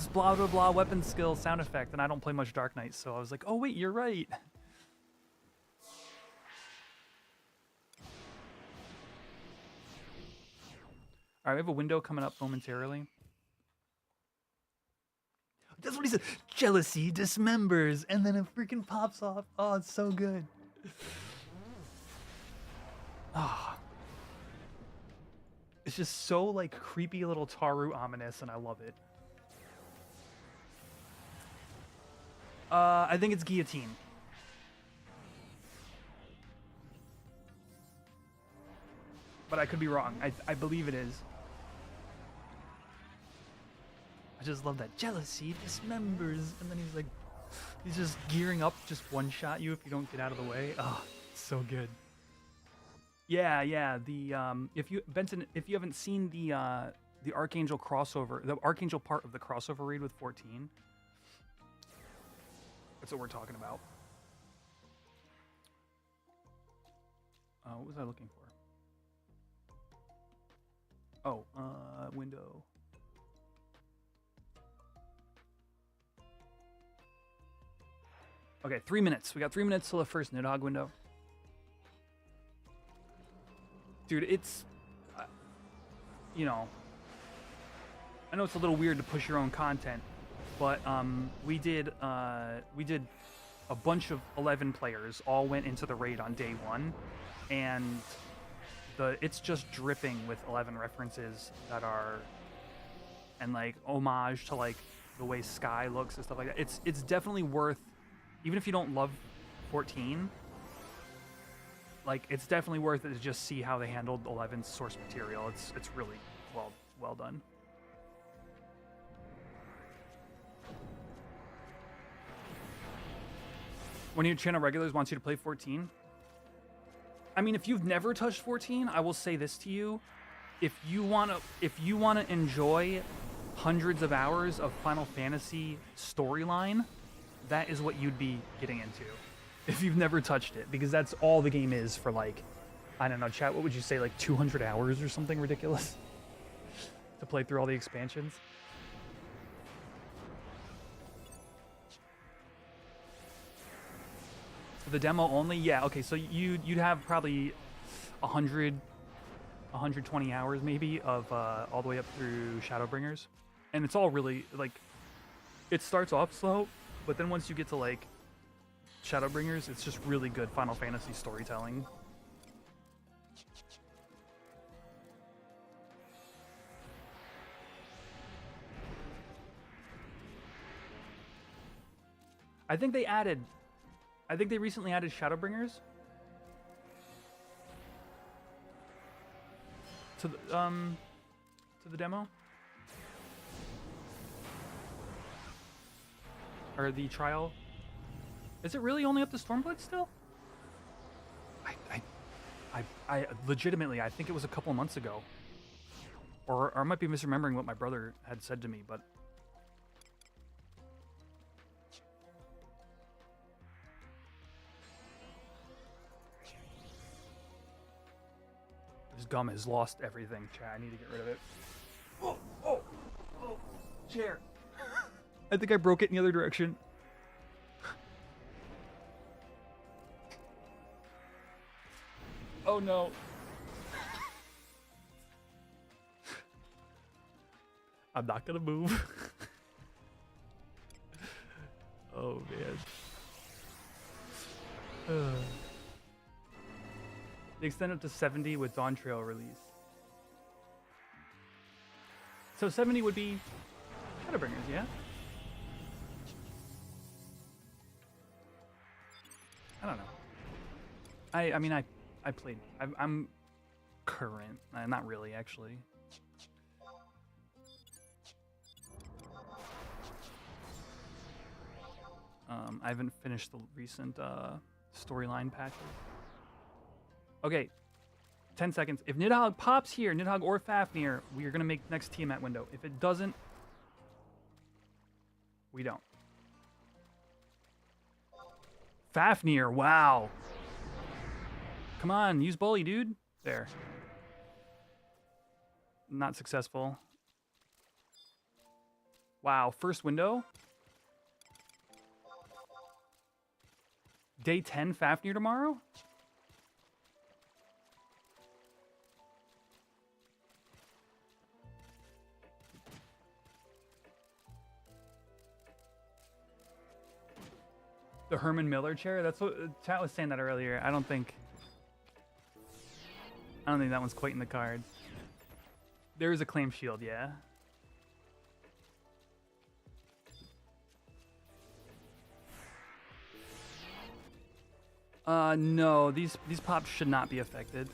blah blah blah weapon skill sound effect, and I don't play much Dark Knight, so I was like, oh wait, you're right. All right, we have a window coming up momentarily. That's what he said. Jealousy dismembers, and then it freaking pops off. Oh, it's so good. Ah, it's just so like creepy little Taru ominous, and I love it. I think it's guillotine. But I could be wrong. I believe it is. I just love that. Jealousy dismembers, and then he's just gearing up, just one shot you if you don't get out of the way. Oh, it's so good. Yeah. The if you haven't seen the Archangel crossover, the Archangel part of the crossover raid with 14, that's what we're talking about. What was I looking for? Oh, window. Okay, 3 minutes. We got 3 minutes till the first Nidhogg window. Dude, it's, you know, I know it's a little weird to push your own content, but we did a bunch of 11 players all went into the raid on day one, and it's just dripping with 11 references that are, and like homage to like the way Sky looks and stuff like that. It's definitely worth, even if you don't love 14, like it's definitely worth it to just see how they handled 11's source material. It's really well done. One of your channel regulars wants you to play 14. I mean, if you've never touched 14, I will say this to you: if you wanna enjoy hundreds of hours of Final Fantasy storyline, that is what you'd be getting into if you've never touched it, because that's all the game is for, like, I don't know, chat, what would you say, like 200 hours or something ridiculous to play through all the expansions? The demo only? Yeah, okay, so you'd have probably 100, 120 hours maybe of all the way up through Shadowbringers, and it's all really like it starts off slow, but then once you get to like Shadowbringers, it's just really good Final Fantasy storytelling. I think they recently added Shadowbringers to the demo or the trial. Is it really only up to Stormblood still? I legitimately, I think it was a couple months ago, or I might be misremembering what my brother had said to me, but. This gum has lost everything. Chat, I need to get rid of it. Oh, chair. I think I broke it in the other direction. Oh no. I'm not gonna move. Oh man. They extend up to 70 with Dawn Trail release. So 70 would be Shadowbringers, yeah? I don't know. I mean, I played. I'm current. Not really, actually. I haven't finished the recent storyline patches. Okay, 10 seconds. If Nidhogg pops here, Nidhogg or Fafnir, we are going to make next Tiamat window. If it doesn't, we don't. Fafnir, wow. Come on, use Bully, dude. There. Not successful. Wow, first window. Day 10 Fafnir tomorrow? The Herman Miller chair? That's what chat was saying that earlier. I don't think that one's quite in the cards. There is a claim shield, yeah. No, these pops should not be affected.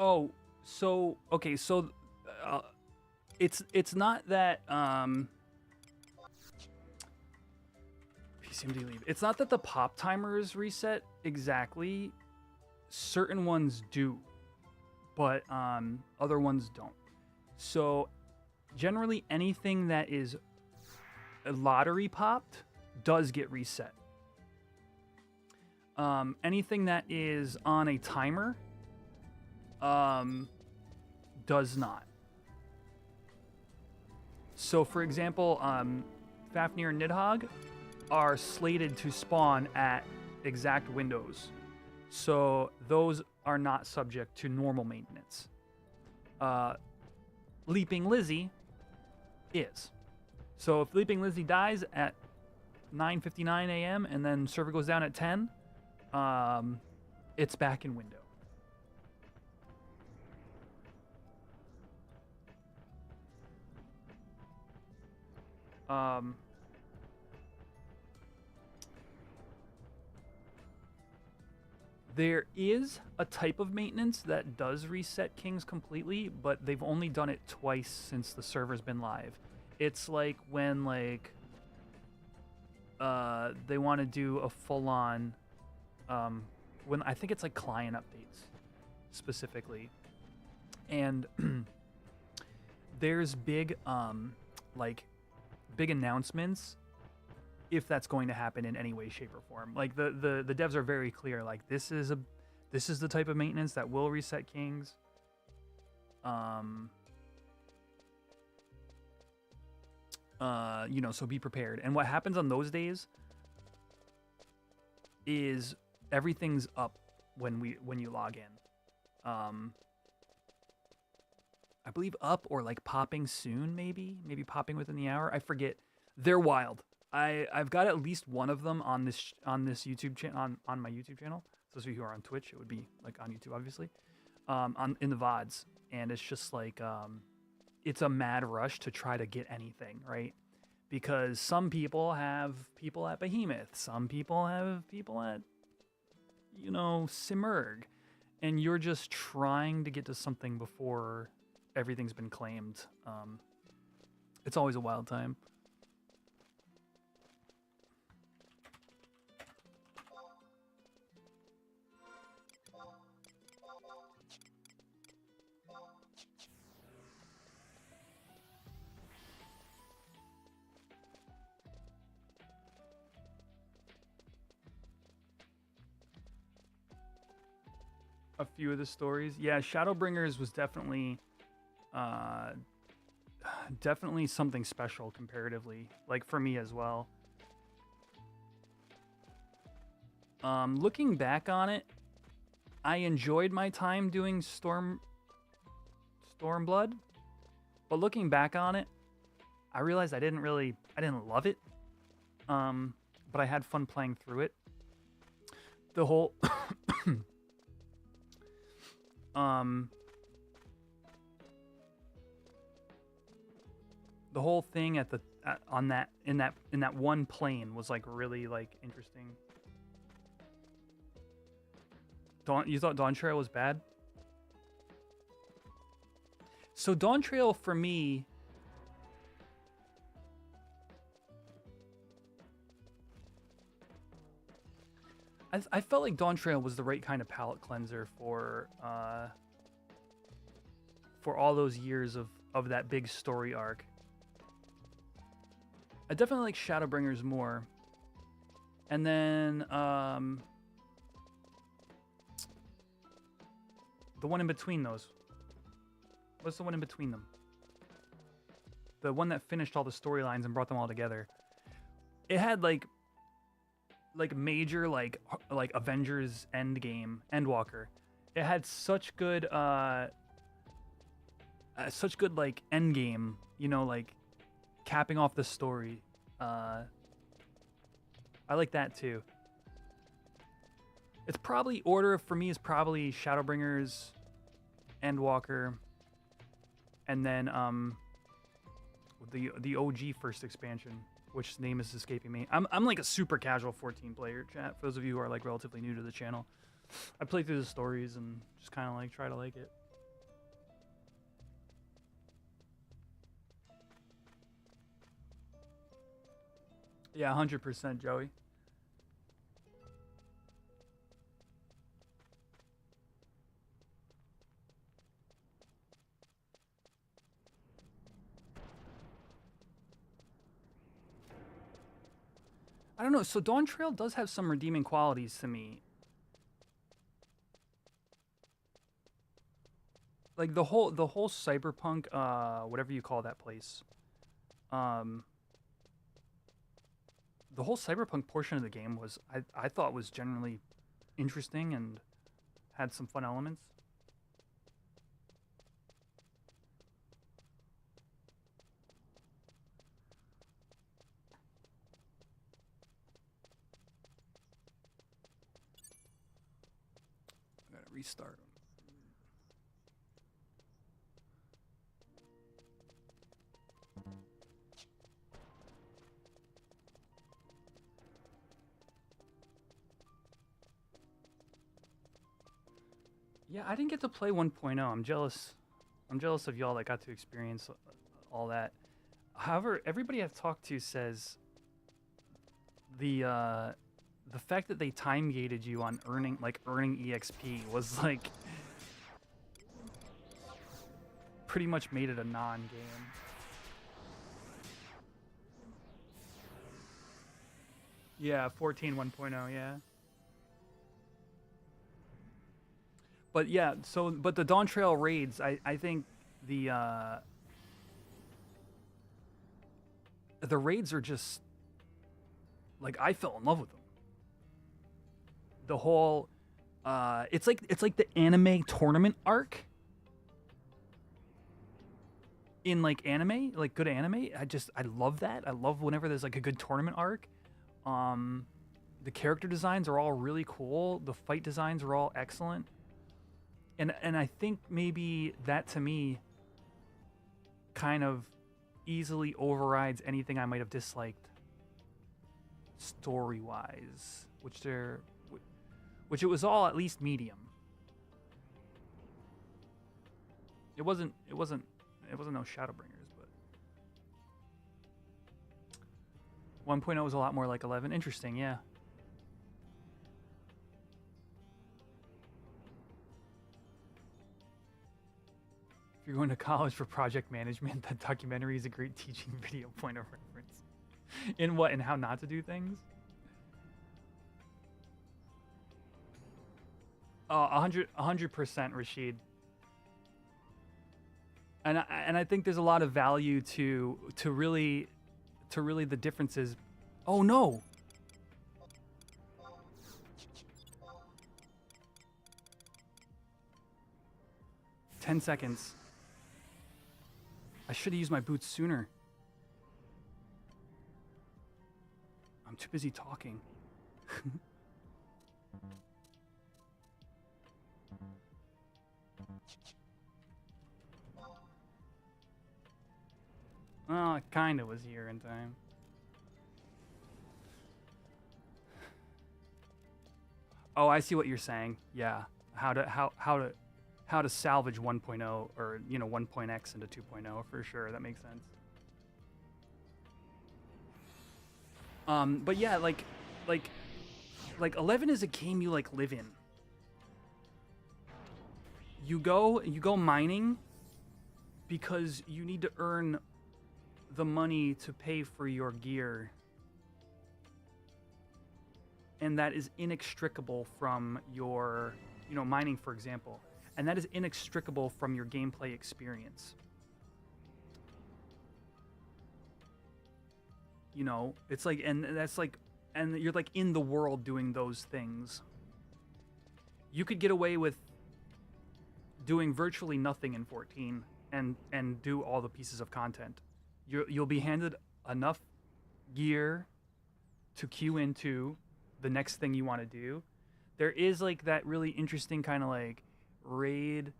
Oh, so okay, so it's not that PCMD leave. It's not that the pop timers reset exactly. Certain ones do, but other ones don't. So generally anything that is lottery popped does get reset. Anything that is on a timer does not. So, for example, Fafnir and Nidhogg are slated to spawn at exact windows. So, those are not subject to normal maintenance. Leaping Lizzie is. So, if Leaping Lizzie dies at 9:59 a.m. and then server goes down at 10, it's back in window. There is a type of maintenance that does reset kings completely, but they've only done it twice since the server's been live. It's like when they want to do a full-on when I think it's like client updates specifically, and there's big big announcements if that's going to happen in any way, shape, or form. Like the devs are very clear. Like this is the type of maintenance that will reset kings. So be prepared. And what happens on those days is everything's up when you log in. I believe up or like popping soon, maybe popping within the hour. I forget. They're wild. I've got at least one of them on this YouTube channel on my YouTube channel. Those of you who are on Twitch, it would be like on YouTube, obviously. In the VODs, and it's just like it's a mad rush to try to get anything right, because some people have people at Behemoth, some people have people at Simurg, and you're just trying to get to something before everything's been claimed. It's always a wild time. A few of the stories, yeah. Shadowbringers was definitely something special comparatively, like for me as well. Looking back on it, I enjoyed my time doing Stormblood, but looking back on it, I realized I didn't love it. But I had fun playing through it. The whole the whole thing in that one plane was like really like interesting. You thought Dawn Trail was bad? So Dawn Trail for me, I felt like Dawn Trail was the right kind of palate cleanser for all those years of that big story arc. I definitely like Shadowbringers more. And then the one in between those. What's the one in between them? The one that finished all the storylines and brought them all together. It had like major like Avengers Endwalker. It had such good like end game, like capping off the story. I like that too. It's probably order for me is probably Shadowbringers, Endwalker, and then the OG first expansion, which name is escaping me. I'm like a super casual 14 player, chat. For those of you who are like relatively new to the channel, I play through the stories and just kind of like try to like it. Yeah, 100%, Joey. I don't know. So Dawn Trail does have some redeeming qualities to me. like the whole cyberpunk, whatever you call that place, um, the whole cyberpunk portion of the game was I thought was generally interesting and had some fun elements. I gotta restart. Yeah, I didn't get to play 1.0. I'm jealous. I'm jealous of y'all that got to experience all that. However, everybody I've talked to says the fact that they time gated you on earning EXP was like pretty much made it a non-game. Yeah, 14 1.0, yeah. But yeah, but the Dawn Trail raids, I think the raids are just like I fell in love with them. The whole it's like the anime tournament arc in like anime, like good anime. I love that. I love whenever there's like a good tournament arc. The character designs are all really cool. The fight designs are all excellent. And I think maybe that to me kind of easily overrides anything I might have disliked story-wise, which it was all at least medium. It wasn't no Shadowbringers, but 1.0 was a lot more like 11. Interesting, yeah. If you're going to college for project management, that documentary is a great teaching video point of reference. In what and how not to do things? 100%, Rashid. And I think there's a lot of value to really the differences. Oh no. Ten seconds. I should have used my boots sooner. I'm too busy talking. Well, it kind of was here in time. Oh, I see what you're saying. Yeah, how to salvage 1.0 or 1.x into 2.0 for sure. That makes sense. But yeah, like 11 is a game you like live in. You go mining because you need to earn the money to pay for your gear. And that is inextricable from your, mining, for example. And that is inextricable from your gameplay experience. It's like, and that's like, and you're like in the world doing those things. You could get away with doing virtually nothing in 14 and do all the pieces of content. You'll be handed enough gear to queue into the next thing you want to do. There is like that really interesting kind of like raid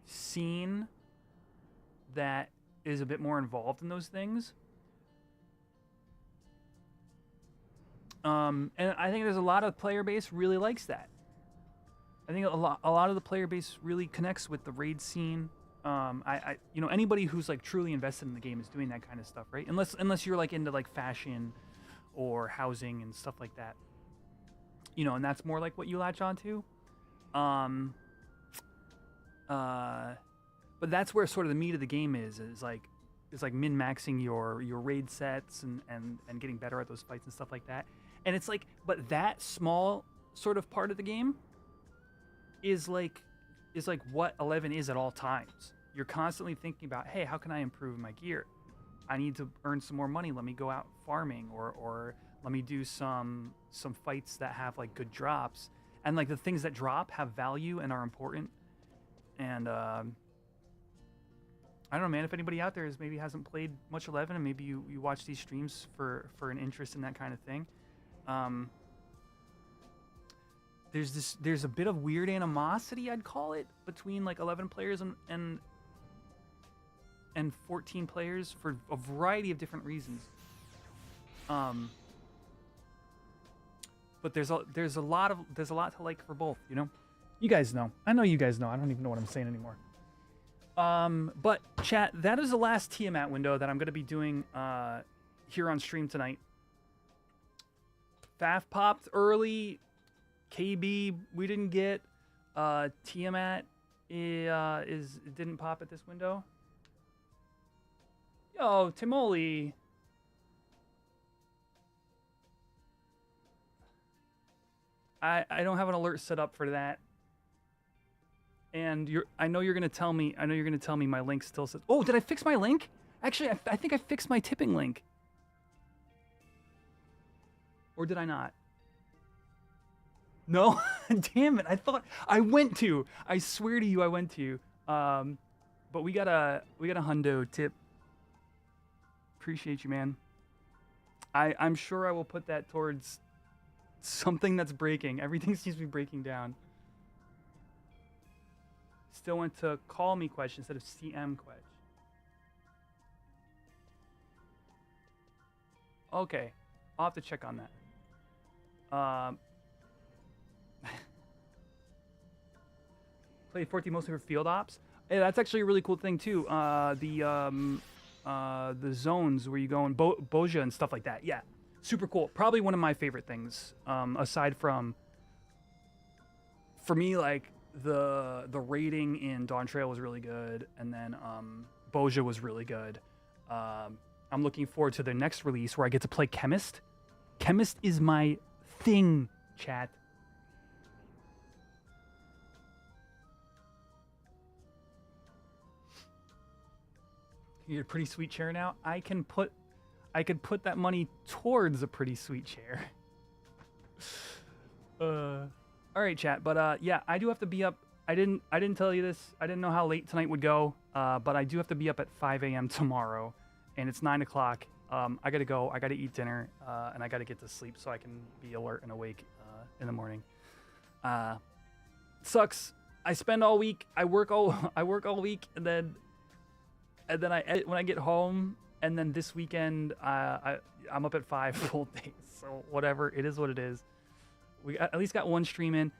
scene that is a bit more involved in those things. And I think there's a lot of player base really likes that. I think a lot of the player base really connects with the raid scene. Anybody who's like truly invested in the game is doing that kind of stuff, right? Unless you're like into like fashion or housing and stuff like that. And that's more like what you latch onto. But that's where sort of the meat of the game is like min-maxing your raid sets and getting better at those fights and stuff like that. And it's like, but that small sort of part of the game is like is like what 11 is at all times. You're constantly thinking about, hey, how can I improve my gear? I need to earn some more money. Let me go out farming, or let me do some fights that have like good drops, and like the things that drop have value and are important. And I don't know, man. If anybody out there is maybe hasn't played much 11, and maybe you watch these streams for an interest in that kind of thing, there's a bit of weird animosity, I'd call it, between like 11 players and 14 players for a variety of different reasons. But there's a lot to like for both, you know. You guys know. I know you guys know. I don't even know what I'm saying anymore. But chat, that is the last Tiamat window that I'm going to be doing here on stream tonight. FAF popped early. KB we didn't get. Tiamat didn't pop at this window. Yo, Timoli. I don't have an alert set up for that. And I know you're gonna tell me my link still says. Oh, did I fix my link? Actually, I think I fixed my tipping link. Or did I not? No? Damn it! I thought I went to. I swear to you, I went to. But we got a hundo tip. Appreciate you, man. I'm sure I will put that towards something that's breaking. Everything seems to be breaking down. Still went to call me question instead of CM question. Okay, I'll have to check on that. Play 14 mostly for field ops. Hey, that's actually a really cool thing too. The zones where you go and Boja and stuff like that. Yeah, super cool. Probably one of my favorite things. Aside from, for me, like the raiding in Dawn Trail was really good, and then Boja was really good. I'm looking forward to the next release where I get to play Chemist. Chemist is my thing, chat. You get a pretty sweet chair now. I could put that money towards a pretty sweet chair. All right, chat. But yeah, I do have to be up. I didn't tell you this. I didn't know how late tonight would go. But I do have to be up at 5 a.m. tomorrow, and it's 9 o'clock. I gotta go. I gotta eat dinner, and I gotta get to sleep so I can be alert and awake in the morning. Sucks. I spend all week. I work all week, and then I edit when I get home, and then this weekend I'm up at 5 full days. So whatever, it is what it is. We at least got one stream in.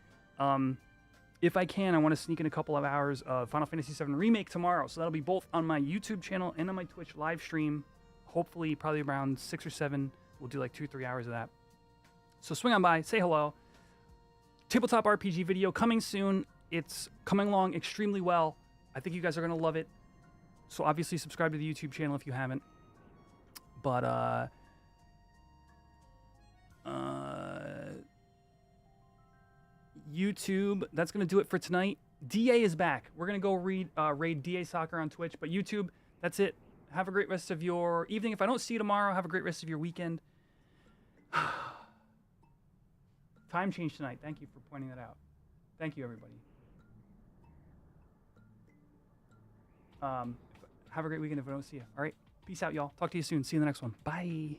If I can, I want to sneak in a couple of hours of Final Fantasy VII Remake tomorrow. So that'll be both on my YouTube channel and on my Twitch live stream. Hopefully, probably around 6 or 7. We'll do like 2-3 hours of that. So swing on by, say hello. Tabletop RPG video coming soon. It's coming along extremely well. I think you guys are going to love it. So obviously subscribe to the YouTube channel if you haven't. But YouTube, that's going to do it for tonight. DA is back. We're going to go raid DA Soccer on Twitch. But YouTube, that's it. Have a great rest of your evening. If I don't see you tomorrow, have a great rest of your weekend. Time change tonight. Thank you for pointing that out. Thank you, everybody. Have a great weekend if I don't see you. All right. Peace out, y'all. Talk to you soon. See you in the next one. Bye.